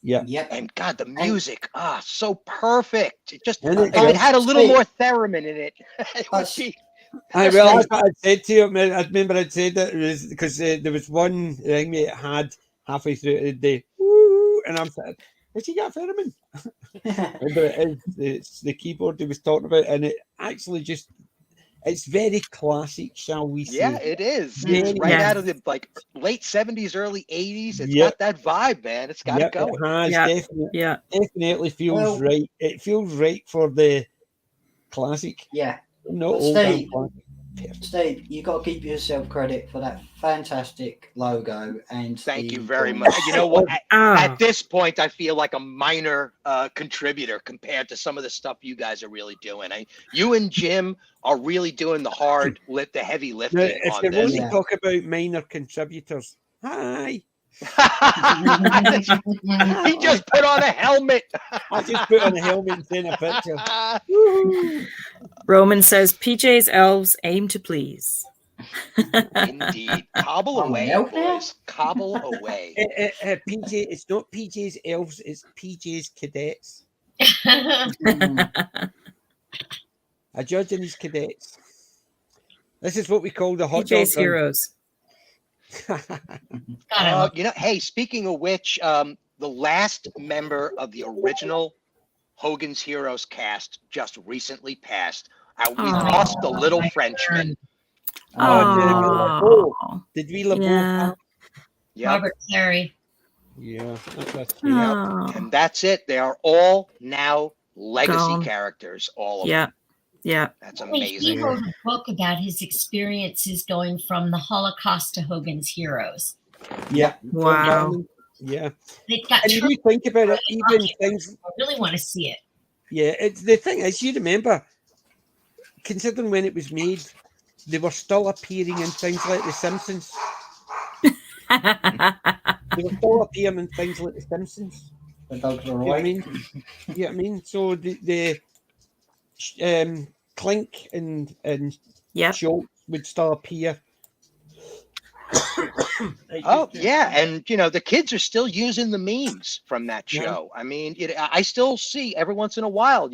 Yeah. Yep. And God, the music, so perfect. It just And if it had a little more theremin in it, it would be. I well, that's what I said to you. I remember I'd said that it was because there was one thing it had halfway through the day, and I'm saying, "Has he got a theremin?" Remember, it's the keyboard he was talking about, and it actually it's very classic, shall we say? Yeah, it is. It's right out of the late 70s, early 80s. It's got that vibe, man. It's got it going. It has definitely feels right. It feels right for the classic. Yeah. No, But old Steve, classic. Steve, you got to give yourself credit for that fantastic logo. And thank you very much. You know what? At this point, I feel like a minor contributor compared to some of the stuff you guys are really doing. You and Jim are really doing the the heavy lifting. Now, if on you this. want to talk about minor contributors, hi. He just put on a helmet. I just put on a helmet and sent a picture. Roman says, PJ's elves aim to please. Indeed. Cobble away, boys. Cobble away. PJ, it's not PJ's elves, it's PJ's cadets. A judge and his cadets. This is what we call the hot PJ's dog run. heroes. Hey, speaking of which, the last member of the original Hogan's Heroes cast just recently passed. We lost the little Frenchman. Did we LeBeau? Yep. Robert Carey. Yeah. And that's it. They are all now legacy Gone. characters. All of them. Yeah. That's He amazing. wrote a book about his experiences going from the Holocaust to Hogan's Heroes. Yeah. Wow. Yeah. They've got And you think about it, even things. I really want to see it. Yeah, it's the thing is, you remember, considering when it was made, they were still appearing in things like The Simpsons. They were still appearing in things like The Simpsons. The dogs are You know what I right. mean? You know what I mean? So the Clink and Schultz would still appear. Yeah, and the kids are still using the memes from that show. I mean, I still see every once in a while,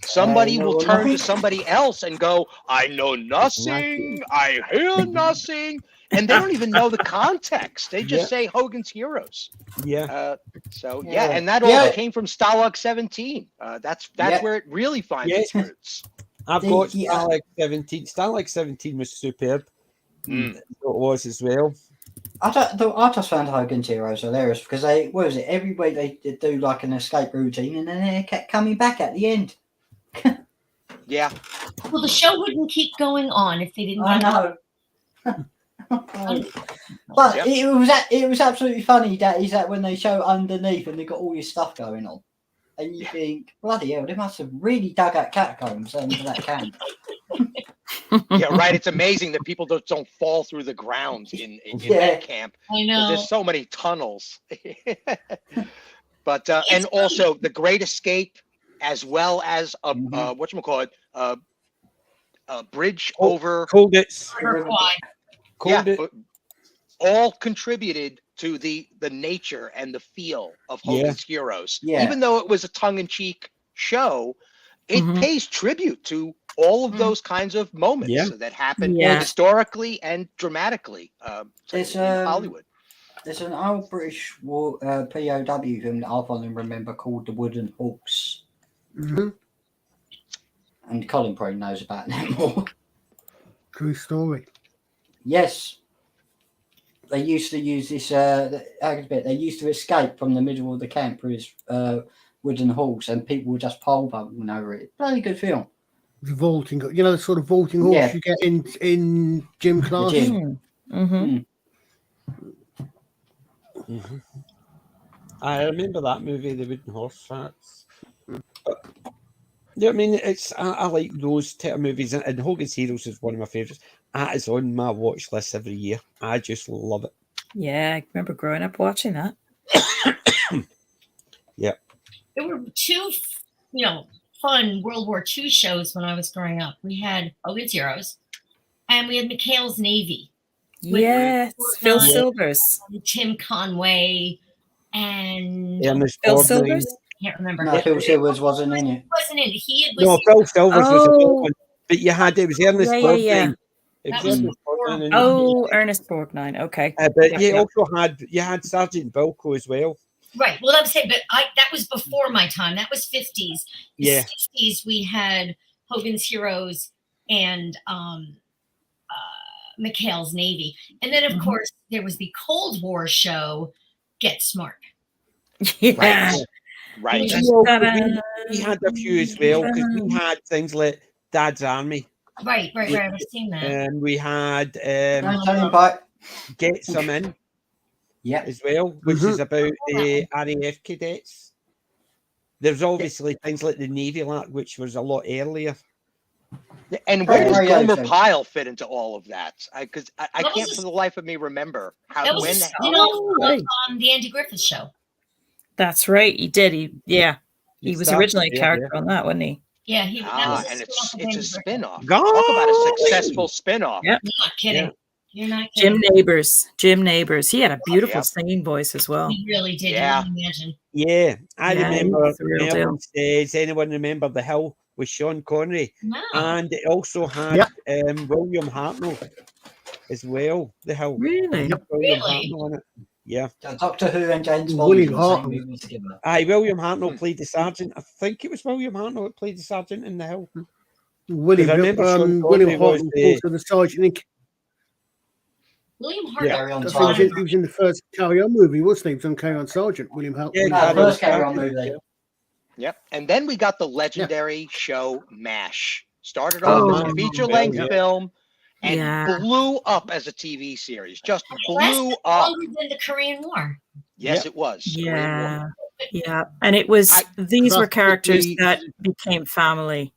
somebody will turn to somebody else and go, "I know nothing, I hear nothing," and they don't even know the context. They just say Hogan's Heroes. Yeah. And that all came from Stalag 17. That's where it really finds its roots. I've watched Stalag 17. Stalag 17 was superb. It was as well. I just found Hogan's Heroes hilarious because every week they do like an escape routine and then they kept coming back at the end. Yeah. Well, the show wouldn't keep going on if they didn't. I know. But it was absolutely funny that when they show underneath and they got all your stuff going on, and you think, bloody hell, they must have really dug out catacombs into that camp. Yeah, right. It's amazing that people don't fall through the ground in that camp. I know. There's so many tunnels. But and also the Great Escape, as well as a bridge over Colditz. All contributed to the nature and the feel of Hogan's Heroes. Even though it was a tongue-in-cheek show, it pays tribute to all of those kinds of moments that happened historically and dramatically in Hollywood. There's an old British POW film that I fondly remember called The Wooden Horse. And Colin probably knows about that more. True story. Yes. They used to use this, they used to escape from the middle of the camp with this wooden horse, and people were just pole vaulting over it. Bloody good film. The vaulting, the sort of vaulting horse you get in gym class. I remember that movie, The Wooden Horse. Yeah, I mean, I like those type of movies, and Hogan's Heroes is one of my favourites. That is on my watch list every year. I just love it. Yeah, I remember growing up watching that. Yeah. There were two, fun World War II shows when I was growing up. We had Hogan's Heroes, and we had McHale's Navy. Yes, Phil Silvers, Tim Conway, and Phil Silvers. I can't remember. No, Phil Silvers wasn't in it. Wasn't in it. Phil Silvers was a good one. But it was Ernest Borgnine. Ernest Borgnine. Okay. But you also had Sergeant Bilko as well. Right. Well, I'm saying, but that was before my time. That was 50s. The 60s, we had Hogan's Heroes and McHale's Navy. And then, of course, there was the Cold War show, Get Smart. Yeah. Right. We had a few as well, because we had things like Dad's Army. Right. I've seen that. And we had Get Some In. Yeah, as well, which is about the RAF cadets. There's obviously things like the Navy Lark, which was a lot earlier. And where does Gomer Pyle fit into all of that? Because I can't for the life of me remember how that was when a spin-off on the Andy Griffith Show. That's right, he did. He was originally a character on that, wasn't he? Yeah, and it's a spin-off. Talk about a successful spin-off. Yep. You're not kidding. Yeah. You're not kidding. Jim Neighbors. He had a beautiful singing voice as well. He really did. Yeah. I can imagine. Yeah, I remember. Melvin says, anyone remember The Hill with Sean Connery? No. And it also had William Hartnell as well. The Hill. Really? William Hartnell on it. Yeah. Doctor Who and James Bond. William Hartnell. William Hartnell played the sergeant. I think it was William Hartnell that played the sergeant in The Hill. William Hartnell was the sergeant. William Hartnell. He was in the first Carry On movie, wasn't he? He was on Carry On Sergeant, William Hartnell. Yeah, first Carry On movie. Yep. And then we got the legendary show MASH. Started off as a feature-length film and blew up as a TV series. Just blew up. Longer than the Korean War. Yes, it was. Yeah. Yeah. And it was, these were characters that became family.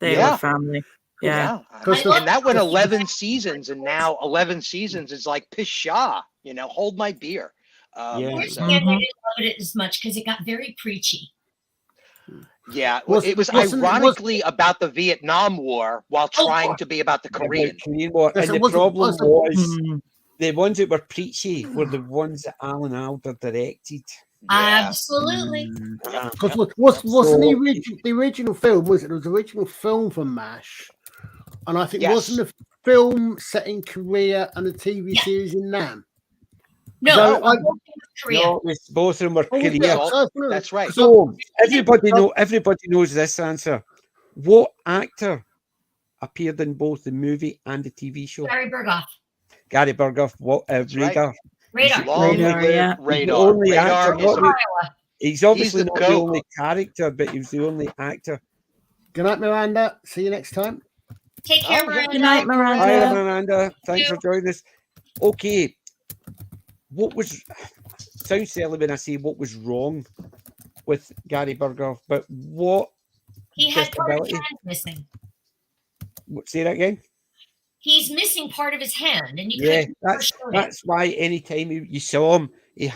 They were family. Yeah. And that went 11 seasons, and now 11 seasons is like Pisha, hold my beer. I didn't love it as much because it got very preachy. Yeah, it was ironically about the Vietnam War while trying to be about the Korean War. And the problem was the ones that were preachy were the ones that Alan Alda directed. Yeah. Absolutely. Because wasn't the original film? Was it? It was the original film for MASH, and I think wasn't film set in Korea and a TV series in Nam? No, So I- Korea. No, both of them were Oh, Korea. yeah. That's right. So everybody knows this answer. What actor appeared in both the movie and the TV show? Gary Berghoff. Gary Berghoff. What? That's right. Radar. Radar. Long Radar, live yeah. Radar. Only Radar actor, is not the- He's obviously the not the GOAT. only character, but he was the only actor. Good night, Miranda. See you next time. Take care, Oh, yeah. Miranda. Good night, Miranda. Hi, Miranda. Thanks for joining us. Okay. What was... Sounds silly when I say what was wrong with Gary Berghoff, but what... He had part of his disability? hand missing. Say that again? He's missing part of his hand, and you Yeah, couldn't show it. that's why anytime you saw him, he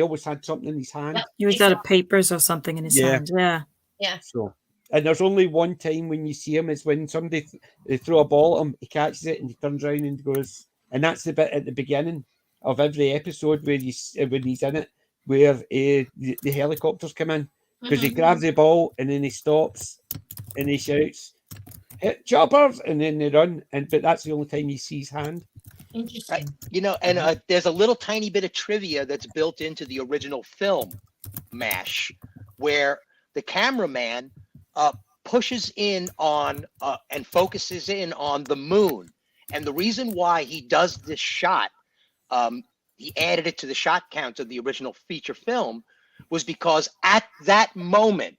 always had something in his hand. Yep. He was out of papers or something in his Yeah. hand. Yeah. Yeah. So, and there's only one time when you see him is when somebody they throw a ball at him, he catches it and he turns around and goes, and that's the bit at the beginning of every episode where when he's in it, where the helicopters come in because he grabs the ball and then he stops and he shouts, "Hit choppers!" and then they run, but that's the only time you see his hand. Interesting. You know, and there's a little tiny bit of trivia that's built into the original film, MASH, where the cameraman pushes in on and focuses in on the moon. And the reason why he does this shot, he added it to the shot count of the original feature film, was because at that moment,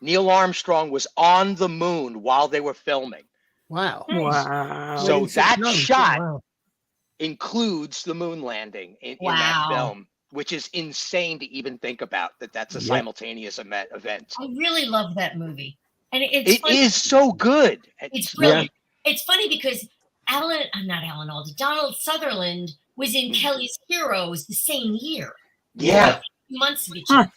Neil Armstrong was on the moon while they were filming. Wow. Wow. So that No, shot wow. includes the moon landing in Wow. that film, which is insane to even think about that's a Yep. simultaneous event. I really love that movie, and It it's funny. is so good. It's brilliant. It's funny because Donald Sutherland was in Kelly's Heroes the same year. Yeah. 2 months of each Huh. other.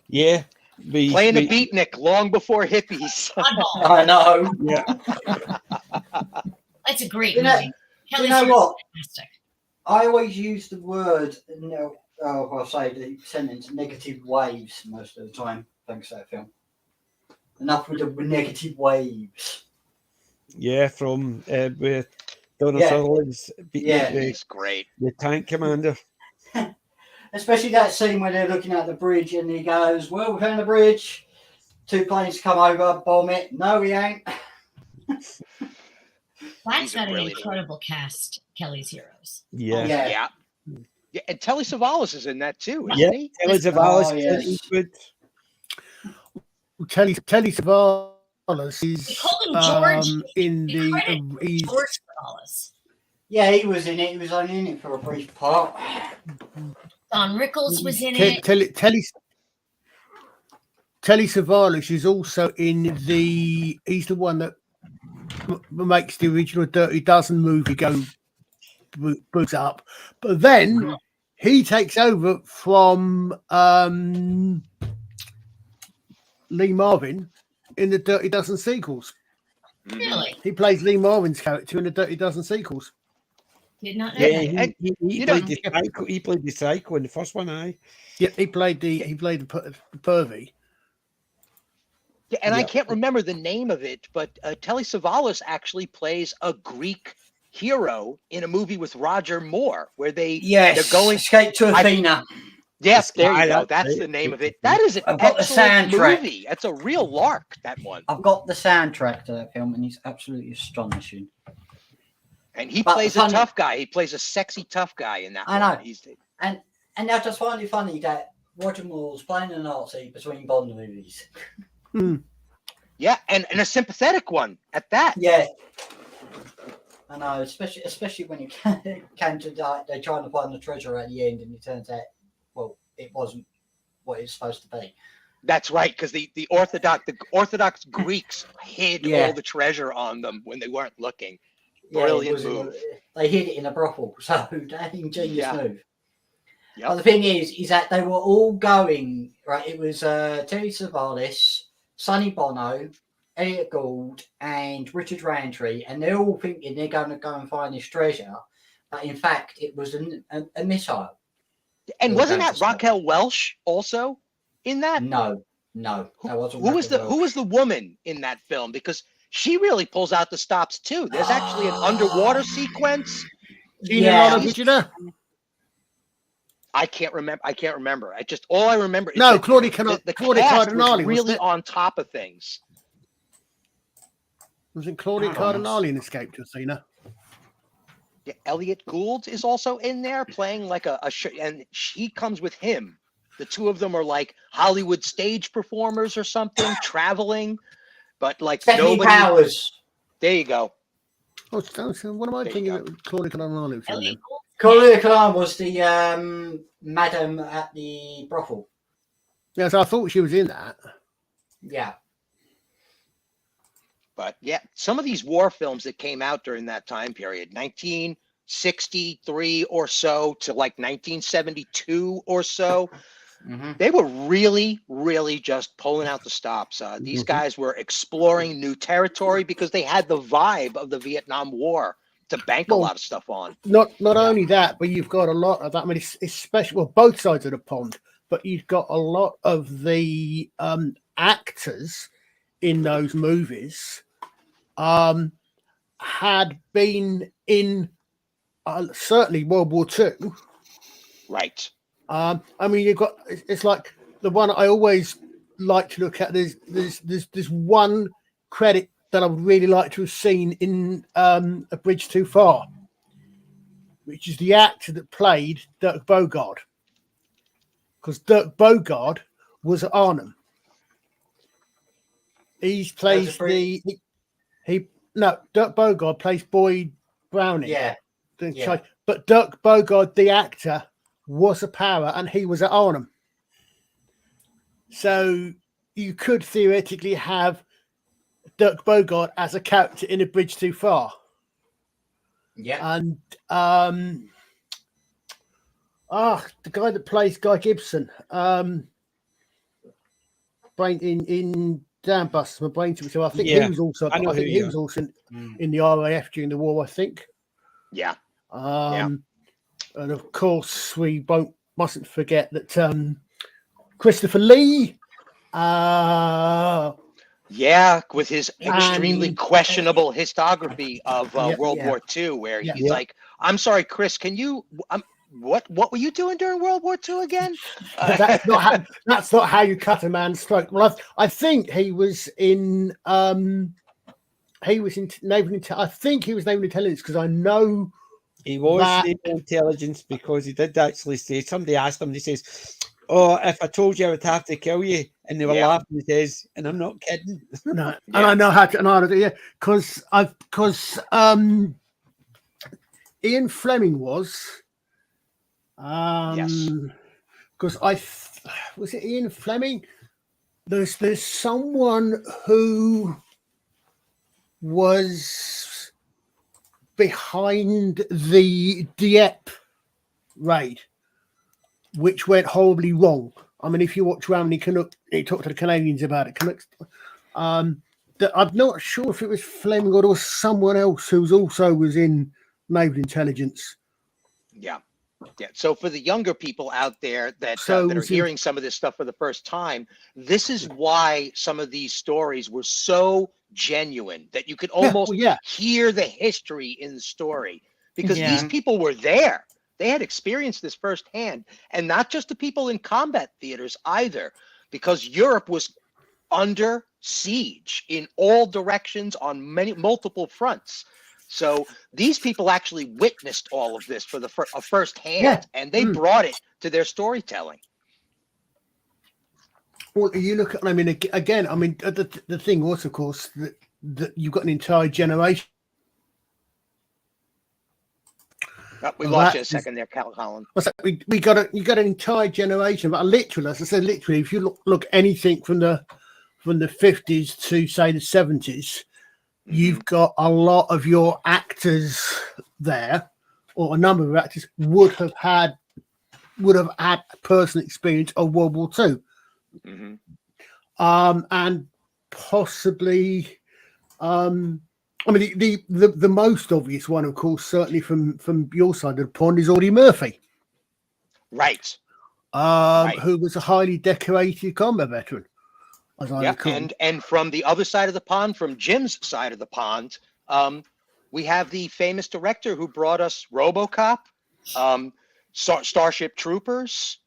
Yeah. Playing a beatnik long before hippies. Oddball. I know. Yeah. That's a great You know- movie. Kelly's you know Heroes what? is fantastic. I always use the word, I'll say the sentence, negative waves most of the time, thanks to that film. Enough with the negative waves. Yeah, from with Donald Yeah. Sutherland's Yeah. He's great. the tank commander. Especially that scene where they're looking at the bridge and he goes, "Well, we found the bridge. 2 planes come over, bomb it. No, we ain't." That's He's a got an brilliant incredible cast, Kelly's Heroes. Yeah. Yeah. Yeah. And Telly Savalas is in that too, isn't Yeah. he? Telly Savalas, Oh, Clint yes. Eastwood. Telly Savalas They is call him George. in They credit the he's George Savalas. Yeah, he was in it. He was only in it for a brief part. Don Rickles was in it. Telly Savalas is also in he's the one that makes the original Dirty Dozen movie go boots up, but then he takes over from Lee Marvin in the Dirty Dozen sequels. Really? He plays Lee Marvin's character in the Dirty Dozen sequels. Did not know Yeah, that. he you know- played the psycho. He played the psycho in the first one. Yeah, he played the pervy. Yeah, and I Yeah. can't remember the name of it, but Telly Savalas actually plays a Greek hero in a movie with Roger Moore, where they're going. Escape to Athena. Yes, The there you Sky, go. that's That's it. the name of it. That is an I've got the excellent soundtrack. movie. That's a real lark. That one, I've got the soundtrack to that film, and it's absolutely astonishing. and he But plays a funny- tough guy. He plays a sexy tough guy in that. I one. know. He's And I just find it funny that Roger Moore's playing a Nazi between Bond movies. yeah, and a sympathetic one at that. Yeah. I know, especially when it came to that, they're trying to find the treasure at the end, and it turns out, well, it wasn't what it's supposed to be. That's right, because the Orthodox Greeks hid Yeah. all the treasure on them when they weren't looking. Yeah, Brilliant it move. They hid it in a brothel, so that ingenious Yeah. move. Yep. But the thing is that they were all going, right? It was Telly Savalas, Sonny Bono, Elliot Gould, and Richard Roundtree, and they're all thinking they're going to go and find this treasure, but in fact, it was a missile. And Well, wasn't that that's a Raquel Welch also in that? No, that wasn't. Who was the Raquel who Welch. was the woman in that film? Because she really pulls out the stops too. There's actually an underwater sequence. Gina Lollobrigida? I can't remember. I just all I remember is No, that Claudia the Claudia cast Cardinale, was really wasn't it? on top of things. Was it Claudia Cardinale in Escape to Athena? Yeah, Elliot Gould is also in there playing like and she comes with him. The two of them are like Hollywood stage performers or something, traveling, but like Stephanie nobody. Powers. There you go. Oh, so what am I thinking? That Claudia Cardinale was in them? Claudia Cardinale was the madam at the brothel. Yes, I thought she was in that. Yeah. But yeah, some of these war films that came out during that time period, 1963 or so to like 1972 or so, they were really, really just pulling out the stops. These guys were exploring new territory because they had the vibe of the Vietnam War to bank a lot of stuff on. Not only that, but you've got a lot of that. I mean, especially both sides of the pond, but you've got a lot of the actors in those movies had been in certainly World War II. Right. I mean, you've got, it's like the one I always like to look at. There's one credit that I would really like to have seen in A Bridge Too Far, which is the actor that played Dirk Bogarde. Because Dirk Bogarde was at Arnhem. He plays Dirk Bogarde plays Boyd Browning. Yeah. But Dirk Bogarde, the actor, was a power and he was at Arnhem. So you could theoretically have Dirk Bogarde as a character in A Bridge Too Far. Yeah. And the guy that plays Guy Gibson, brain in Damn Busters, my brain. So I think he was also. I think he was also in the RAF during the war. I think. Yeah. And of course, we mustn't forget that Christopher Lee. With his extremely questionable historiography of World War II, where he's like, "I'm sorry, Chris, can you? What were you doing during World War II again?" That's not how you cut a man's throat. Well, I think he was in naval. I think he was naval intelligence because I know he was naval intelligence because he did actually say, somebody asked him, he says, "Oh, if I told you I would have to kill you," and they were laughing. He says, and I'm not kidding. No, and I know how to. Because Ian Fleming was. Because was it Ian Fleming? There's someone who was behind the Dieppe raid, which went horribly wrong. I mean, if you watch Ramney Canuck, he talked to the Canadians about it. Canucks, I'm not sure if it was Fleming or there was someone else who was in naval intelligence. Yeah. So for the younger people out there that are hearing some of this stuff for the first time, this is why some of these stories were so genuine that you could almost hear the history in the story, because these people were there. They had experienced this firsthand, and not just the people in combat theaters either, because Europe was under siege in all directions on multiple fronts. So these people actually witnessed all of this for the first hand, and they brought it to their storytelling. Well, you look at, I mean, again, I mean, the thing was, of course, that you've got an entire generation. We lost you a second there, Colin. You got an entire generation, but literally, as I said, if you look anything from the 50s to say the 70s. You've got a lot of your actors there, or a number of actors would have had personal experience of World War II, and possibly, I mean, the most obvious one, of course, certainly from your side of the pond, is Audie Murphy, right? Who was a highly decorated combat veteran. Yeah, and from the other side of the pond, from Jim's side of the pond, we have the famous director who brought us RoboCop, Starship Troopers.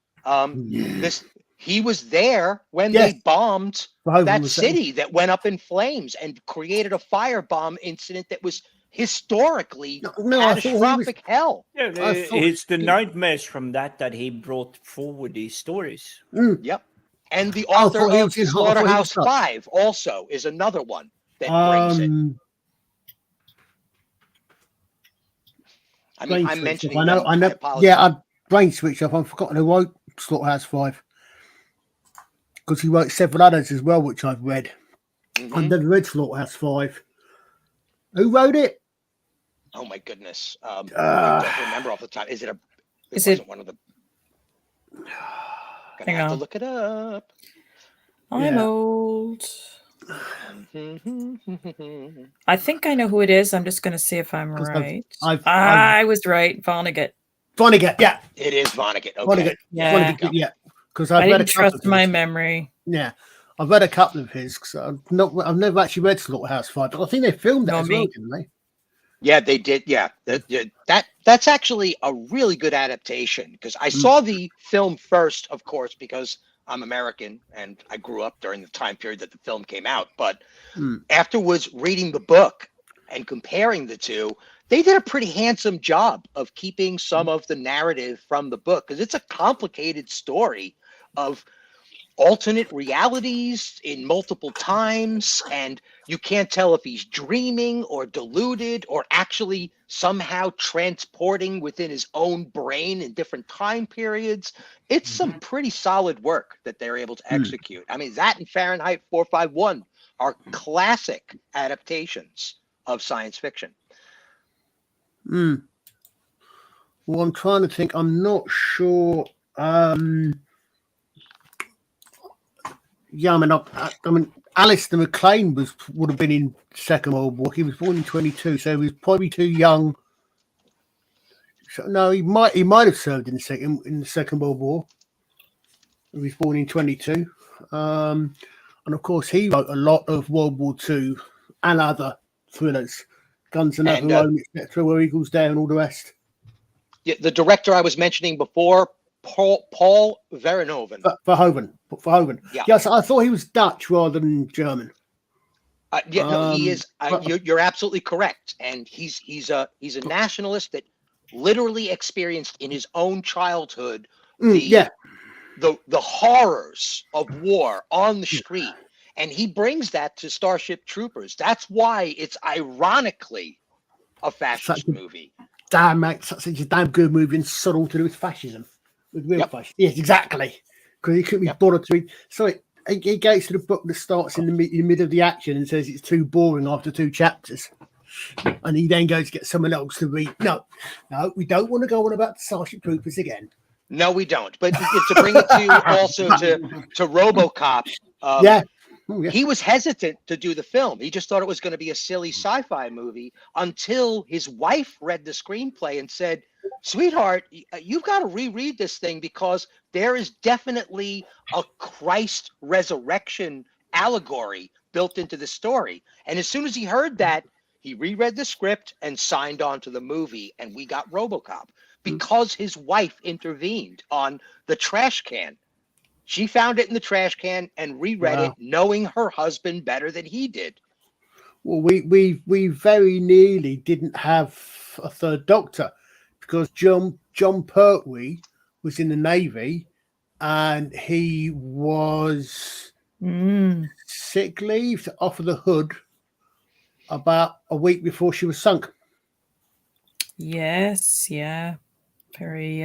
He was there when they bombed that city that went up in flames and created a firebomb incident that was historically catastrophic hell. Yeah, it's the nightmares from that he brought forward these stories. Yep. And the author of Slaughterhouse 5 also is another one that brings it. I mean, I'm mentioning them. I apologize. Yeah, I brain switched off. I've forgotten who wrote Slaughterhouse 5. Because he wrote several others as well, which I've read. I've never read Slaughterhouse 5. Who wrote it? Oh my goodness. I don't remember off the top. It wasn't one of the... Gonna have to look it up. I'm old. I think I know who it is. I'm just going to see if I'm right. I was right. Vonnegut. Yeah. It is Vonnegut. Okay. Vonnegut. Yeah. Yeah. Because I didn't trust my memory. Yeah. I've read a couple of his. I've never actually read Slaughterhouse 5, but I think they filmed that as well, didn't they? Yeah, they did. Yeah, that's actually a really good adaptation because I saw the film first, of course, because I'm American and I grew up during the time period that the film came out. But afterwards, reading the book and comparing the two, they did a pretty handsome job of keeping some of the narrative from the book because it's a complicated story of alternate realities in multiple times, and you can't tell if he's dreaming or deluded or actually somehow transporting within his own brain in different time periods. It's some pretty solid work that they're able to execute. I mean, that and Fahrenheit 451 are classic adaptations of science fiction. Well, I'm trying to think. I'm not sure. Yeah, I mean, Alistair McLean would have been in Second World War. He was born in 22, so he was probably too young. So, no, he might have served in the Second World War. He was born in 22, and of course he wrote a lot of World War II and other thrillers, Guns and Navarone, etc., Where Eagles Dare, and all the rest. Yeah, the director I was mentioning before, Paul Verhoeven. Verhoeven. Yeah. Yes, I thought he was Dutch rather than German. He is. You're absolutely correct, and he's a nationalist that literally experienced in his own childhood the horrors of war on the street, and he brings that to Starship Troopers. That's why it's ironically a fascist movie. Such a damn good movie and subtle to do with fascism. With real fascism. Yes, exactly. Because he couldn't be bothered to read. So he goes to the book that starts in the middle of the action and says it's too boring after 2 chapters. And he then goes to get someone else to read. No, we don't want to go on about the Starship Troopers again. No, we don't. But to bring it to also to RoboCop, he was hesitant to do the film. He just thought it was going to be a silly sci-fi movie until his wife read the screenplay and said, "Sweetheart, you've got to reread this thing because there is definitely a Christ resurrection allegory built into the story." And as soon as he heard that, he reread the script and signed on to the movie, and we got RoboCop because his wife intervened on the trash can. She found it in the trash can and reread it, knowing her husband better than he did. Well, we very nearly didn't have a third Doctor because John Pertwee was in the Navy and he was sick leave off of the Hood about a week before she was sunk. Yes, yeah, very.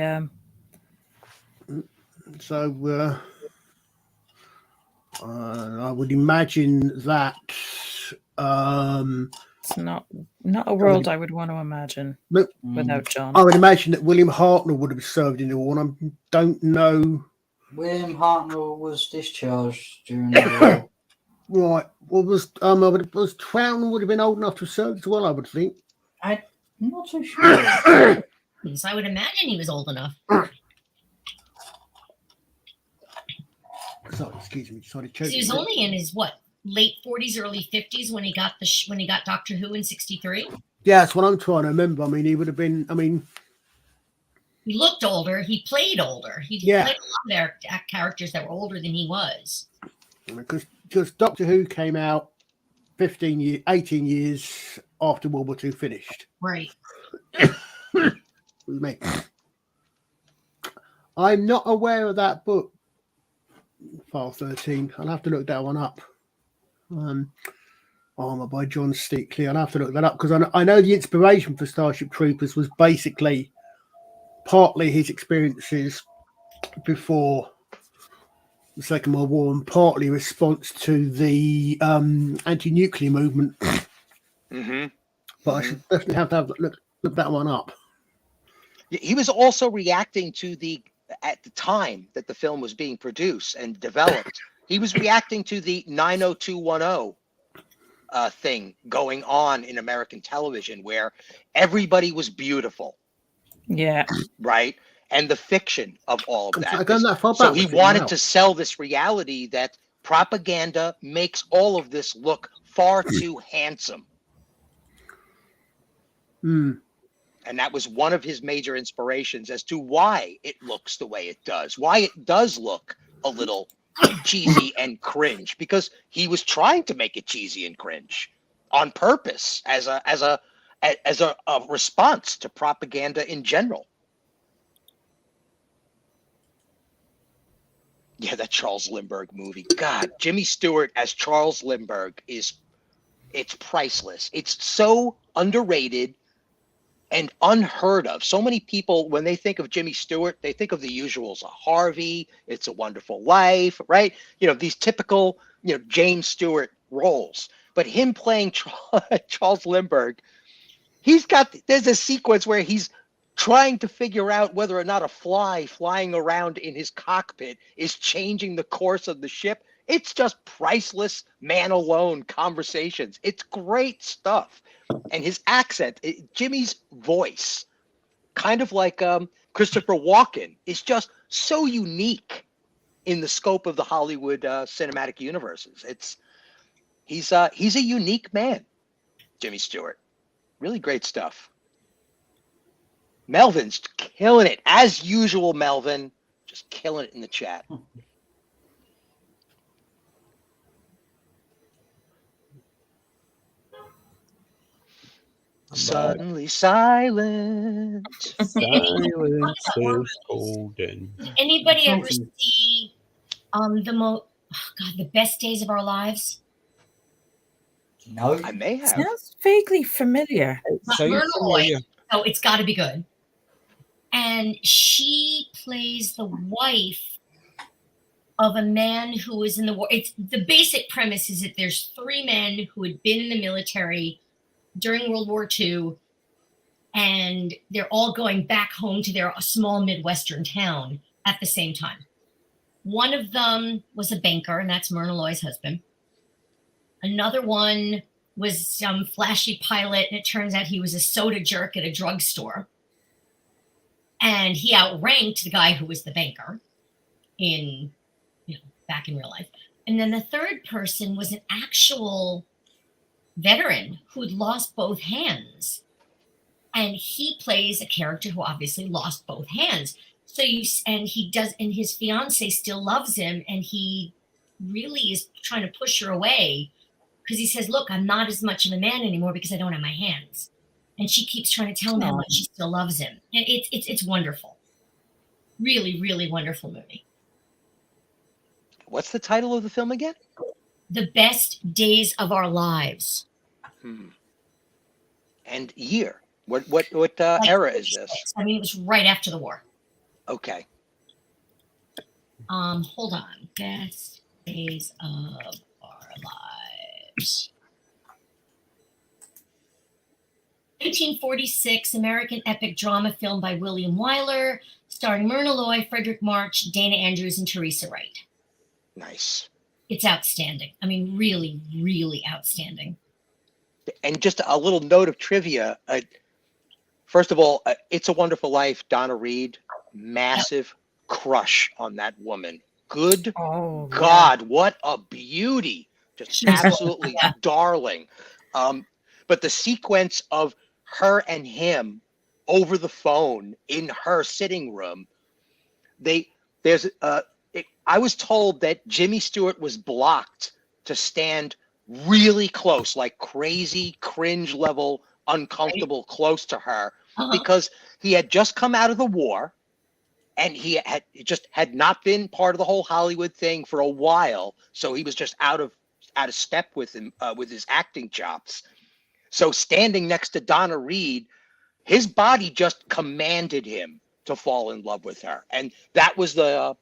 So I would imagine that it's not a world I would want to imagine without John. I would imagine that William Hartnell would have served in the war, and I don't know. William Hartnell was discharged during the war. Right. Well, was Troughton would have been old enough to serve as well? I would think. I'm not so sure. So I would imagine he was old enough. Sorry, excuse me. Sorry, He was only in his late 40s, early 50s when he got Doctor Who in '63. Yeah, that's what I'm trying to remember. I mean, he would have been. I mean, he looked older. He played older. He played a lot of their characters that were older than he was. Because Doctor Who came out 18 years after World War II finished. Right. Me. I'm not aware of that book, File 13. I'll have to look that one up. Armour by John Steakley. I'll have to look that up because I know the inspiration for Starship Troopers was basically partly his experiences before the Second World War and partly response to the anti-nuclear movement. Mm-hmm. But I should definitely have to look that one up. He was also reacting to at the time that the film was being produced and developed, he was reacting to the 90210 thing going on in American television where everybody was beautiful. Yeah. Right? And the fiction of all of that. So he wanted to sell this reality that propaganda makes all of this look far too handsome. Mm. And that was one of his major inspirations as to why it looks the way it does, why it does look a little cheesy and cringe, because he was trying to make it cheesy and cringe on purpose as a response to propaganda in general. Yeah, that Charles Lindbergh movie. God, Jimmy Stewart as Charles Lindbergh it's priceless. It's so underrated and unheard of. So many people, when they think of Jimmy Stewart, they think of the usuals, Harvey, It's a Wonderful Life, right? These typical, James Stewart roles. But him playing Charles Lindbergh, there's a sequence where he's trying to figure out whether or not a fly flying around in his cockpit is changing the course of the ship. It's just priceless, man alone conversations. It's great stuff. And his accent, Jimmy's voice, kind of like Christopher Walken, is just so unique in the scope of the Hollywood cinematic universes. He's a unique man, Jimmy Stewart. Really great stuff. Melvin's killing it. As usual, Melvin, just killing it in the chat. Suddenly silent. Silence is golden. Did anybody ever see the Best Days of Our Lives? No. I may have. Sounds vaguely familiar. Oh, it's got to be good. And she plays the wife of a man who was in the war. It's the basic premise is that there's 3 men who had been in the military during World War II, and they're all going back home to their small Midwestern town at the same time. One of them was a banker, and that's Myrna Loy's husband. Another one was some flashy pilot, and it turns out he was a soda jerk at a drugstore. And he outranked the guy who was the banker back in real life. And then the third person was an actual veteran who'd lost both hands. And he plays a character who obviously lost both hands. And his fiance still loves him, and he really is trying to push her away because he says, look, I'm not as much of a man anymore because I don't have my hands. And she keeps trying to tell him how much she still loves him. And it's wonderful. Really, really wonderful movie. What's the title of the film again? The Best Days of Our Lives. And year? What era is this? I mean, it was right after the war. Okay. Hold on. Best Days of Our Lives. 1946 American epic drama film by William Wyler, starring Myrna Loy, Frederick March, Dana Andrews, and Teresa Wright. Nice. It's outstanding. I mean, really, really outstanding. And just a little note of trivia. First of all, It's a Wonderful Life, Donna Reed, massive crush on that woman Good Oh, God, what a beauty. Just absolutely darling. But the sequence of her and him over the phone in her sitting room, I was told that Jimmy Stewart was blocked to stand really close, like crazy cringe level, uncomfortable close to her, because he had just come out of the war. And he just had not been part of the whole Hollywood thing for a while, so he was just out of step with him with his acting chops. So standing next to Donna Reed, his body just commanded him to fall in love with her, and that was the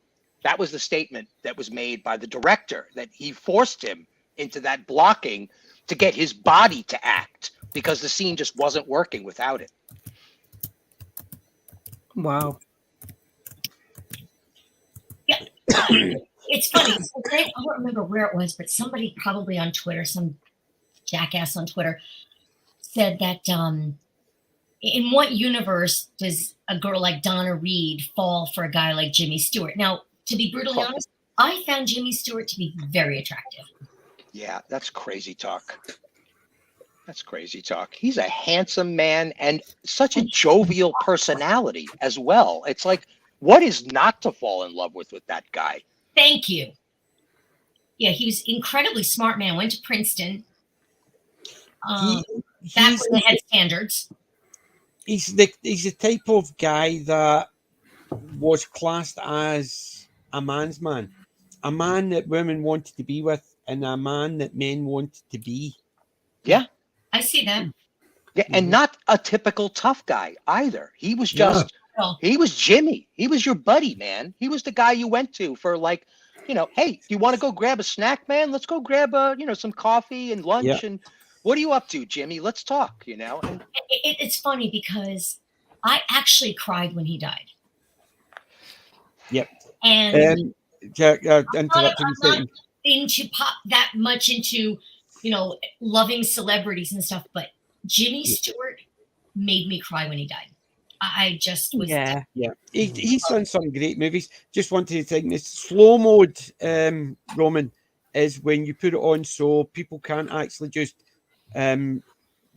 statement that was made by the director, that he forced him into that blocking to get his body to act, because the scene just wasn't working without it. wow. Yeah. It's funny. I don't remember where it was, but somebody probably on Twitter, some jackass on Twitter, said that in what universe does a girl like Donna Reed fall for a guy like Jimmy Stewart? Now, to be brutally honest, I found Jimmy Stewart to be very attractive. Yeah, that's crazy talk. That's crazy talk. He's a handsome man and such a jovial personality as well. It's like, what is not to fall in love with that guy? Thank you. Yeah, he was incredibly smart man. Went to Princeton. Back when they had standards. He's the type of guy that was classed as a man's man, a man that women wanted to be with, and a man that men wanted to be. Yeah, I see that. Yeah, and not a typical tough guy either. He was just, he was Jimmy. He was your buddy, man. He was the guy you went to for, like, hey, do you want to go grab a snack, man? Let's go grab some coffee and lunch. And what are you up to, Jimmy? Let's talk, And it's funny because I actually cried when he died. Yep. And I'm not into pop that much into, loving celebrities and stuff, but Jimmy Stewart made me cry when he died. I just was. Yeah. He's done some great movies. Just wanted to think this slow mode, Roman, is when you put it on so people can't actually just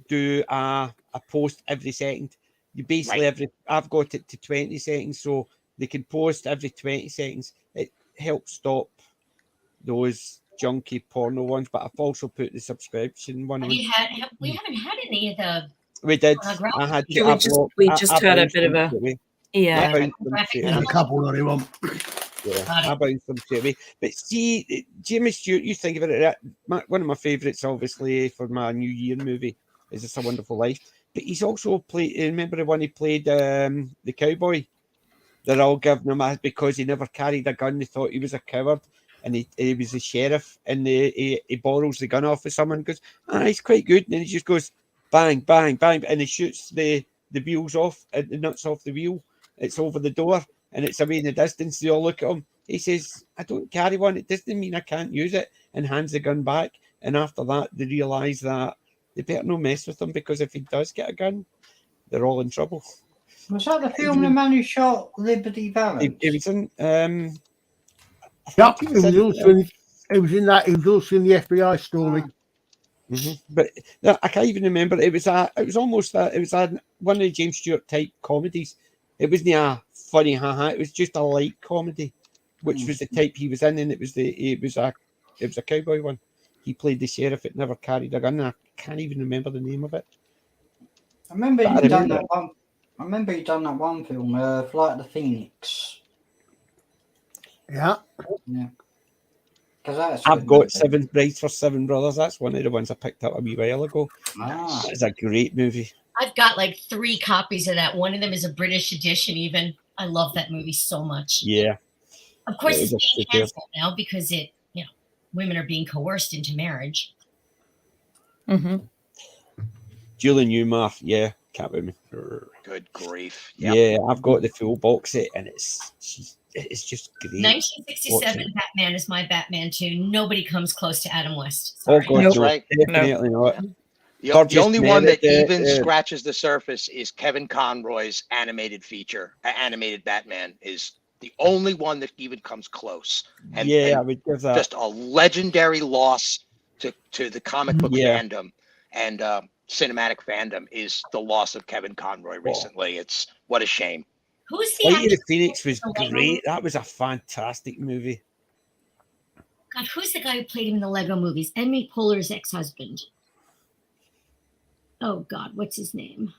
do a post every second. You basically I've got it to 20 seconds, so they can post every 20 seconds. It helps stop those junky porno ones, but I've also put the subscription one on. We haven't had any of the. We did. I had to. We just had a bit of a. Yeah. There's a couple that he won't. Yeah, I bounced them straight away. But see, Jimmy Stewart, you think about it, one of my favourites, obviously, for my New Year movie is It's a Wonderful Life. But he's also played, remember the one he played, the cowboy? They're all giving him a, because he never carried a gun, they thought he was a coward. And he was a sheriff, and he borrows the gun off of someone and goes, he's quite good. And then he just goes, bang, bang, bang, and he shoots the wheels off, and the nuts off the wheel. It's over the door, and it's away in the distance. They all look at him. He says, I don't carry one. It doesn't mean I can't use it, and hands the gun back. And after that, they realise that they better not mess with him, because if he does get a gun, they're all in trouble. Was that the film The Man Who Shot Liberty Valance? He was in... Yep, he was in that. He was also in the FBI story. But I can't even remember. It was almost one of the James Stewart type comedies. It wasn't a funny it was just a light comedy, which was the type he was in, and it was a cowboy one. He played the sheriff that never carried a gun. I can't even remember the name of it. I remember he'd done that one. I remember he'd done that one film, Flight of the Phoenix. Yeah. I've got 7 Brides for 7 Brothers. That's one of the ones I picked up a wee while ago. It's a great movie. I've got like 3 copies of that. One of them is a British edition even. I love that movie so much. Yeah. Of course, it's being canceled now because women are being coerced into marriage. Mm-hmm. Julie Newmar, yeah, Catwoman. Good grief. Yep. Yeah, I've got the full box set, and it's just great. 1967 Batman is my Batman too. Nobody comes close to Adam West. Sorry. Oh, God, that's right. Definitely not. The only one that even scratches the surface is Kevin Conroy's animated Batman is The only one that even comes close. And, I would give that. Just a legendary loss to the comic book fandom and cinematic fandom is the loss of Kevin Conroy recently. It's what a shame. Who's the Flight of the actor? Phoenix was great. That was a fantastic movie. God, who's the guy who played him in the Lego movies? Amy Poehler's ex-husband. Oh God, what's his name?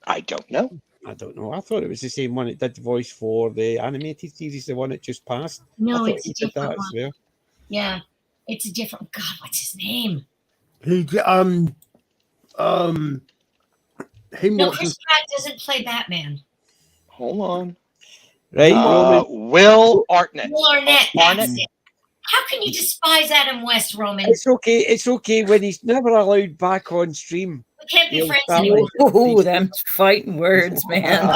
I don't know. I don't know. I thought it was the same one that did the voice for the animated series, the one that just passed. No, I thought it's he a did different that one. as well. Yeah, it's a different. God, what's his name? Him No, watching. Chris Pratt doesn't play Batman. Hold on. Right, Will Arnett. Will Arnett. Arnett. That's it. How can you despise Adam West, Roman? It's okay. It's okay when he's never allowed back on stream. We can't be He'll friends start anymore. Oh, them fighting words, man.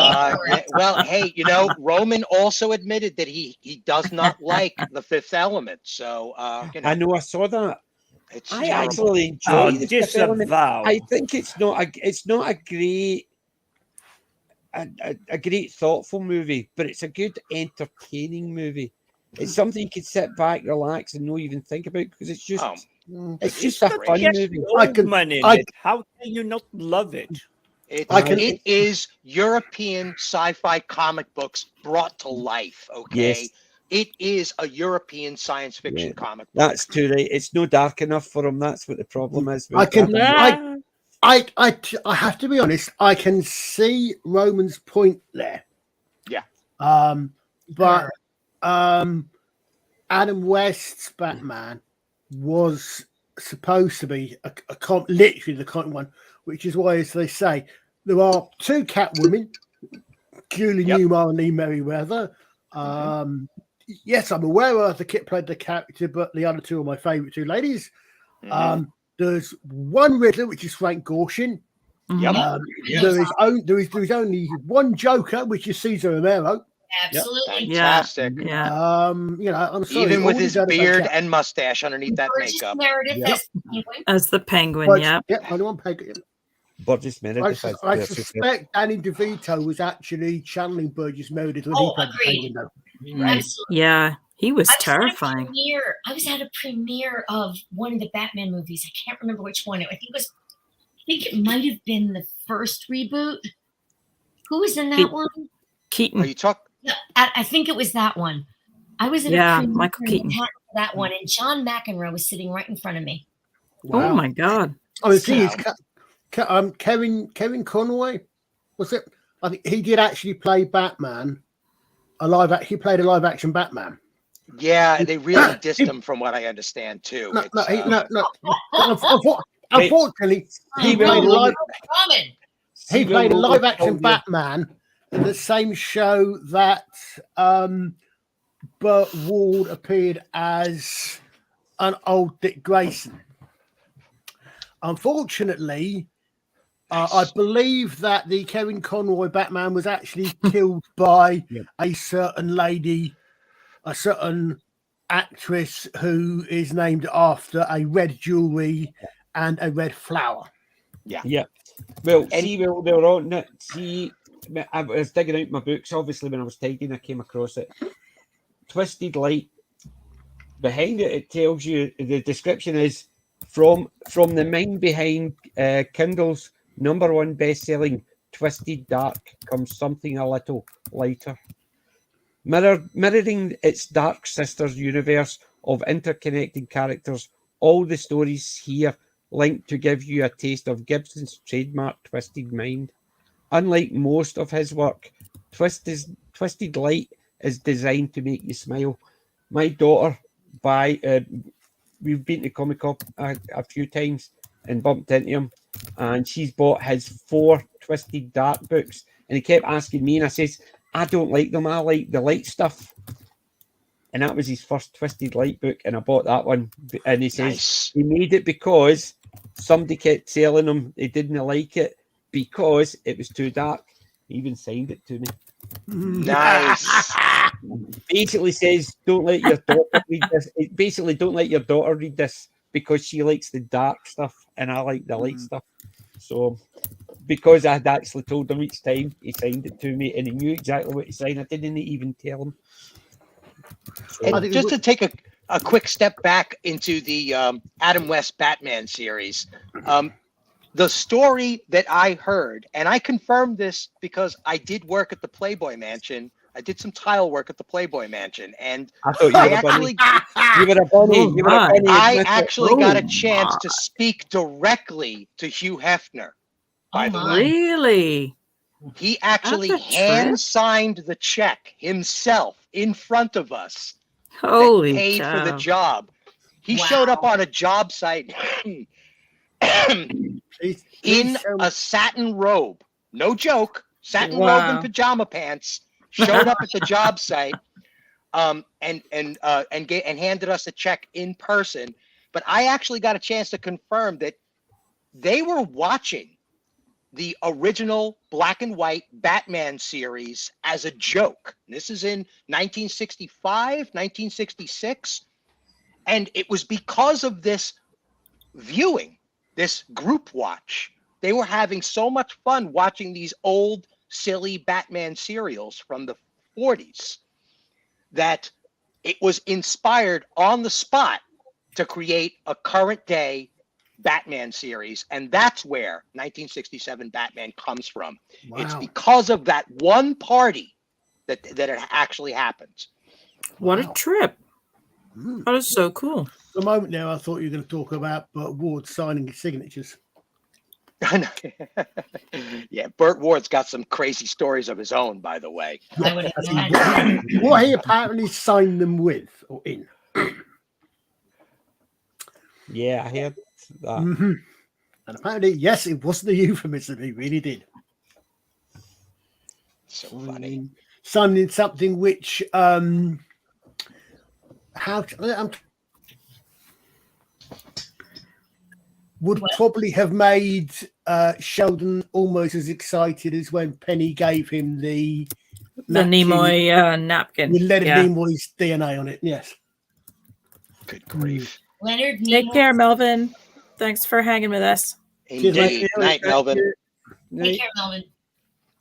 Well, hey, Roman also admitted that he does not like The Fifth Element. So, I know. I saw that. it's I terrible. actually enjoy the Fifth Element. disavow. I think it's not a great, a great thoughtful movie, but it's a good entertaining movie. It's something you can sit back, relax, and not even think about because it's just it's just a fun movie. How can you not love it? It is European sci-fi comic books brought to life. Okay, Yes. It is a European science fiction comic book. That's too right. It's no dark enough for him. That's what the problem is. I have to be honest. I can see Roman's point there. Yeah. But Adam West's Batman was supposed to be literally the comic one, which is why, as they say, there are two Catwomen, Julie Newmar and Lee Merriweather. Yes, I'm aware Arthur Kitt played the character, but the other two are my favourite two ladies. There's one Riddler, which is Frank Gorshin. There is only one Joker, which is Cesar Romero. Absolutely. Fantastic. I'm sorry, Even with all his these others beard don't count. and mustache underneath that Burgess makeup. Meredith As the Penguin, But, yeah. only one Penguin. Burgess Meredith. I suspect Danny DeVito was actually channeling Burgess Meredith when he played the Penguin, though. Absolutely. Yeah, he was I was terrifying. I was at a premiere of one of the Batman movies. I can't remember which one. I think it might have been the first reboot. Who was in that one? Keaton. Are you talking? I think it was that one. I was at a premiere Michael Keaton. for that one, and John McEnroe was sitting right in front of me. Oh my God! Oh, the thing is, Kevin Conroy, was it? I think he did actually play Batman. He played a live action Batman. Yeah, they really dissed him, from what I understand too. Unfortunately, he played a live action Batman in the same show that Burt Ward appeared as an old Dick Grayson. Unfortunately, I believe that the Kevin Conroy Batman was actually killed by a certain lady, a certain actress who is named after a red jewelry and a red flower. Yeah. Well, they were on it. I was digging out my books, obviously, when I was tidying, I came across it. Twisted Light. Behind it, it tells you, the description is from the mind behind Kindle's #1 best-selling Twisted Dark comes something a little lighter. Mirroring its Dark Sisters universe of interconnected characters, all the stories here linked to give you a taste of Gibson's trademark Twisted Mind. Unlike most of his work, Twisted Light is designed to make you smile. My daughter, we've been to Comic Con a few times and bumped into him, and she's bought his 4 Twisted Dark books, and he kept asking me, and I says, I don't like them, I like the light stuff. And that was his first Twisted Light book, and I bought that one. And he says he made it because somebody kept telling him they didn't like it because it was too dark. He even signed it to me. Nice. Basically says, don't let your daughter read this. Basically, don't let your daughter read this because she likes the dark stuff and I like the light stuff. So because I had actually told him each time he signed it to me, and he knew exactly what he signed. I didn't even tell him. So, And just to take a quick step back into the Adam West Batman series, the story that I heard, and I confirmed this because I did work at the Playboy Mansion. I did some tile work at the Playboy Mansion, and I thought you were a bunny. You were a bunny. Oh, You were a my. bunny. I admit it. actually got a Oh, chance my. to speak directly to Hugh Hefner, by Oh, the my. way. Really? He actually That's a trip. hand signed the check himself in front of us that Holy paid for the cow. job. He Wow. showed up on a job site Please in show me. a satin robe. No joke. Satin robe and Wow. pajama pants. Showed up at the job site and handed us a check in person. But I actually got a chance to confirm that they were watching the original black and white Batman series as a joke. This is in 1965, 1966. And it was because of this viewing, this group watch. They were having so much fun watching these old, silly Batman serials from the 40s that it was inspired on the spot to create a current day Batman series. And that's where 1967 Batman comes from. It's Wow. because of that one party that it actually happens. What a Wow. trip. Mm. That is so cool. For a moment there, I thought you were going to talk about Ward signing his signatures. Yeah, Burt Ward's got some crazy stories of his own, by the way. I would imagine. What he apparently signed them with or in. yeah, I heard that. Mm-hmm. And apparently, yes, it wasn't a euphemism. He really did. So funny. Signing something which would What? probably have made Sheldon almost as excited as when Penny gave him the The napkin Nimoy napkin. with Leonard Yeah. Nimoy's DNA on it. Yes. Good grief. Leonard Take Nimoy. care, Melvin. Thanks for hanging with us. Cheers, mate. Indeed. Night, Melvin. Take care, Melvin.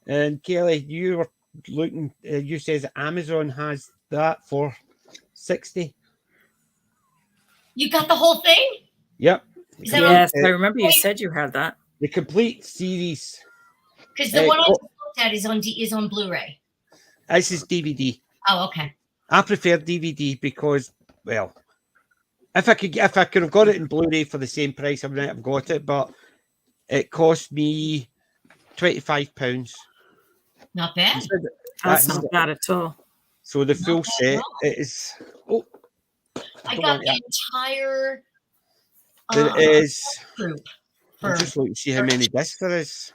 And Kelly, you were looking. You says Amazon has that for 60. You got the whole thing? Yep. Is that Yes, I remember you said you had that. The complete series. Because the one I just looked at is on Blu-ray. This is DVD. Oh, okay. I prefer DVD because, well, if I could have got it in Blu-ray for the same price, I might have got it, but it cost me £25. Not bad. That's not bad at all. So the full bad at set all. it is. Oh, I don't got want the entire there is. group. I'm For, just looking to see how many discs there is.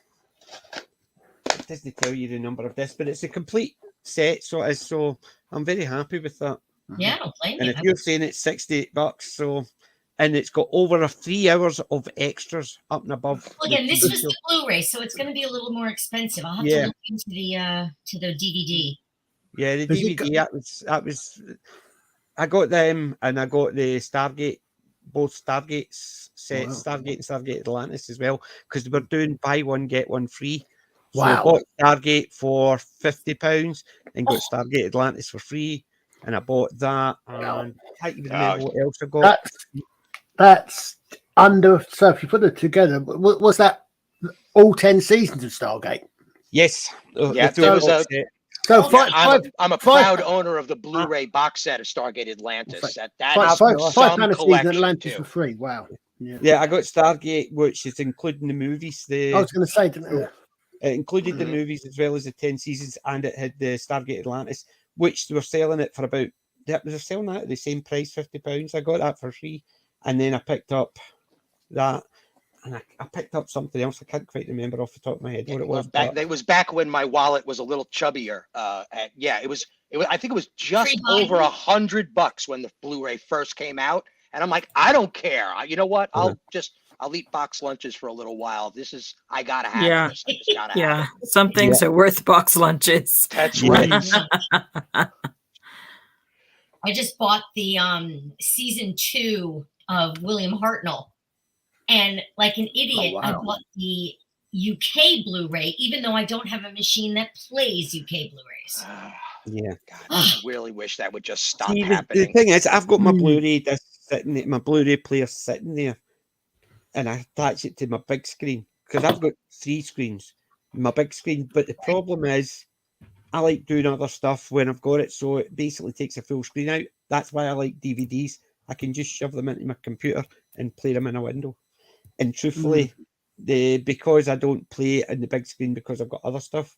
It doesn't tell you the number of discs, but it's a complete set, so it is. So I'm very happy with that. yeah, don't blame And me. if you're saying it's $68, so and it's got over 3 hours of extras up and above. Well, again, this was the Blu-ray, so it's going to be a little more expensive. I'll have to look into the DVD. Yeah, the Does it DVD. That was. I got them, and I got the Stargate, both Stargates sets, Wow. Stargate and Stargate Atlantis as well, because they were doing buy one get one free. So Wow. I bought Stargate for £50 and got Stargate Atlantis for free, and I bought that. And I can't even remember what else I got. That's under. So if you put it together, was that all 10 seasons of Stargate? Yes. Yeah, there was a. So I'm a proud owner of the Blu-ray box set of Stargate Atlantis. That is £5 some a season collection Atlantis too. for free. Wow. Yeah, I got Stargate, which is including the movies. I was going to say, it included the movies as well as the 10 seasons, and it had the Stargate Atlantis, which they were selling it for about. They were selling that at the same price, £50. I got that for free, and then I picked up that, and I picked up something else. I can't quite remember off the top of my head what it was. It was back when my wallet was a little chubbier. It was. I think it was just over $100 when the Blu-ray first came out, and I'm like, I don't care. You know what? I'll eat box lunches for a little while. I gotta have this. I just gotta have it. Some things are worth box lunches. That's right. I just bought the season 2 of William Hartnell, and like an idiot, I bought the UK Blu-ray, even though I don't have a machine that plays UK Blu-rays. Yeah. God, I really wish that would just stop See, happening. the thing is, I've got my Blu-ray disc sitting there, my Blu-ray player sitting there, and I attach it to my big screen because I've got 3 screens. My big screen, but the problem is, I like doing other stuff when I've got it, so it basically takes a full screen out. That's why I like DVDs. I can just shove them into my computer and play them in a window. And truthfully, because I don't play in the big screen because I've got other stuff,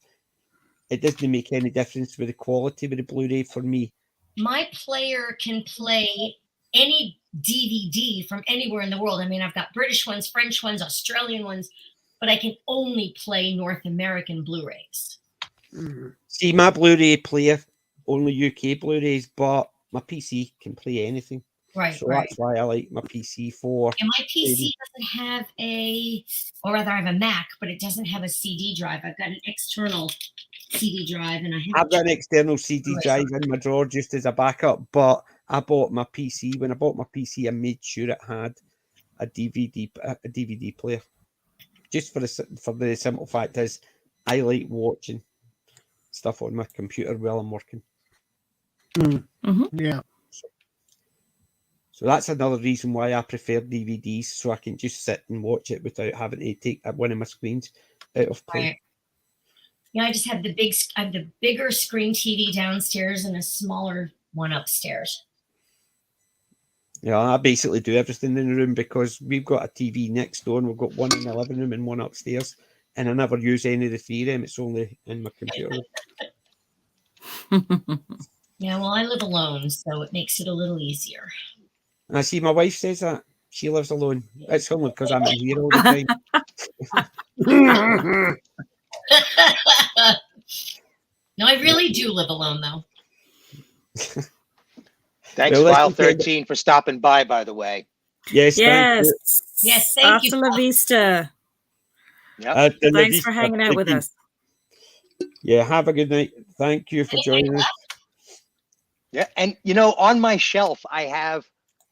it doesn't make any difference with the quality with the Blu-ray for me. My player can play any DVD from anywhere in the world. I mean, I've got British ones, French ones, Australian ones, but I can only play North American Blu-rays. See, my Blu-ray player, only UK Blu-rays, but my PC can play anything. Right, So right. that's why I like my PC for. And my PC doesn't have or rather I have a Mac, but it doesn't have a CD drive. I've got an external CD drive, and I've got an external CD drive in my drawer just as a backup, but I bought my PC. When I bought my PC, I made sure it had a DVD player. Just for the simple fact is, I like watching stuff on my computer while I'm working. Yeah. So that's another reason why I prefer DVDs, so I can just sit and watch it without having to take one of my screens out of play. Right. Yeah, I just have I have the bigger screen TV downstairs and a smaller one upstairs. Yeah, I basically do everything in the room because we've got a TV next door and we've got one in the living room and one upstairs, and I never use any of the 3 of them. It's only in my computer. Yeah, well, I live alone, so it makes it a little easier. And I see my wife says that she lives alone. It's only because I'm in here all the time. No, I really do live alone, though. Thanks, File 13, for stopping by the way. Yes, yes. Yes, thank you. Hasta la vista. Yep. Thanks for hanging out with us. Yeah, have a good night. Thank you for joining us. Yeah, and you know, on my shelf, I have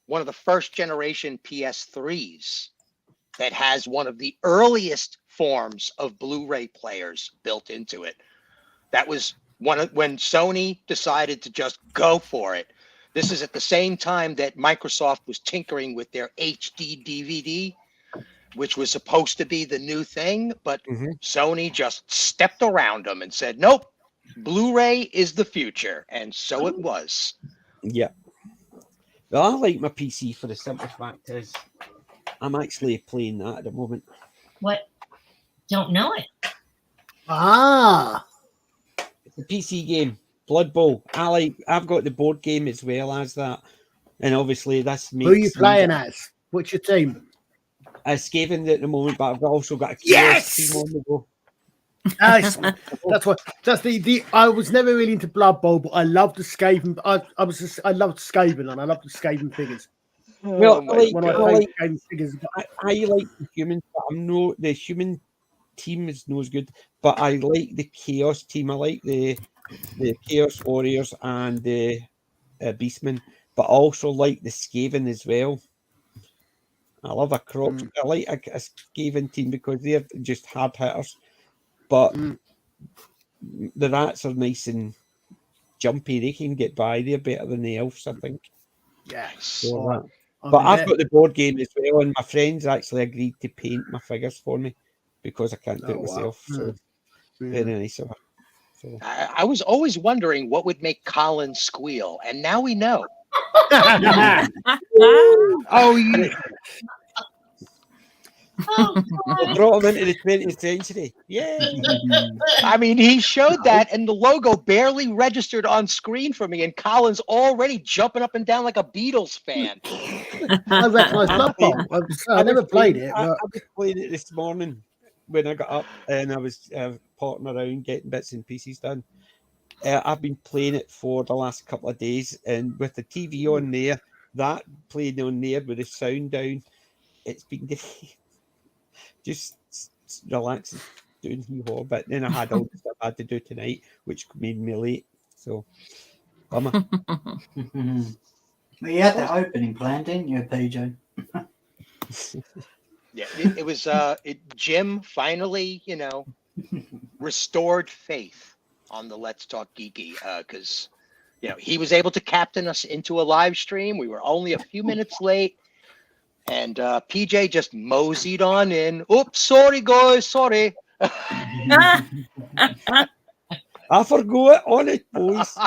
one of the first generation PS3s that has one of the earliest forms of Blu-ray players built into it. That was when Sony decided to just go for it. This is at the same time that Microsoft was tinkering with their HD DVD, which was supposed to be the new thing, but Sony just stepped around them and said, nope, Blu-ray is the future. And so it was. Yeah. Well, I like my PC for the simple fact is I'm actually playing that at the moment. What? Don't know it. Ah. It's a PC game, Blood Bowl. I've got the board game as well as that. And obviously this makes... Who are you playing as? What's your team? Skaven at the moment, but I've also got a Yes! team on the go. That's what. That's the. I was never really into Blood Bowl, but I loved the Skaven. I loved Skaven, and I loved the Skaven figures. Well, I like Skaven figures. I like the humans, but the human team is no as good. But I like the Chaos team. I like the Chaos Warriors and the Beastmen, but I also like the Skaven as well. I love a Croc. I like a Skaven team because they're just hard hitters. But the rats are nice and jumpy. They can get by. They're better than the elves, I think. Yes. But I've got the board game as well, and my friends actually agreed to paint my figures for me because I can't do it myself. So very nice of her. So. I was always wondering what would make Colin squeal, and now we know. Oh, yeah. Oh, brought him into the 20th century. Yeah. I mean, he showed that, and the logo barely registered on screen for me, and Colin's already jumping up and down like a Beatles fan. I recognise Blood Bowl. I never played it. I was playing it this morning when I got up, and I was potting around getting bits and pieces done. I've been playing it for the last couple of days, and with the TV on there, that playing on there with the sound down, it's been just relaxing, doing hee-haw. But then I had all the stuff I had to do tonight, which made me late. So, bummer. Well, you had that opening plan, didn't you, PJ? Yeah, it was Jim finally, restored faith on the Let's Talk Geeky, because he was able to captain us into a live stream. We were only a few minutes late, and PJ just moseyed on in. Oops, sorry guys, sorry. I forgot on it, boys.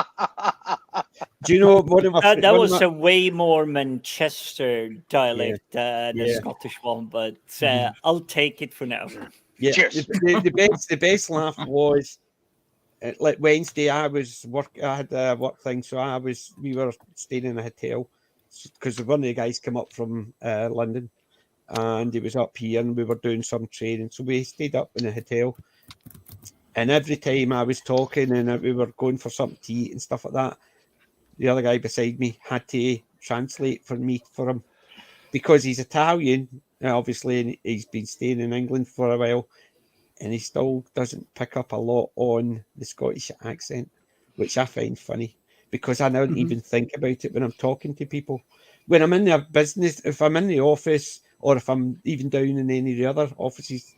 Do you know one of my that was a way more Manchester dialect than the Scottish one, but I'll take it for now. Yeah, cheers. The best laugh was like Wednesday. I had a work thing, so we were staying in a hotel because one of the guys came up from London, and he was up here, and we were doing some training, so we stayed up in a hotel. And every time I was talking and we were going for something to eat and stuff like that, the other guy beside me had to translate for him because he's Italian, obviously, and he's been staying in England for a while, and he still doesn't pick up a lot on the Scottish accent, which I find funny because I don't even think about it when I'm talking to people. When I'm in their business, if I'm in the office or if I'm even down in any of the other offices,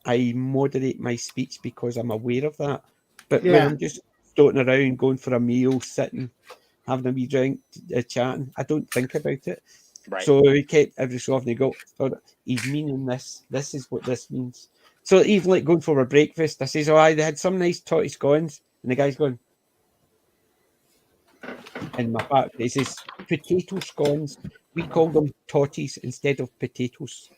I moderate my speech because I'm aware of that. But when I'm just floating around, going for a meal, sitting, having a wee drink, chatting, I don't think about it. Right. So he kept every so often, he's meaning this. This is what this means. So even like going for a breakfast, I says, they had some nice totty scones. And the guy's going, in my back, he says, potato scones. We call them totties instead of potatoes.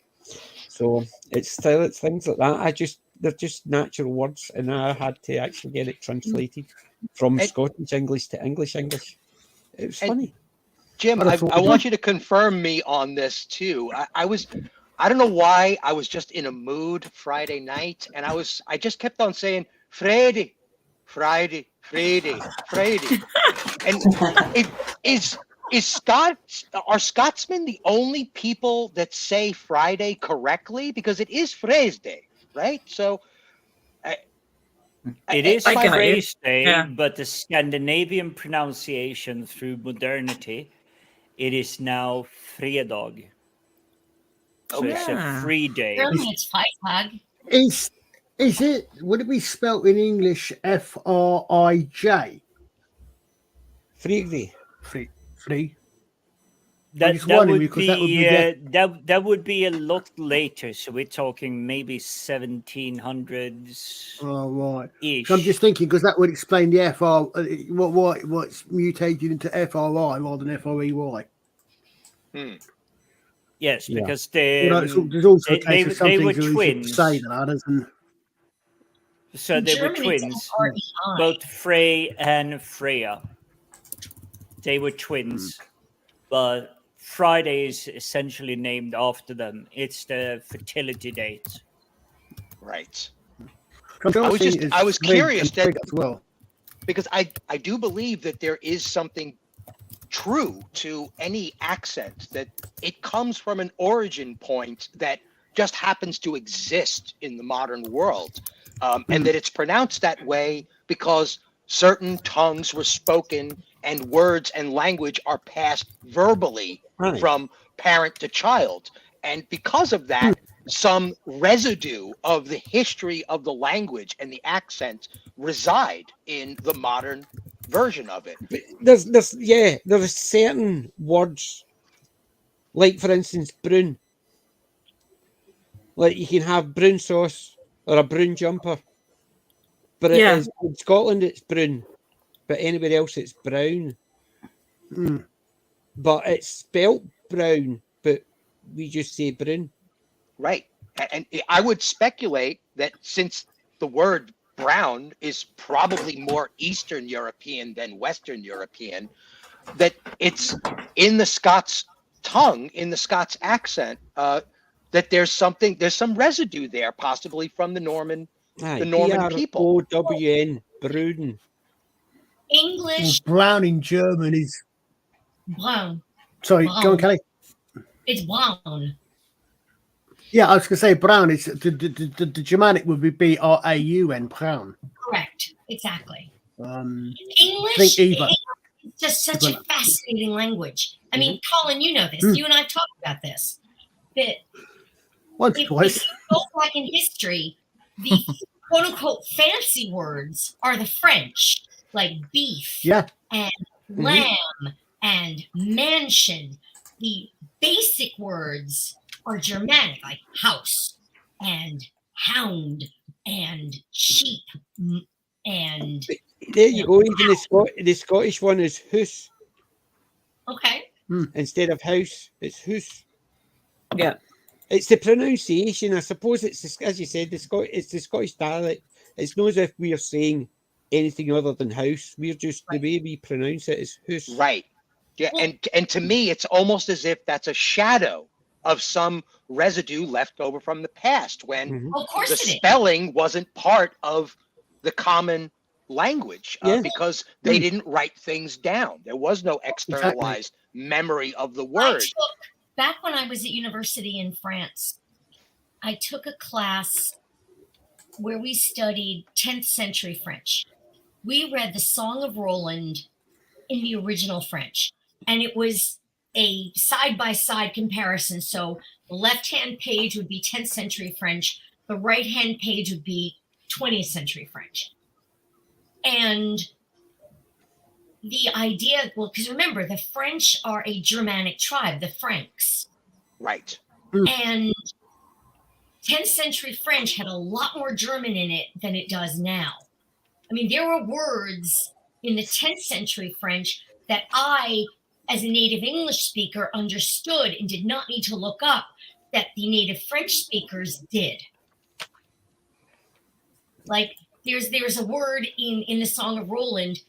So it's things like that. They're just natural words, and I had to actually get it translated from Scottish English to English. It was funny. Jim, I want you to confirm me on this too. I don't know why, I was just in a mood Friday night, and I just kept on saying Friday, and are Scotsmen the only people that say Friday correctly? Because it is Friday, right? So it is Friday, Yeah. but the Scandinavian pronunciation through modernity, it is now Fredag. So it's a free day. Apparently it's Freitag. Would it be spelt in English Frij? Friday. Free. That would be a lot later. So we're talking maybe 1700s. Oh right. So I'm just thinking because that would explain the FR. What's mutated into FRI rather than FREY. Yes, because there's also a case of some they were things twins. Say that, isn't... So they were twins, both Frey and Freya. They were twins, but Friday is essentially named after them. It's the fertility date. Right. I was curious that as well, because I do believe that there is something true to any accent, that it comes from an origin point that just happens to exist in the modern world, and that it's pronounced that way because certain tongues were spoken and words and language are passed verbally from parent to child, and because of that some residue of the history of the language and the accent reside in the modern version of it. There's certain words, like for instance, brown. Like you can have brown sauce or a brown jumper, but in Scotland it's brown, but anywhere else it's brown. But it's spelt brown, but we just say brown. Right, and I would speculate that since the word brown is probably more Eastern European than Western European, that it's in the Scots tongue, in the Scots accent, that there's some residue there, possibly from the Norman people. BROWN, brown. English. Brown in German is brown. Sorry, brown. go on, Kelly. It's brown. Yeah, I was going to say brown. It's the Germanic would be BRAUN, brown. Correct. Exactly. English English is just such a fascinating language. I mean, Colin, you know this. You and I talked about this. That Once, twice. If you go back in history, the quote unquote fancy words are the French, like beef and lamb and mansion. The basic words are Germanic, like house and hound and sheep and. There you go. Even the Scottish one is hoose. Okay. Instead of house, it's hoose. Yeah. It's the pronunciation. I suppose it's, as you said, it's the Scottish dialect. It's not as if we are saying anything other than house. We're just, the way we pronounce it is hoose. Right. Yeah. And to me, it's almost as if that's a shadow of some residue left over from the past when Of course the spelling wasn't part of the common language because they didn't write things down. There was no externalized memory of the word. Back when I was at university in France, I took a class where we studied 10th century French. We read the Song of Roland in the original French, and it was a side-by-side comparison. So the left-hand page would be 10th century French, the right-hand page would be 20th century French. And the idea, well, because remember, the French are a Germanic tribe, the Franks. Right. And 10th century French had a lot more German in it than it does now. I mean, there were words in the 10th century French that I, as a native English speaker, understood and did not need to look up that the native French speakers did. Like, there's a word in the Song of Roland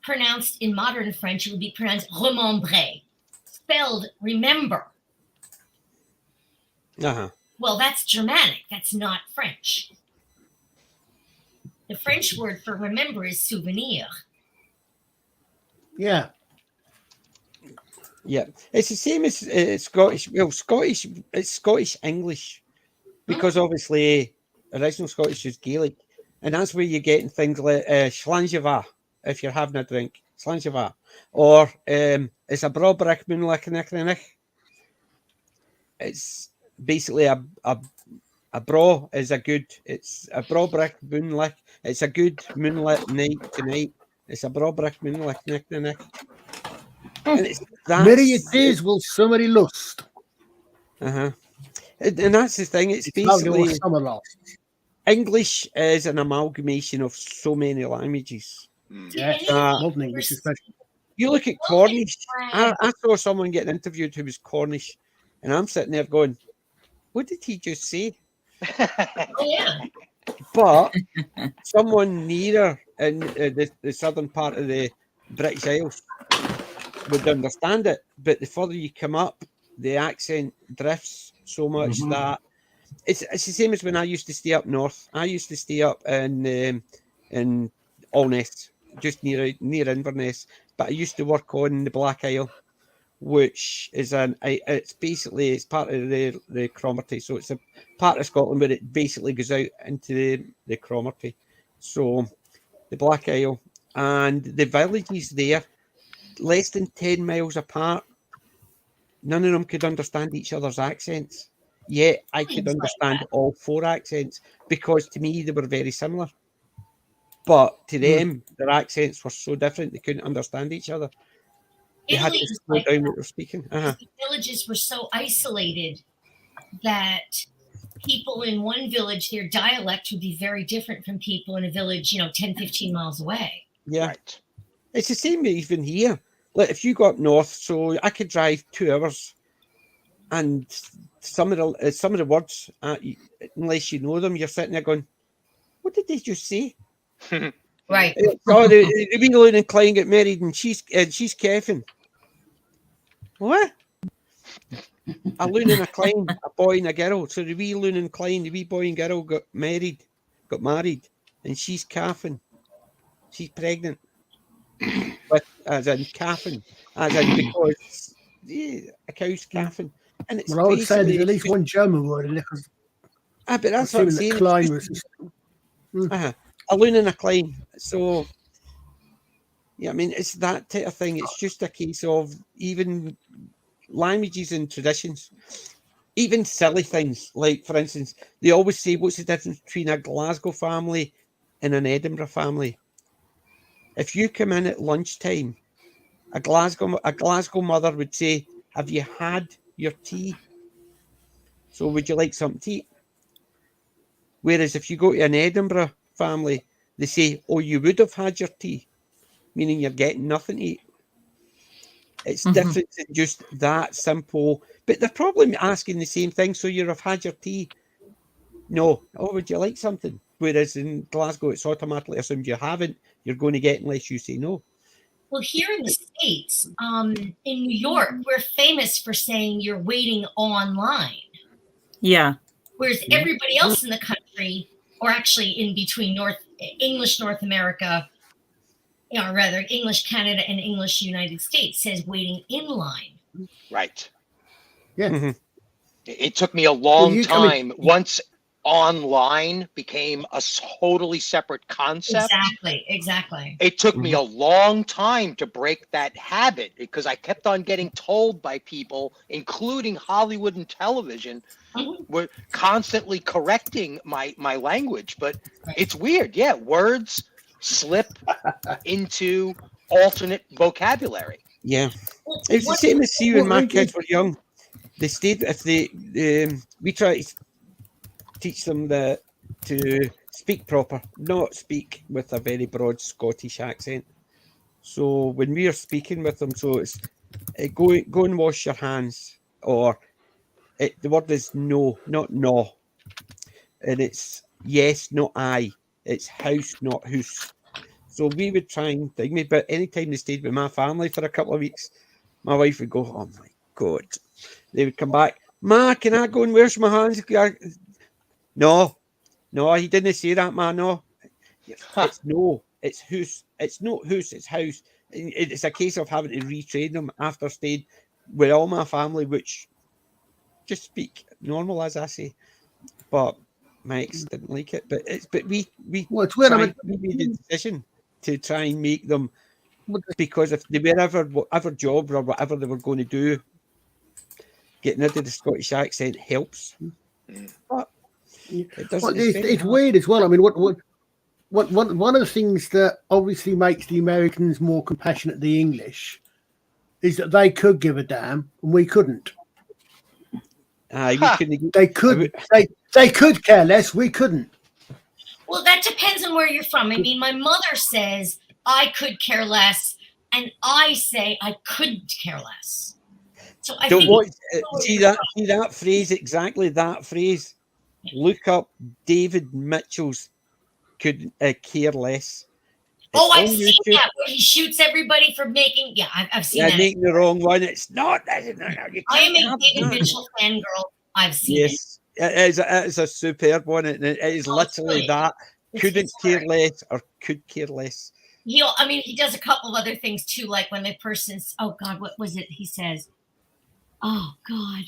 pronounced in modern French, it would be pronounced remembrer, spelled remember. Well, that's Germanic. That's not French. The French word for remember is souvenir. Yeah. Yeah. It's the same as Scottish. Well, Scottish, it's Scottish English because obviously original Scottish is Gaelic. And that's where you're getting things like Slangeva, if you're having a drink. Slangeva. Or it's a brobrick moonlick. It's basically a bra is a good, it's a brobrick moonlick. It's a good moonlit night tonight. It's a brobrick moonlick nick. And it's many it is will somebody lust. And that's the thing. It's basically summer lost. English is an amalgamation of so many languages. Modern English especially. You look at Cornish. I saw someone getting interviewed who was Cornish, and I'm sitting there going, "What did he just say?" But someone nearer in the southern part of the British Isles would understand it. But the further you come up, the accent drifts so much that it's the same as when I used to stay up north. I used to stay up in Allness, just near Inverness. But I used to work on the Black Isle, which is it's part of the Cromarty. So it's a part of Scotland where it basically goes out into the Cromarty. So the Black Isle and the villages there, less than 10 miles apart, none of them could understand each other's accents. Yet I could understand all four accents because to me they were very similar. But to them, their accents were so different they couldn't understand each other. They had to slow down what they're speaking. The villages were so isolated that people in one village, their dialect would be very different from people in a village, 10, 15 miles away. Yeah. Right. It's the same even here. Like if you go up north, so I could drive 2 hours, and some of the words, unless you know them, you're sitting there going, "What did they just say?" Right. Oh, the wee Loon and Klein get married, and she's Kevin. What? A Loon and a Klein, a boy and a girl. So the wee Loon and Klein, the wee boy and girl got married, and she's calving. She's pregnant. As in calving. As in because a cow's calving. And it's I would say there's at least one German word in it. But that's what I'm saying. Klein was a Loon and a Klein. So, yeah, I mean, it's that type of thing. It's just a case of even languages and traditions. even silly things, like, for instance, they always say, what's the difference between a Glasgow family and an Edinburgh family? If you come in at lunchtime, a Glasgow mother would say, have you had your tea? So would you like something to eat? Whereas if you go to an Edinburgh family, they say, oh, you would have had your tea, meaning you're getting nothing to eat. It's different than just that simple. But they're probably asking the same thing. So you have had your tea? No. Oh, would you like something? Whereas in Glasgow, it's automatically assumed you haven't. You're going to get unless you say no. Well, here in the States, in New York, we're famous for saying you're waiting online. Yeah. Whereas everybody else in the country, or actually in between English North America, or rather English Canada and English United States, says waiting in line. Right. Yeah. It took me a long time once online became a totally separate concept. Exactly. It took me a long time to break that habit because I kept on getting told by people, including Hollywood and television, were constantly correcting my language. But it's weird. Yeah, words slip into alternate vocabulary. Yeah. It's the same as see when my kids were young. They stayed, if we try to teach them to speak proper, not speak with a very broad Scottish accent. So when we are speaking with them, so it's go and wash your hands, or the word is no, not no, and it's yes, not I. It's house, not house. So we would try and dig me, but anytime they stayed with my family for a couple of weeks, my wife would go, "Oh my God." They would come back, "Ma, can I go and wash my hands?" No, he didn't say that, man. No, it's no, it's house. It's not house, it's house. It's a case of having to retrain them after staying with all my family, which just speak normal, as I say. But my ex didn't like it. But we it's weird. we made the decision to try and make them, because if they were whatever job or whatever they were going to do, getting rid of the Scottish accent helps. But it's weird as well. I mean, one of the things that obviously makes the Americans more compassionate than the English is that they could give a damn and we couldn't. They could care less. We couldn't. Well, that depends on where you're from. I mean, my mother says I could care less, and I say I couldn't care less. So I think see that phrase, exactly that phrase. Look up David Mitchell's "Couldn't care less." I've seen that where he shoots everybody for making. Yeah, I've seen that. Making the wrong one. It's not. No, I am a David Mitchell fangirl. I've seen it. Yes, it is a superb one. It is literally that. Couldn't care less or could care less. He does a couple of other things too, like when the person's, oh God, what was it? He says, oh God.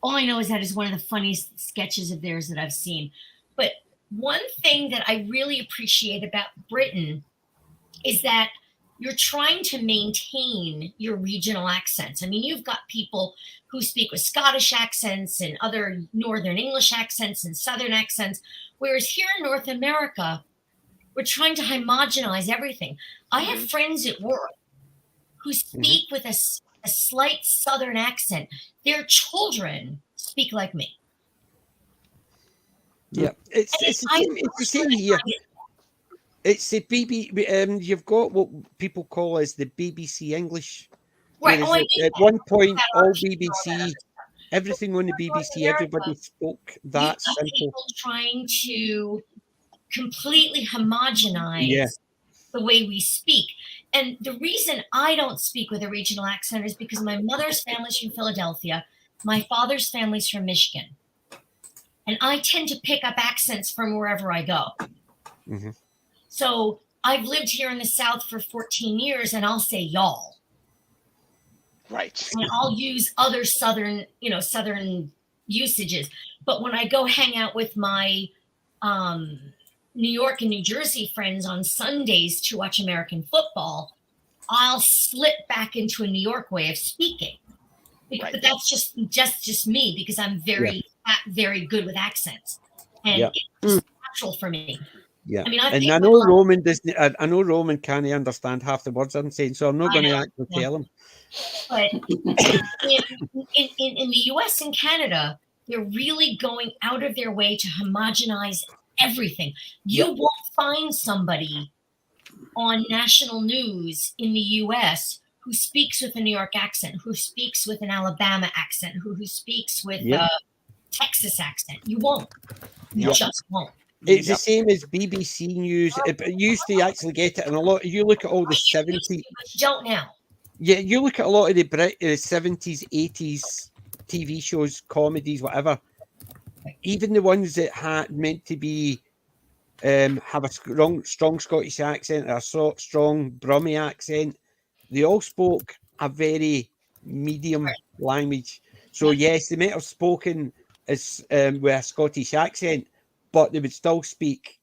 All I know is that is one of the funniest sketches of theirs that I've seen. But one thing that I really appreciate about Britain is that you're trying to maintain your regional accents. I mean, you've got people who speak with Scottish accents and other Northern English accents and Southern accents, whereas here in North America, we're trying to homogenize everything. I have friends at work who speak with a slight Southern accent. Their children speak like me. Yeah, it's the same here. It's the you've got what people call as the BBC English. Right. At one point, all BBC, everything on the BBC, everybody spoke that simple. People trying to completely homogenize the way we speak. And the reason I don't speak with a regional accent is because my mother's family's from Philadelphia, my father's family's from Michigan. And I tend to pick up accents from wherever I go. Mm-hmm. So I've lived here in the South for 14 years, and I'll say y'all. Right. And I'll use other Southern usages. But when I go hang out with my New York and New Jersey friends on Sundays to watch American football, I'll slip back into a New York way of speaking. But that's just me because I'm very good with accents, and it's natural for me. Yeah, I mean, and I know Roman doesn't. I know Roman can't understand half the words I'm saying, so I'm not going to actually tell him. But in the U.S. and Canada, they're really going out of their way to homogenize everything. You won't find somebody on national news in the U.S. who speaks with a New York accent, who speaks with an Alabama accent, who speaks with a Texas accent. You won't. You just won't. It's the same as BBC News. It used to actually get it, and a lot. You look at all the 70s. But you don't now. Yeah, you look at a lot of the 70s, 80s TV shows, comedies, whatever. Even the ones that had meant to be have a strong Scottish accent or a strong Brummie accent, they all spoke a very medium language. So yes, they might have spoken as with a Scottish accent, but they would still speak.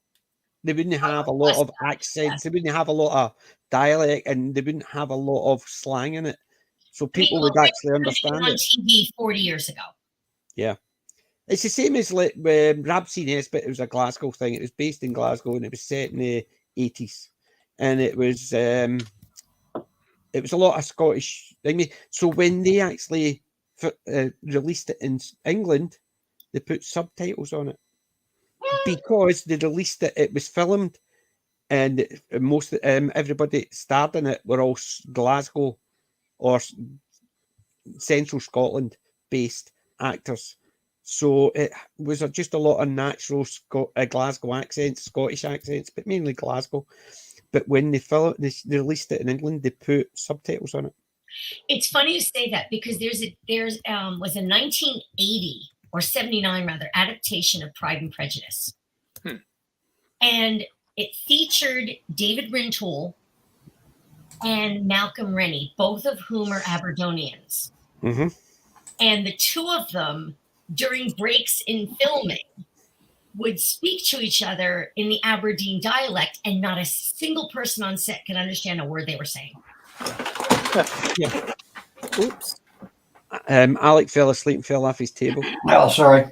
They wouldn't have a lot of accents. They wouldn't have a lot of dialect, and they wouldn't have a lot of slang in it. So people would actually understand it. On TV 40 years ago. Yeah. It's the same as like Rhapsody in but it was a Glasgow thing. It was based in Glasgow and it was set in the 80s. And it was a lot of Scottish thing. So when they actually released it in England, they put subtitles on it. Because they released it, it was filmed and most everybody starred in it were all Glasgow or Central Scotland based actors. So it was just a lot of natural Glasgow accents, Scottish accents, but mainly Glasgow. But when they released it in England, they put subtitles on it. It's funny you say that because was a 1980 or 79 rather adaptation of Pride and Prejudice, and it featured David Rintoul and Malcolm Rennie, both of whom are Aberdonians, and the two of them, during breaks in filming, would speak to each other in the Aberdeen dialect, and not a single person on set could understand a word they were saying. Oops. Alec fell asleep and fell off his table. Oh, sorry.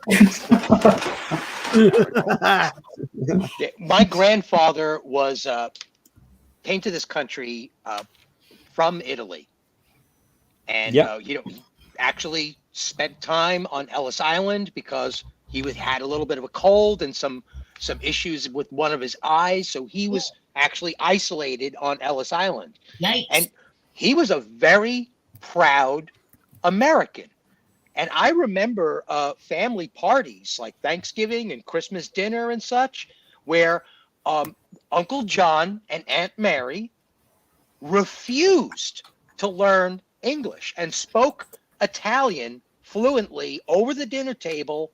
My grandfather came to this country from Italy, and he actually spent time on Ellis Island because he had a little bit of a cold and some issues with one of his eyes, so he was actually isolated on Ellis Island. Yikes. And he was a very proud American. And I remember family parties like Thanksgiving and Christmas dinner and such, where Uncle John and Aunt Mary refused to learn English and spoke Italian fluently over the dinner table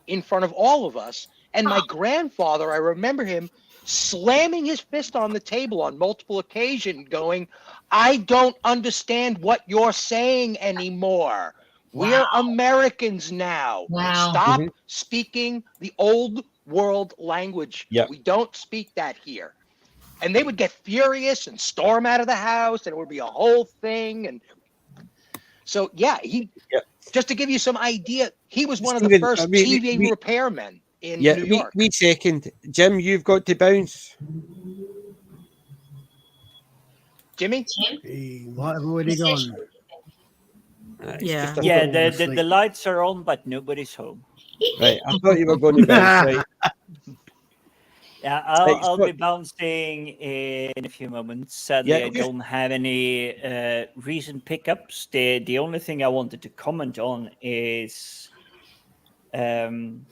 in front of all of us. And my grandfather, I remember him slamming his fist on the table on multiple occasions going, "I don't understand what you're saying anymore. We're Americans now. Stop speaking the old world language. We don't speak that here." And they would get furious and storm out of the house, and it would be a whole thing. And so, just to give you some idea, he was one of the first TV repairmen in New York. Wait second. Jim, you've got to bounce. Jimmy? He might have already gone. The lights are on, but nobody's home. Right, I thought you were going to bounce, right? Yeah, I'll be bouncing in a few moments. Sadly, I don't have any recent pickups. The only thing I wanted to comment on is I'm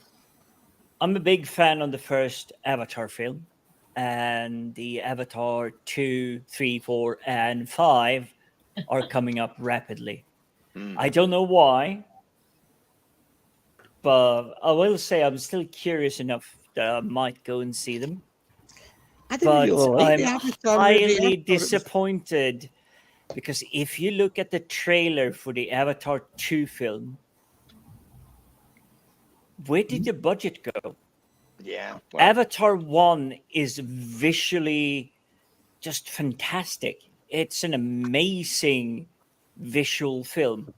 a big fan of the first Avatar film, and the Avatar 2, 3, 4, and 5 are coming up rapidly. I don't know why, but I will say I'm still curious enough that I might go and see them. But I'm highly disappointed because if you look at the trailer for the Avatar 2 film, where did the budget go? Yeah. Avatar 1 is visually just fantastic. It's an amazing visual film.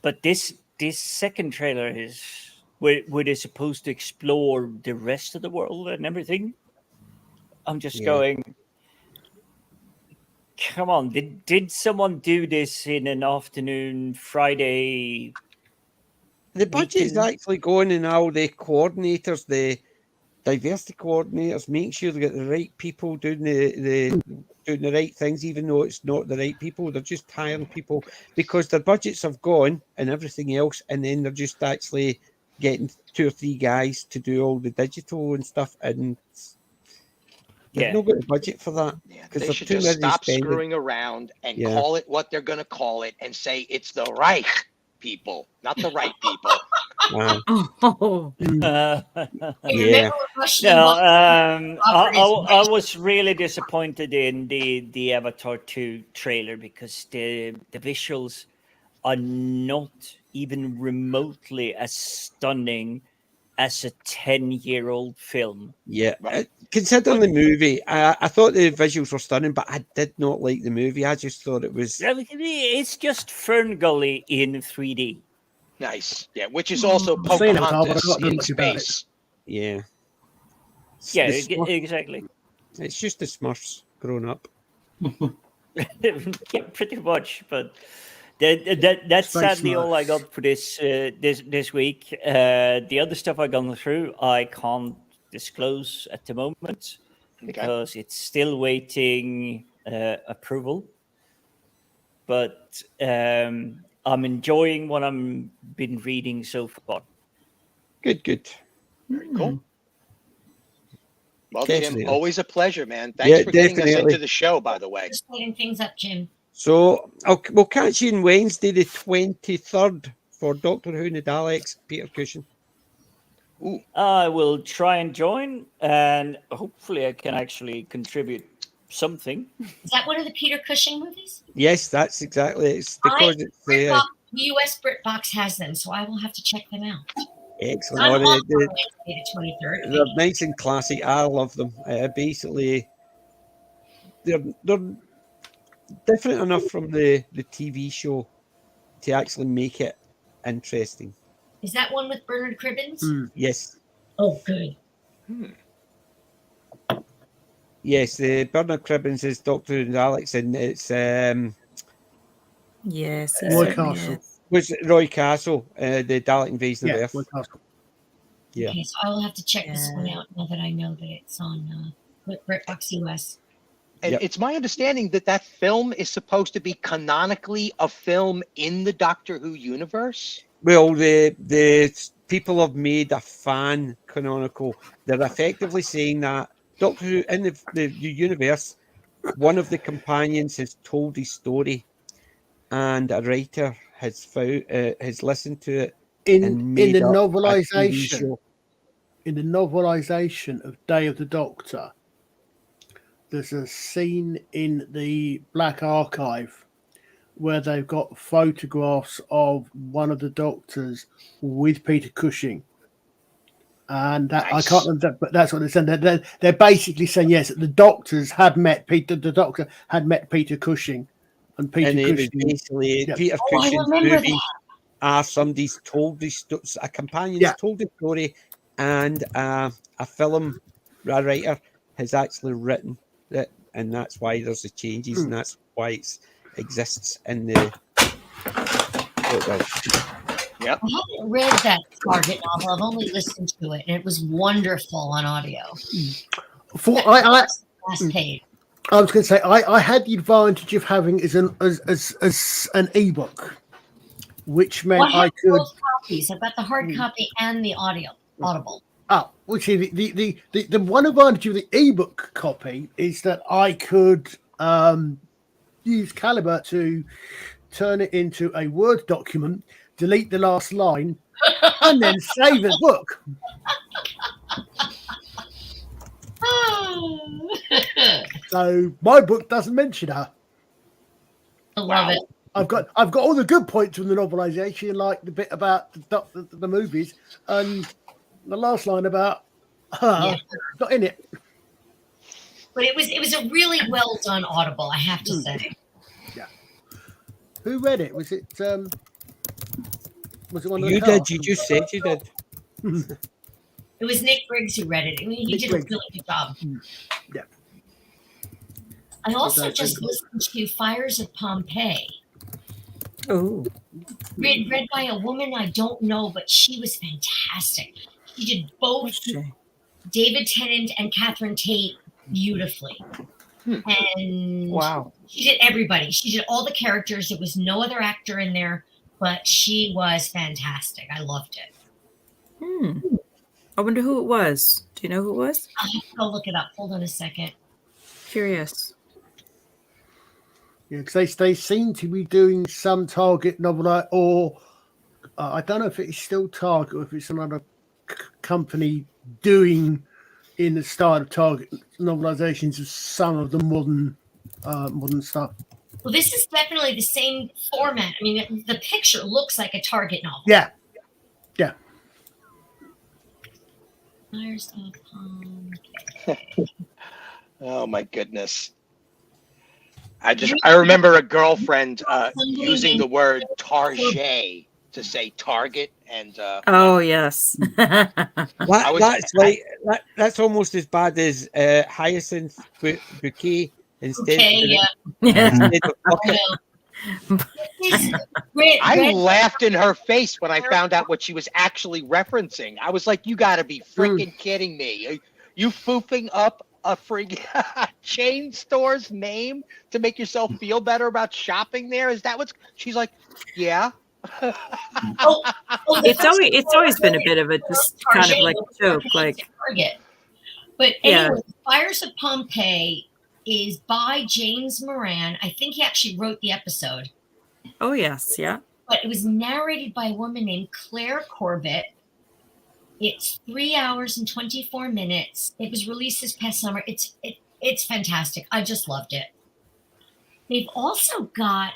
But this second trailer is where they're supposed to explore the rest of the world and everything. I'm just going, come on, did someone do this in an afternoon Friday? The budget is weekend? actually going in all the coordinators, the diversity coordinators, making sure they get the right people doing doing the right things, even though it's not the right people. They're just hiring people because their budgets have gone and everything else, and then they're just actually getting 2 or 3 guys to do all the digital and stuff, and they've not got the budget for that. Yeah, Because they should just stop screwing around and call it what they're going to call it and say it's the Reich people, not the right people. Yeah. No, I was really disappointed in the Avatar 2 trailer because the visuals are not even remotely as stunning as a 10-year-old film. Yeah, considering the movie, I thought the visuals were stunning, but I did not like the movie. I just thought it was... It's just Ferngully in 3D. Nice. Yeah, which is also Pocahontas in space. Yeah. Yeah, exactly. It's just the Smurfs grown up. Yeah, pretty much, but... That's sadly all I got for this week. The other stuff I've gone through, I can't disclose at the moment because it's still waiting approval. But I'm enjoying what I've been reading so far. Good. Very cool. Well, Definitely. Jim, always a pleasure, man. Thanks for getting us into the show, by the way. Just setting things up, Jim. So we'll catch you on Wednesday, the 23rd, for Doctor Who and the Daleks, Peter Cushing. Ooh. I will try and join, and hopefully I can actually contribute something. Is that one of the Peter Cushing movies? Yes, that's exactly it. It's because the US BritBox has them, so I will have to check them out. Excellent. I'm off on Wednesday the 23rd. They're nice and classy. I love them. Basically, they're different enough from the TV show to actually make it interesting. Is that one with Bernard Cribbins? Yes. Oh, good. Yes, the Bernard Cribbins is Doctor Who and Alex, and it's yes, Roy Castle. Was Roy Castle, the Dalek Invasion of Earth? Roy Castle. Yeah. Okay, so I will have to check this one out now that I know that it's on BritBox US. And it's my understanding that film is supposed to be canonically a film in the Doctor Who universe. Well, the people have made a fan canonical. They're effectively saying that Doctor Who in the universe, one of the companions has told his story, and a writer has listened to it in the novelization. In the novelization of Day of the Doctor, there's a scene in the Black Archive where they've got photographs of one of the doctors with Peter Cushing. And that, nice. I can't remember, but that's what they're saying. They're basically saying, yes, the doctors had met Peter. The doctor had met Peter Cushing, and Peter Cushing. Basically, Peter Cushing's movie. Somebody's told this. A companion's told the story, and a film writer has actually written it, and that's why there's the changes, and that's why it exists in the. Yep. I haven't read that Target novel. I've only listened to it, and it was wonderful on audio. Last page. I was going to say I had the advantage of having as an ebook, which meant I could. Both copies. I've got the hard copy and the audible. Oh, which the one advantage of the ebook copy is that I could use Calibre to turn it into a Word document, delete the last line, and then save the book. So my book doesn't mention her. I love it. I've got all the good points from the novelization, like the bit about the movies, and the last line about her not in it. But it was a really well done audible, I have to say. Yeah. Who read it? Was it Was it one of You the did. cast? You just said you did. It was Nick Briggs who read it. I mean, he Nick did Briggs. a really good job. Yeah. I also does, just thank you. listened to Fires of Pompeii, Oh, read by a woman I don't know, but she was fantastic. She did both was she? David Tennant and Catherine Tate beautifully. And Wow. she did everybody. She did all the characters. There was no other actor in there, but she was fantastic. I loved it. I wonder who it was. Do you know who it was? I'll have to go look it up. Hold on a second. Curious. Yeah, because they seem to be doing some Target novel, or I don't know if it's still Target or if it's another company doing in the style of Target novelizations of some of the modern stuff. Well, this is definitely the same format. I mean, the picture looks like a Target novel. Yeah. Fires of Oh my goodness. I remember a girlfriend using the word target to say target, and Oh yes. That's almost as bad as hyacinth bouquet instead yeah. instead of bucket. I laughed in her face when I found out what she was actually referencing. I was like, you got to be freaking kidding me. Are you foofing up a freaking chain store's name to make yourself feel better about shopping there? Is that what's... She's like, yeah. It's always been a bit of a just kind of like a joke, like Target. But anyway, Fires of Pompeii is by James Moran. I think he actually wrote the episode. Oh yes, yeah. But it was narrated by a woman named Claire Corbett. It's 3 hours and 24 minutes. It was released this past summer. It's fantastic. I just loved it. They've also got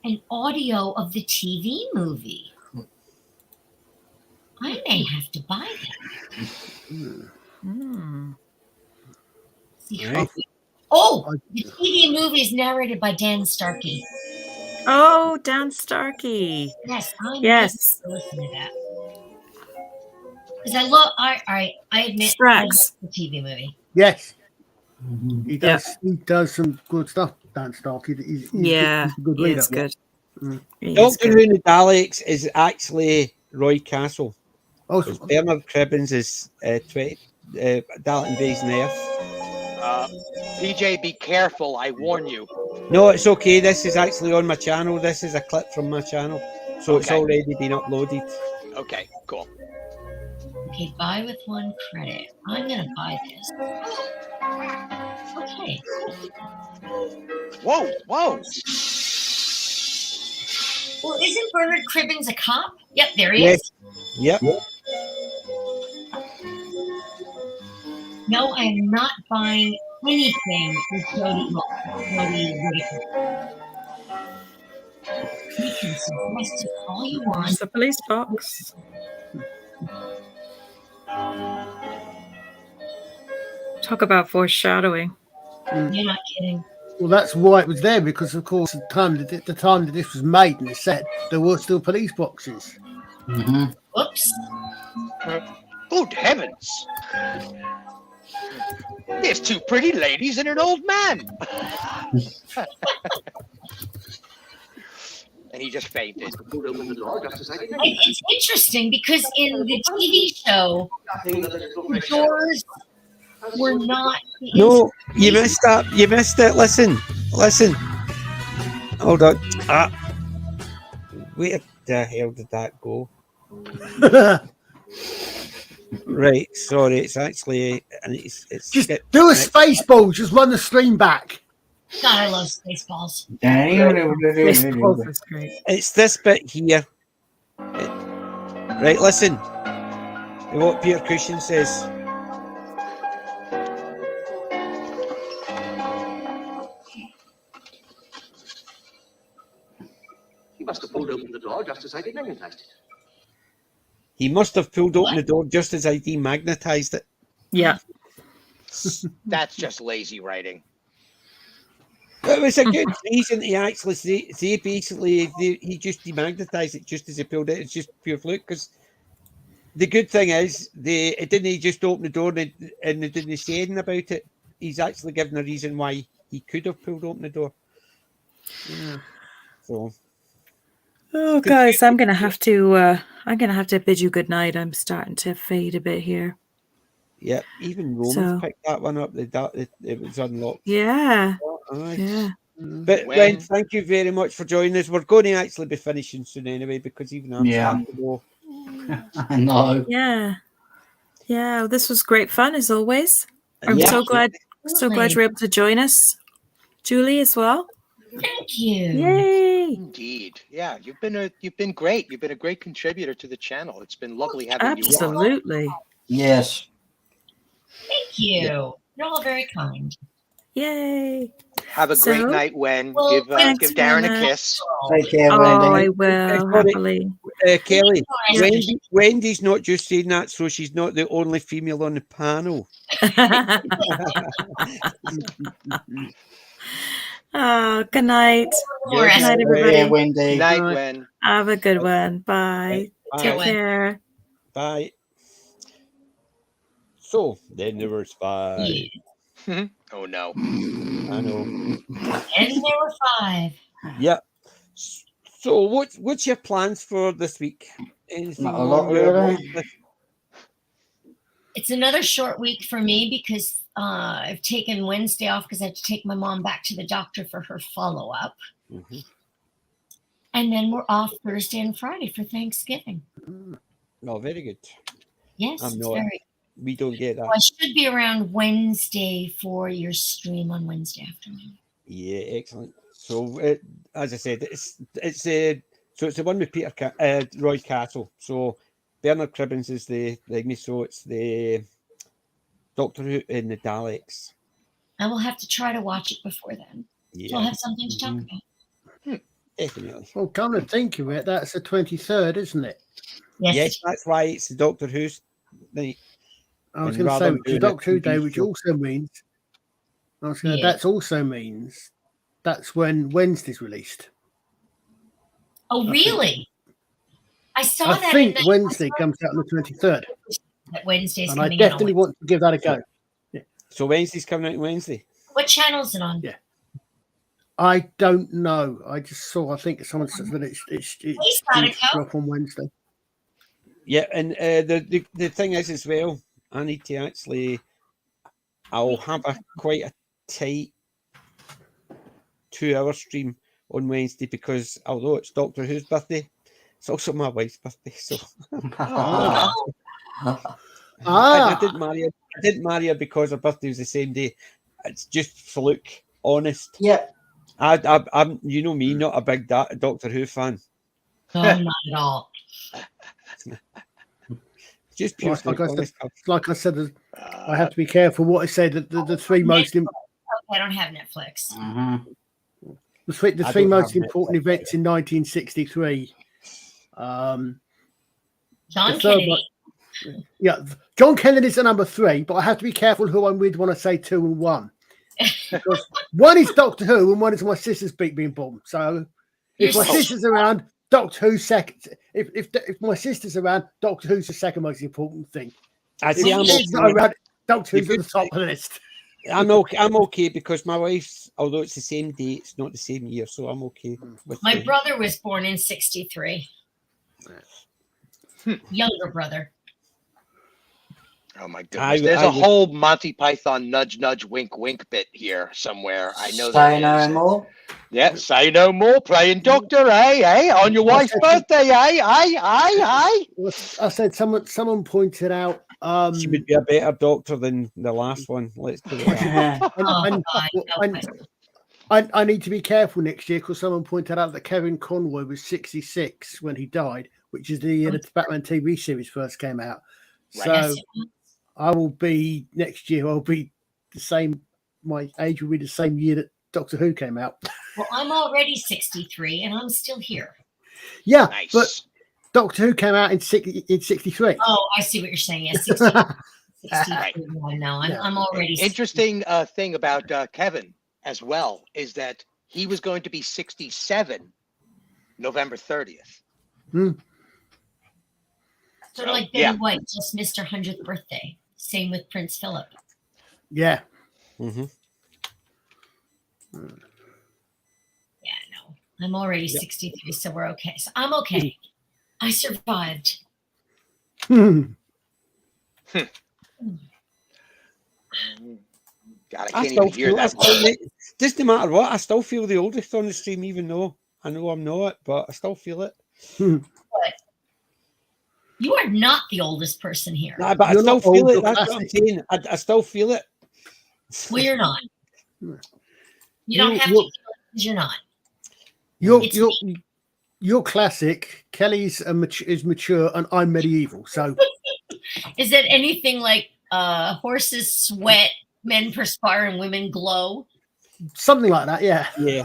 an audio of the TV movie. I may have to buy that. Right. Oh, the TV movie is narrated by Dan Starkey. Oh, Dan Starkey. Yes, I yes. listen to that. Because I love, I admit, I love the TV movie. Yes. He does. He does some good stuff, Dan Starkey. He's a good reader. It's good. Doctor Who and the Daleks is actually Roy Castle. Oh, Bernard Cribbins is Dalek Invasion Earth. PJ, be careful. I warn you. No, it's okay. This is actually on my channel. This is a clip from my channel. So it's already been uploaded. Okay, cool. Okay, buy with 1 credit. I'm going to buy this. Okay. Whoa. Well, isn't Bernard Cribbins a cop? Yep, there he is. Yep. No, I am not buying anything with Jodie Whittaker. You can suggest it all you want. It's the police box. Talk about foreshadowing. You're not kidding. Well, that's why it was there, because of course the time that this was made and it's set, there were still police boxes. Whoops. Good heavens. There's 2 pretty ladies and an old man. And he just fainted. It's interesting because in the TV show, the doors were not. No, you missed that. You missed it. Listen. Hold on. Where the hell did that go? Right, sorry. It's actually, and it's just do a space ball. Just run the stream back. God, I love Spaceballs. Spaceballs is great. It's this bit here. Right, listen. What Peter Cushing says. He must have pulled open the door just as I demagnetized it. He must have pulled open the door just as I demagnetized it. Yeah. That's just lazy writing. It was a good reason to actually say basically he just demagnetized it just as he pulled it. It's just pure fluke. Because the good thing is it didn't just open the door and they didn't say anything about it. He's actually given a reason why he could have pulled open the door. Yeah. So. Oh, guys, I'm gonna have to bid you good night. I'm starting to fade a bit here. Yeah, even Roman picked that one up. It was unlocked. Yeah. Right. Yeah. But Wen, thank you very much for joining us. We're going to actually be finishing soon anyway, because even I'm starting to go. I know. Yeah. Yeah. This was great fun as always. I'm so glad you're able to join us, Julie, as well. Thank you. Yay. Indeed. Yeah, you've been great. You've been a great contributor to the channel. It's been lovely having you on. Absolutely. Yes. Thank you. Yeah. You're all very kind. Yay. Have a great night, Wen. Give Darren a kiss. Take care, Wendy. Oh, I will, happily. Kelly, Wendy's not just saying that so she's not the only female on the panel. Oh, good night. Good night, everybody. Yeah, Wendy. Good night, Wen. Have a good one. Bye. Take care. Bye. So then there was 5. Yeah. Oh no. I know. And there were 5. Yeah. So what's your plans for this week? Anything Not a lot, really. It's another short week for me because I've taken Wednesday off because I have to take my mom back to the doctor for her follow-up. Mm-hmm. And then we're off Thursday and Friday for Thanksgiving. Oh, very good. Yes, we don't get that. Well, I should be around Wednesday for your stream on Wednesday afternoon. Yeah, excellent. So, as I said, it's the one with Roy Castle. So Bernard Cribbins is the so it's the Doctor Who and the Daleks. I will have to try to watch it before then. Yeah. So I'll have something to talk about. Definitely. Well, come to think of it, that's the 23rd, isn't it? Yes, that's why it's the Doctor Who's night. I was going to say the Doctor Who Day, which also means that also means that's when Wednesday's released. Oh, really? I saw that. I think Wednesday comes out on the 23rd. That Wednesday's and coming I definitely out want to give that a go. Yeah. So Wednesday's coming out Wednesday. What channel is it on? Yeah. I don't know. I just saw. I think someone said that it's due to drop on Wednesday. Yeah, and the thing is as well, I need to actually. I'll have quite a tight 2-hour stream on Wednesday because although it's Doctor Who's birthday, it's also my wife's birthday. So I didn't marry her because her birthday was the same day. It's just fluke, honest. Yeah. I'm you know me, not a big Doctor Who fan. No, not at all. Just pure like I said, I have to be careful what I say. The three most I don't have Netflix. Mm-hmm. The three most important events in 1963. John Kennedy. John Kennedy's at number 3, but I have to be careful who I'm with when I say 2 and 1. Because one is Doctor Who and one is my sister's being born. So if my sister's around, Doctor Who's second. If my sister's around, Doctor Who's the second most important thing. Doctor Who's at the top of the list. I'm okay because my wife's, although it's the same day, it's not the same year, so I'm okay. My brother was born in 63. Younger brother. Oh my goodness! There's a whole Monty Python nudge nudge wink wink bit here somewhere. I know that. Say no more. Yeah, say no more. Playing doctor, on your wife's birthday, I said someone pointed out she would be a better doctor than the last one. Let's do it. I need to be careful next year because someone pointed out that Kevin Conroy was 66 when he died, which is the year the Batman TV series first came out. Right. So I will be next year. I'll be the same. My age will be the same year that Doctor Who came out. Well, I'm already 63 and I'm still here. Yeah, nice. But Doctor Who came out in 63. Oh, I see what you're saying. Yeah, 63. No, I'm already. Interesting thing about Kevin. as well is that he was going to be 67 November 30th. Sort of like Betty White just missed her 100th birthday. Same with Prince Philip. Yeah. Yeah, no. I'm already 63, so we're okay. So I'm okay. I survived. God, I can't even hear that. Just no matter what, I still feel the oldest on the stream, even though I know I'm not, but I still feel it. But you are not the oldest person here. Nah, but I still feel it. That's what I'm saying. I still feel it. Well, you're not. You don't have to feel it because you're not. You're classic. Kelly's is mature, and I'm medieval. So, is that anything like horses sweat, men perspire, and women glow? Something like that. Yeah. Yeah.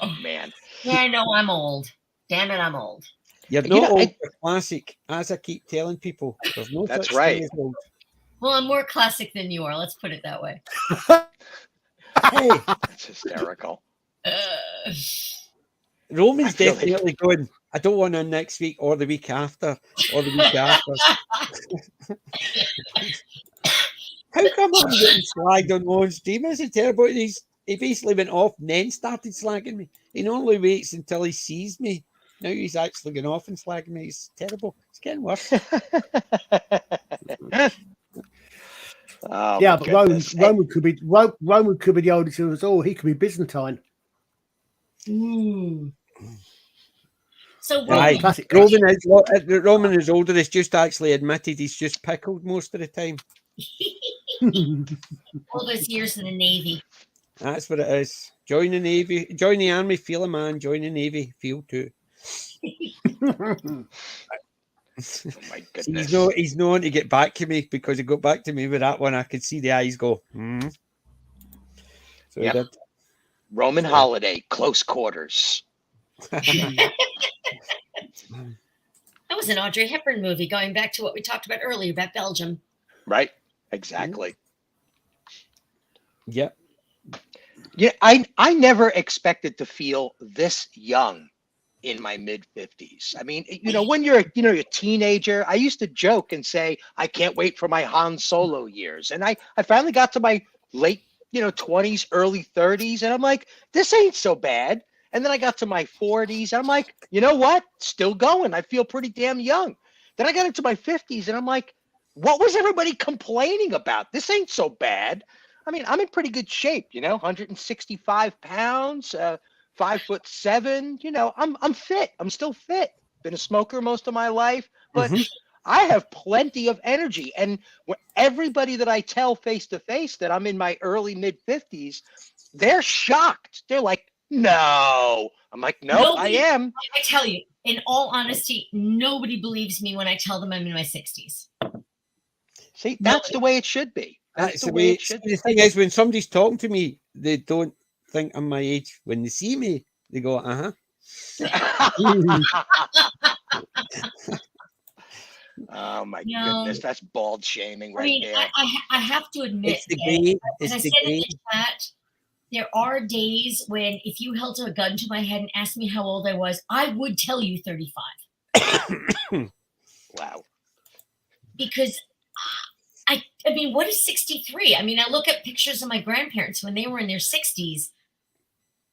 Oh man. Yeah, I know I'm old. Damn it, I'm old. You're not old. You're classic, as I keep telling people. There's no That's such right. thing as old. Well, I'm more classic than you are. Let's put it that way. Hey, that's hysterical. Roman's definitely going. I don't want him next week or the week after or the week after. How come I'm getting slagged on one stream? Is it terrible? He basically went off and then started slagging me. He normally waits until he sees me. Now he's actually going off and slagging me. It's terrible. It's getting worse. Oh, yeah, but Roman could be the oldest of us all. He could be Byzantine. So Roman is older. He's just actually admitted he's just pickled most of the time. All those years in the Navy. That's what it is. Join the Navy, join the Army, feel a man. Join the Navy, feel too. Oh my goodness. He's known to get back to me because he got back to me with that one. I could see the eyes go. So he did. Roman holiday, close quarters. That was an Audrey Hepburn movie, going back to what we talked about earlier about Belgium. Right. Exactly. Yep. Yeah, I never expected to feel this young in my mid-50s. I mean, when you're a teenager, I used to joke and say, I can't wait for my Han Solo years. And I finally got to my late, 20s, early 30s, and I'm like, this ain't so bad. And then I got to my 40s, and I'm like, you know what? Still going. I feel pretty damn young. Then I got into my 50s, and I'm like, what was everybody complaining about? This ain't so bad. I mean, I'm in pretty good shape, 165 pounds, 5'7". I'm fit. I'm still fit. Been a smoker most of my life, but I have plenty of energy. And everybody that I tell face to face that I'm in my early mid 50s, they're shocked. They're like, no. I'm like, no, I am. I tell you, in all honesty, nobody believes me when I tell them I'm in my 60s. See, that's the way it should be. That's the way it should be. The thing is, when somebody's talking to me, they don't think I'm my age. When they see me, they go, Oh my goodness, that's bald shaming right there. I have to admit, it's the grade. As I said in the chat, there are days when if you held a gun to my head and asked me how old I was, I would tell you 35. Wow. Because I mean, what is 63? I mean, I look at pictures of my grandparents when they were in their 60s,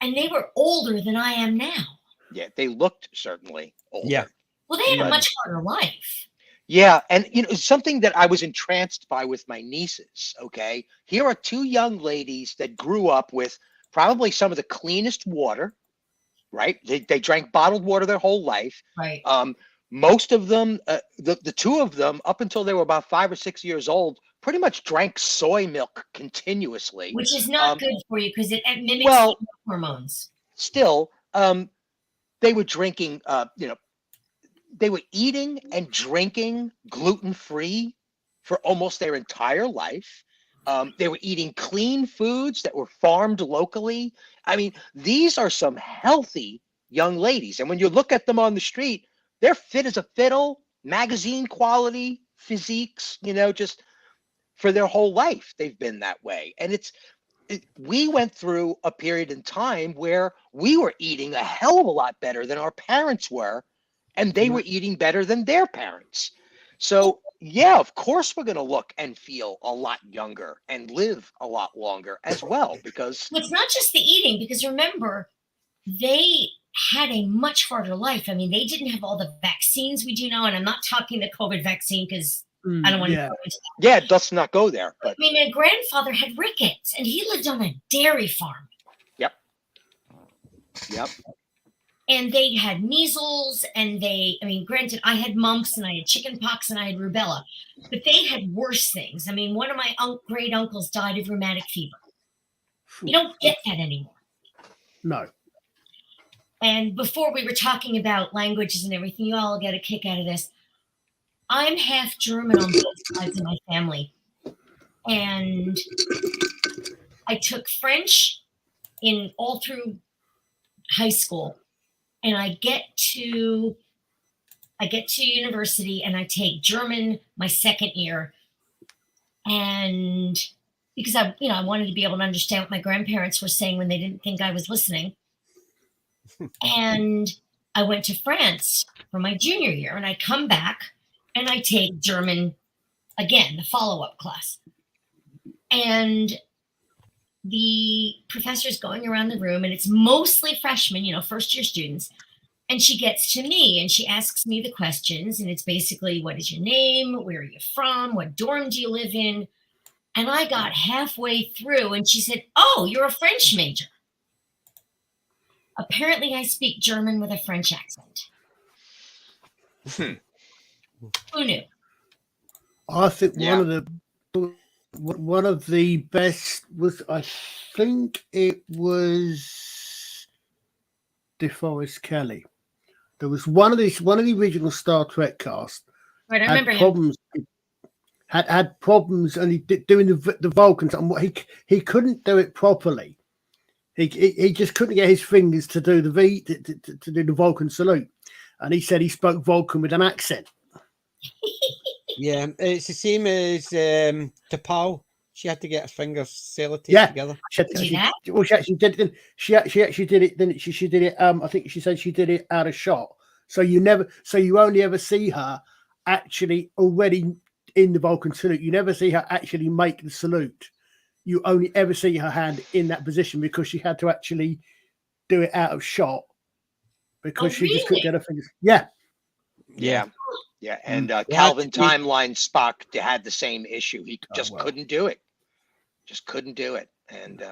and they were older than I am now. Yeah, they looked certainly older. Yeah. Well, they had a much harder life. Yeah, and something that I was entranced by with my nieces, okay? Here are two young ladies that grew up with probably some of the cleanest water, right? They drank bottled water their whole life. Right. Most of them, the two of them, up until they were about 5 or 6 years old, pretty much drank soy milk continuously. Which is not good for you because it mimics hormones. Still, they were drinking, they were eating and drinking gluten-free for almost their entire life. They were eating clean foods that were farmed locally. I mean, these are some healthy young ladies. And when you look at them on the street, they're fit as a fiddle, magazine quality, physiques, just for their whole life. They've been that way. And we went through a period in time where we were eating a hell of a lot better than our parents were, and they were eating better than their parents. So yeah, of course we're going to look and feel a lot younger and live a lot longer as well, because well, it's not just the eating, because remember, they had a much harder life. I mean, they didn't have all the vaccines we do now, and I'm not talking the COVID vaccine because I don't want to go into that. Yeah, let's not go there. But I mean, my grandfather had rickets, and he lived on a dairy farm. Yep. And they had measles, and granted, I had mumps, and I had chicken pox, and I had rubella, but they had worse things. I mean, one of my great uncles died of rheumatic fever. You don't get that anymore. No. And before we were talking about languages and everything, you all get a kick out of this. I'm half German on both sides of my family. And I took French all through high school. And I get to university and I take German my second year. And because I wanted to be able to understand what my grandparents were saying when they didn't think I was listening. And I went to France for my junior year, and I come back and I take German again, the follow-up class. And the professor's going around the room, and it's mostly freshmen, first-year students. And she gets to me, and she asks me the questions, and it's basically, what is your name? Where are you from? What dorm do you live in? And I got halfway through, and she said, oh, you're a French major. Apparently, I speak German with a French accent. Who knew? I think one of the best was, I think it was DeForest Kelly. There was one of the original Star Trek cast. Right, I remember problems. Had problems, and he did doing the Vulcans, and what he couldn't do it properly. He just couldn't get his fingers to do to do the Vulcan salute, and he said he spoke Vulcan with an accent. Yeah, it's the same as T'Pau. She had to get her fingers sellotaped together. She actually did it. She actually did it. Then she did it. I think she said she did it out of shot. So you only ever see her actually already in the Vulcan salute. You never see her actually make the salute. You only ever see her hand in that position because she had to actually do it out of shot because she just couldn't get her fingers. Yeah. And Calvin Timeline Spock had the same issue. He just couldn't do it. Just couldn't do it. And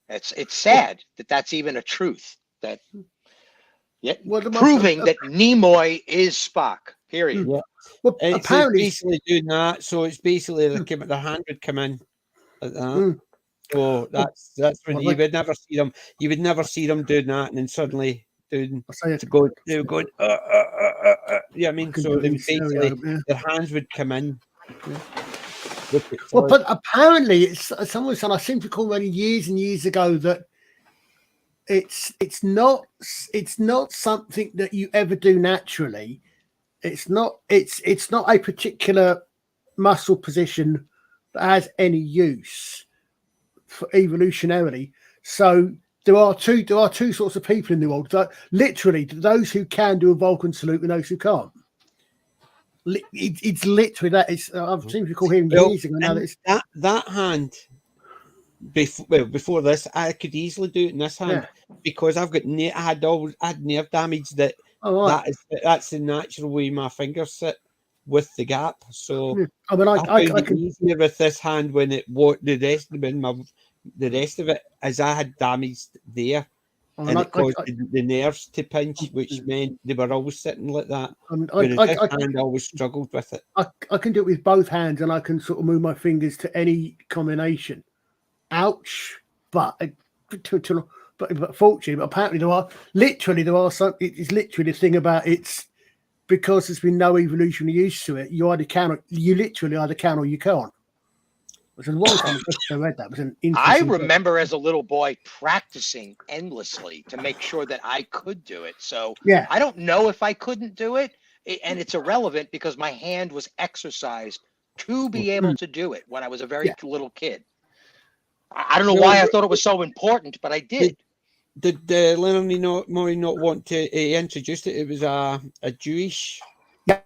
it's sad that that's even a truth. That proving that Nimoy is Spock. Period. Yeah. Well, apparently, it's basically doing that. So it's basically the hand would come in. Like that. So that's when you would never see them. You would never see them doing that, and then suddenly they were going. Yeah, I mean, so they would basically their hands would come in. Well, but apparently, it's someone said, I seem to recall many years and years ago that it's not something that you ever do naturally. It's not a particular muscle position that has any use for evolutionarily. So there are two sorts of people in the world. Literally, those who can do a Vulcan salute and those who can't. It's literally that. I've seen people hearing years ago now that hand. Before this, I could easily do it in this hand because I've got I had nerve damage. That's the natural way my fingers sit with the gap. So I found it easier with this hand when the rest of it as I had damaged there. And it caused the nerves to pinch, which meant they were always sitting like that. I always struggled with it. I can do it with both hands, and I can sort of move my fingers to any combination. Ouch! But fortunately, apparently there are some. It's literally the thing about it's because there's been no evolutionary use to it. You literally either can or you can't. It was a long time I read that. It was an I remember as a little boy practicing endlessly to make sure that I could do it. So I don't know if I couldn't do it, and it's irrelevant because my hand was exercised to be able to do it when I was a very little kid. I don't know Well, why I thought it was so important, but I did. Did Leonard Nimoy not want to introduce it? It was a Jewish. Yeah,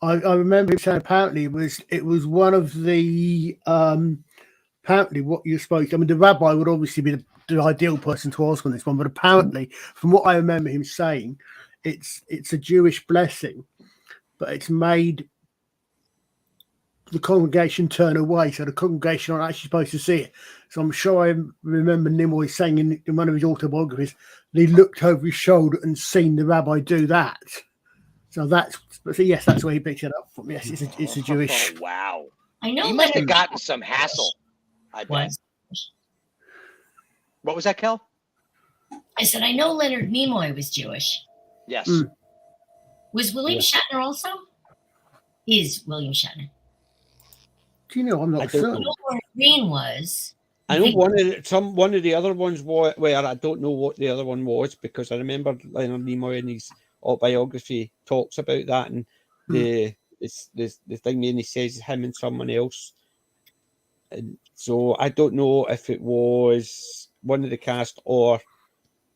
I remember him saying apparently it was one of the apparently what you're supposed. I mean, the rabbi would obviously be the ideal person to ask on this one, but apparently, from what I remember him saying, it's a Jewish blessing, but it's made the congregation turn away, so the congregation aren't actually supposed to see it. So I'm sure I remember Nimoy saying in one of his autobiographies that he looked over his shoulder and seen the rabbi do that. So yes, that's where he picked it up from. Yes, it's a Jewish. Oh, wow. I know He must have Leonard gotten some hassle. I bet. What was that, Kel? I said, I know Leonard Nimoy was Jewish. Yes. Was William Shatner also? Is William Shatner? Do you know? I'm not certain. I know Lawrence Green was. I know one of the other ones where I don't know what the other one was, because I remember Leonard Nimoy in his autobiography talks about that, and the thing when he says him and someone else, and so I don't know if it was one of the cast or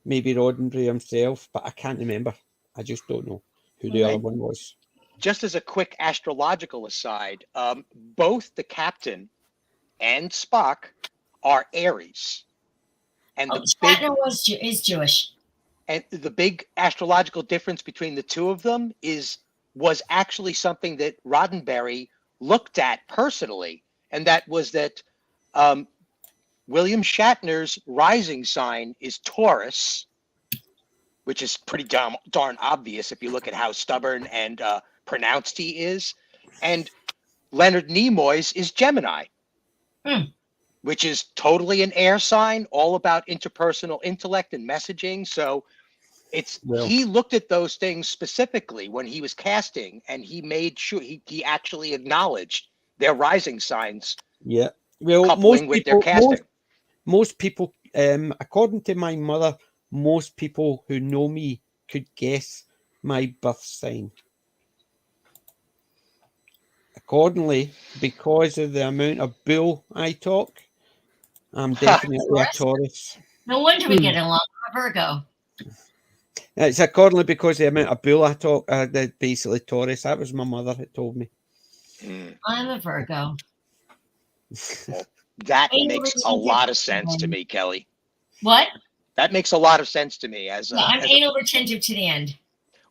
maybe Roddenberry himself, but I can't remember. I just don't know who the other one was. Just as a quick astrological aside, both the captain and Spock are Aries, and Shatner is Jewish. And the big astrological difference between the two of them was actually something that Roddenberry looked at personally, and that was that William Shatner's rising sign is Taurus, which is pretty darn obvious if you look at how stubborn and pronounced he is, and Leonard Nimoy's is Gemini, which is totally an air sign, all about interpersonal intellect and messaging. So he looked at those things specifically when he was casting, and he made sure he actually acknowledged their rising signs. Yeah, well, coupling with their casting. Most people, according to my mother, most people who know me could guess my birth sign. Accordingly, because of the amount of bull I talk, I'm definitely a Taurus. No wonder we get along. I'm a Virgo. It's accordingly because of the amount of bull I talk, basically Taurus. That was my mother that told me. I'm a Virgo. Well, that makes a lot of sense to me, Kelly. What? That makes a lot of sense to me. I'm anal retentive to the end.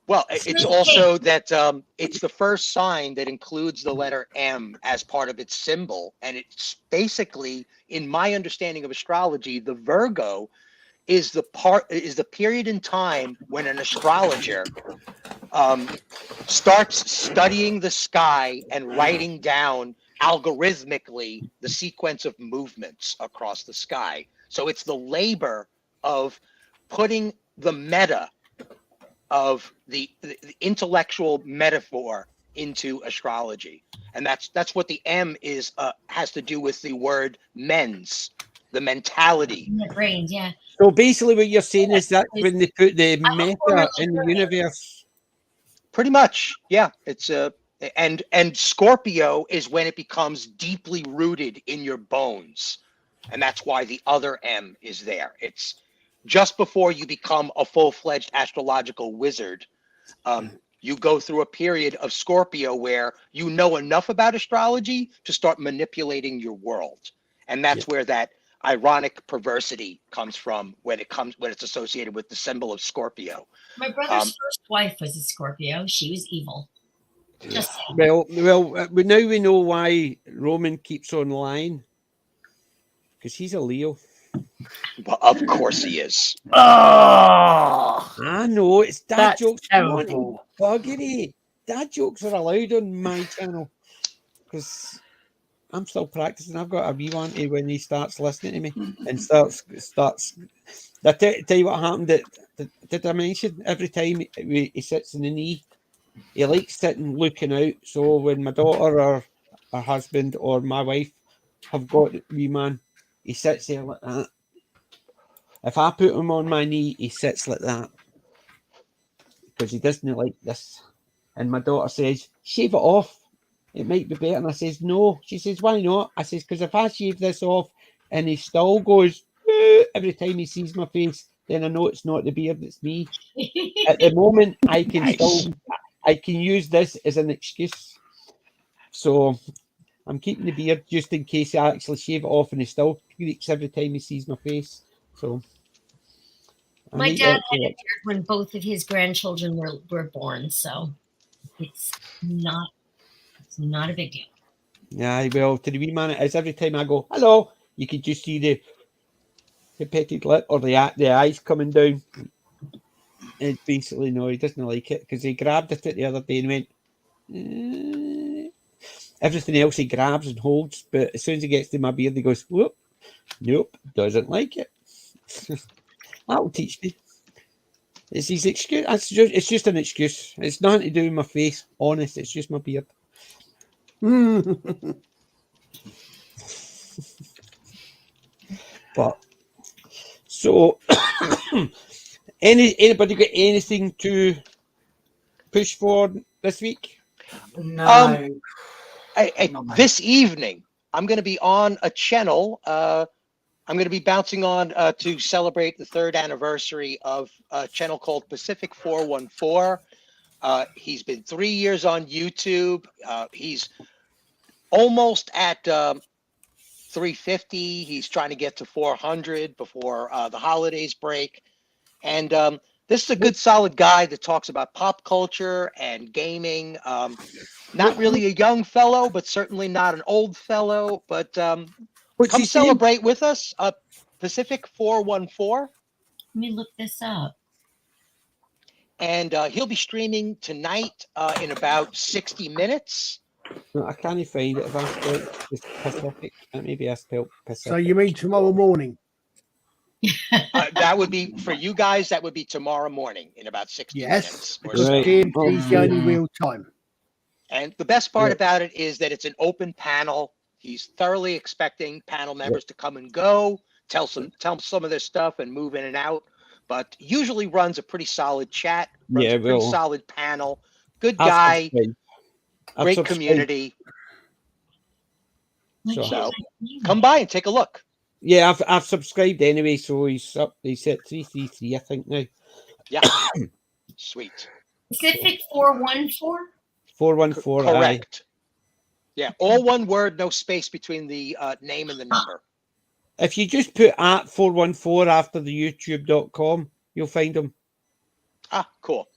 Well, it's also that it's the first sign that includes the letter M as part of its symbol. And it's basically, in my understanding of astrology, the Virgo is the period in time when an astrologer starts studying the sky and writing down algorithmically the sequence of movements across the sky. So it's the labor of putting the meta of the intellectual metaphor into astrology, and that's what the M is has to do with the word mens, the mentality. The brains, yeah. So basically, what you're saying is that when they put the meta in the universe, pretty much, yeah. It's and Scorpio is when it becomes deeply rooted in your bones, and that's why the other M is there. It's just before you become a full-fledged astrological wizard, you go through a period of Scorpio where you know enough about astrology to start manipulating your world. And that's where that ironic perversity comes from when it's associated with the symbol of Scorpio. My brother's first wife was a Scorpio. She was evil. Just well, now we know why Roman keeps on lying, because he's a Leo. Well, of course he is. Oh, I know, it's dad jokes. Terrible. Buggery. Dad jokes are allowed on my channel because I'm still practicing. I've got a wee one when he starts listening to me and starts. I tell you what happened. Did I mention every time he sits in the knee, he likes sitting looking out. So when my daughter or her husband or my wife have got the wee man, he sits there like that. If I put him on my knee, he sits like that because he doesn't like this. And my daughter says, "Shave it off." it might be better. And I says, no. She says, why not? I says, because if I shave this off and he still goes every time he sees my face, then I know it's not the beard, it's me. At the moment, I can use this as an excuse. So I'm keeping the beard just in case I actually shave it off and he still creaks every time he sees my face. So my dad had a beard when both of his grandchildren were born, so it's not a big deal. Yeah, well, to the wee man, it is every time I go, hello, you can just see the petted lip or the eyes coming down. And basically, no, he doesn't like it because he grabbed it the other day and went, everything else he grabs and holds, but as soon as he gets to my beard, he goes, whoop, nope, doesn't like it. That'll teach me. It's his excuse. It's just an excuse. It's nothing to do with my face. Honest, it's just my beard. But so, anybody got anything to push for this week? No. This evening, I'm going to be on a channel. I'm going to be bouncing on to celebrate the 3rd anniversary of a channel called Pacific 414. He's been 3 years on YouTube. He's almost at 350. He's trying to get to 400 before the holidays break. And this is a good, solid guy that talks about pop culture and gaming. Not really a young fellow, but certainly not an old fellow. But come celebrate with us. Pacific 414. Let me look this up. And he'll be streaming tonight in about 60 minutes. No, I can't find it. If I spelled Pacific, maybe I spelled Pacific. So you mean tomorrow morning? That would be for you guys. That would be tomorrow morning in about 60 minutes. Because GMT is the only real time. And the best part about it is that it's an open panel. He's thoroughly expecting panel members to come and go, tell some of their stuff and move in and out. But usually runs a pretty solid chat, runs a pretty solid panel. Good guy, great community. So come by and take a look. Yeah, I've subscribed anyway, so he's up. He's at 333, I think now. Yeah, sweet. Pacific 414. 414. Correct. Yeah, all one word, no space between the name and the number. If you just put at 414 after the youtube.com, you'll find them. Ah, cool.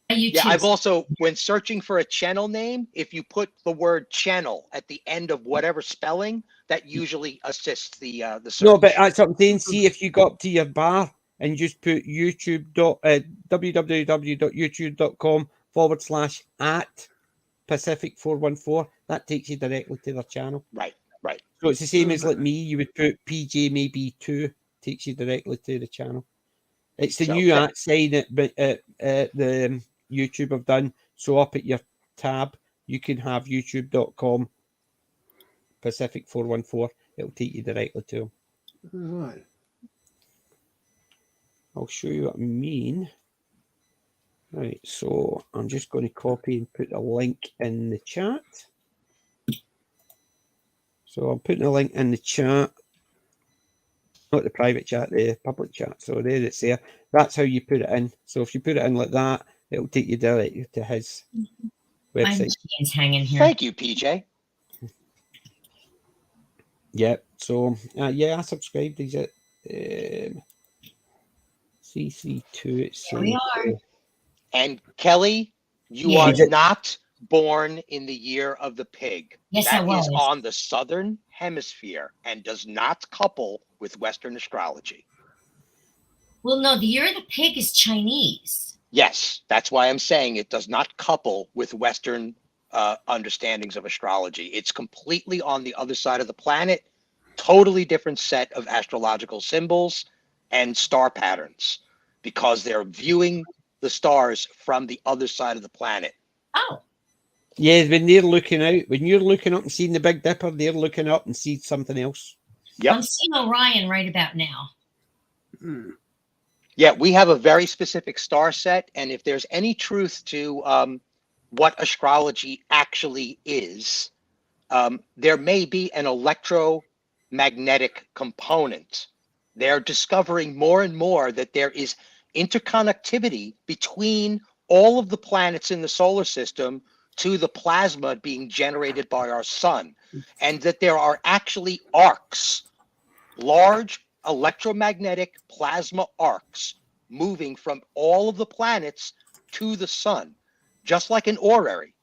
Yeah, I've also, when searching for a channel name, if you put the word channel at the end of whatever spelling, that usually assists the search. No, but that's something. See if you go up to your bar and just put www.youtube.com/at Pacific 414. That takes you directly to their channel. Right. So it's the same as like me. You would put PJ maybe 2, takes you directly to the channel. It's the new at sign that the YouTube have done. So up at your tab, you can have youtube.com Pacific 414. It'll take you directly to them. Right. I'll show you what I mean. Right, so I'm just going to copy and put a link in the chat. So I'm putting a link in the chat. Not the private chat, the public chat. So there it's there. That's how you put it in. So if you put it in like that, it'll take you directly to his website. Hanging here. Thank you, PJ. Yeah. So yeah, I subscribed. He's at CC2. Here we are. And Kelly, you are not born in the year of the pig. Yes, I was. That is on the southern hemisphere and does not couple with Western astrology. Well, no, the year of the pig is Chinese. Yes, that's why I'm saying it does not couple with Western understandings of astrology. It's completely on the other side of the planet, totally different set of astrological symbols and star patterns because they're viewing the stars from the other side of the planet. Oh. Yeah, when they're looking out, when you're looking up and seeing the Big Dipper, they're looking up and seeing something else. Yep. I'm seeing Orion right about now. Yeah, we have a very specific star set, and if there's any truth to what astrology actually is, there may be an electromagnetic component. They're discovering more and more that there is interconnectivity between all of the planets in the solar system to the plasma being generated by our sun, and that there are actually arcs, large electromagnetic plasma arcs moving from all of the planets to the sun, just like an orrery.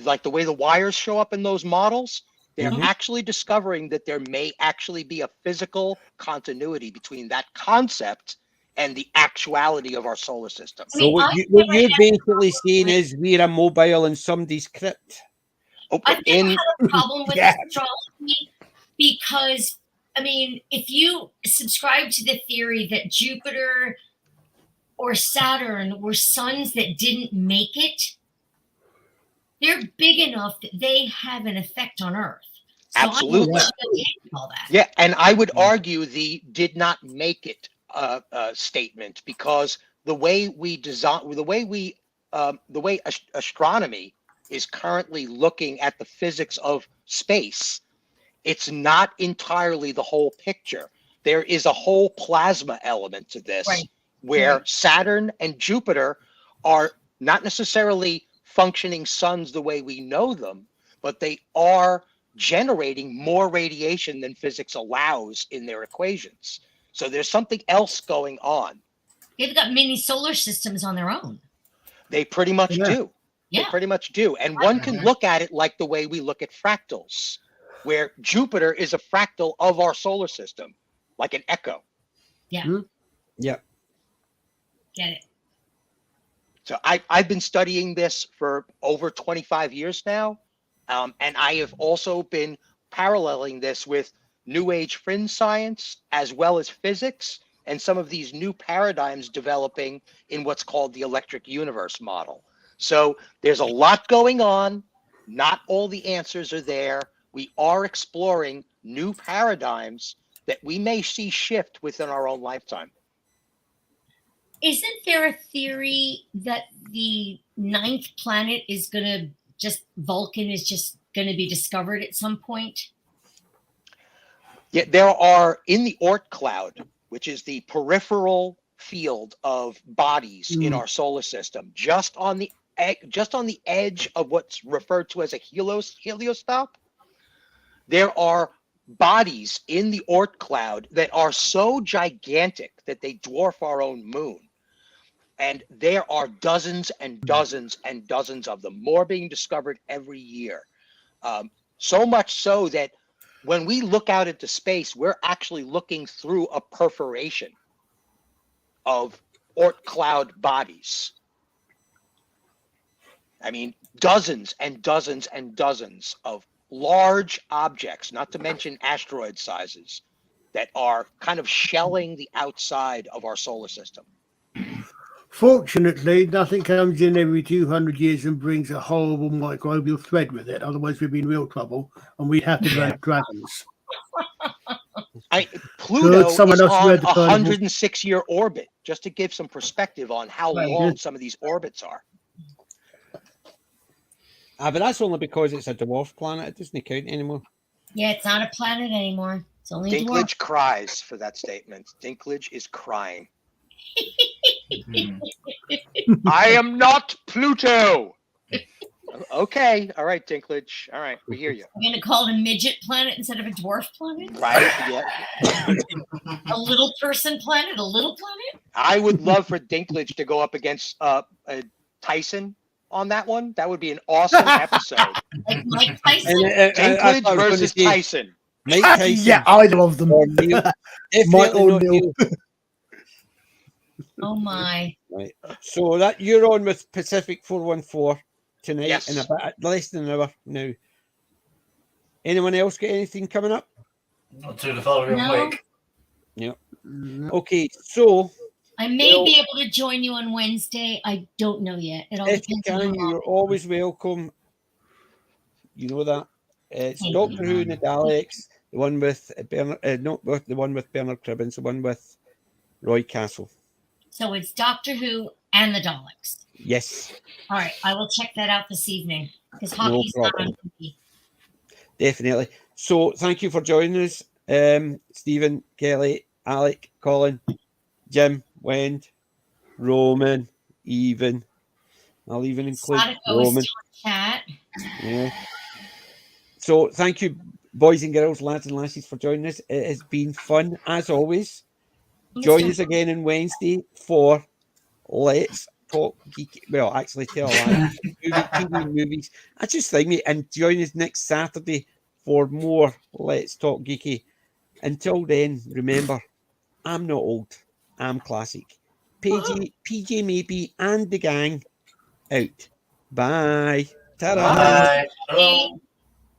Like the way the wires show up in those models, they're actually discovering that there may actually be a physical continuity between that concept and the actuality of our solar system. So what you're basically saying is we're a mobile in somebody's crypt. I've never had a problem with astrology because, I mean, if you subscribe to the theory that Jupiter or Saturn were suns that didn't make it, they're big enough that they have an effect on Earth. So Absolutely. all that. Yeah, and I would argue the did not make it statement, because the way we design, the way astronomy is currently looking at the physics of space, it's not entirely the whole picture. There is a whole plasma element to this, where Saturn and Jupiter are not necessarily functioning suns the way we know them, but they are generating more radiation than physics allows in their equations. So there's something else going on. They've got mini solar systems on their own. They pretty much do. Yeah. They pretty much do. And one can look at it like the way we look at fractals, where Jupiter is a fractal of our solar system, like an echo. Yeah. Yeah. Get it. So I've been studying this for over 25 years now. And I have also been paralleling this with New Age fringe science, as well as physics, and some of these new paradigms developing in what's called the electric universe model. So there's a lot going on. Not all the answers are there. We are exploring new paradigms that we may see shift within our own lifetime. Isn't there a theory that the 9th planet is going to Vulcan is just going to be discovered at some point? Yeah, there are in the Oort cloud, which is the peripheral field of bodies in our solar system, just on the edge of what's referred to as a heliostop. There are bodies in the Oort cloud that are so gigantic that they dwarf our own moon. And there are dozens and dozens and dozens of them, more being discovered every year. So much so that when we look out into space, we're actually looking through a perforation of Oort cloud bodies. I mean, dozens and dozens and dozens of large objects, not to mention asteroid sizes, that are kind of shelling the outside of our solar system. Fortunately, nothing comes in every 200 years and brings a horrible microbial thread with it. Otherwise, we'd be in real trouble, and we'd have to burn dragons. Pluto is on a 106-year orbit, just to give some perspective on how long some of these orbits are. But that's only because it's a dwarf planet. It doesn't count anymore. Yeah, it's not a planet anymore. It's only a dwarf. Dinklage cries for that statement. Dinklage is crying. I am not Pluto. Okay, all right, Dinklage. All right, we hear you. I'm going to call it a midget planet instead of a dwarf planet? Right, yeah. A little person planet, a little planet? I would love for Dinklage to go up against Tyson on that one. That would be an awesome episode. Like Mike Tyson? Dinklage versus Tyson. Mike Tyson. Yeah, either of them. Mike O'Neill. Oh my! Right. So that you're on with Pacific 414 tonight in about less than an hour now. Anyone else get anything coming up? Not to the following week. Yeah. Okay, so I may be able to join you on Wednesday. I don't know yet. It all if you depends can, on you're always welcome. You know that. It's Doctor Who and the Daleks, the one with Bernard, not with the one with Bernard Cribbins, the one with Roy Castle. So it's Doctor Who and the Daleks. Yes. All right, I will check that out this evening because No hockey's not problem. on TV. Definitely. So thank you for joining us, Stephen, Kelly, Alec, Colin, Jim, Wend, Roman, even. I'll even include Sadako is Roman. still in chat. Yeah. So thank you, boys and girls, lads and lassies, for joining us. It has been fun as always. Join us again on Wednesday for Let's Talk Geeky. Well, actually, tell a lie. TV movies. I just think me, and join us next Saturday for more Let's Talk Geeky. Until then, remember, I'm not old. I'm classic. PJ maybe and the gang out. Bye. Ta-da. Bye. Hello.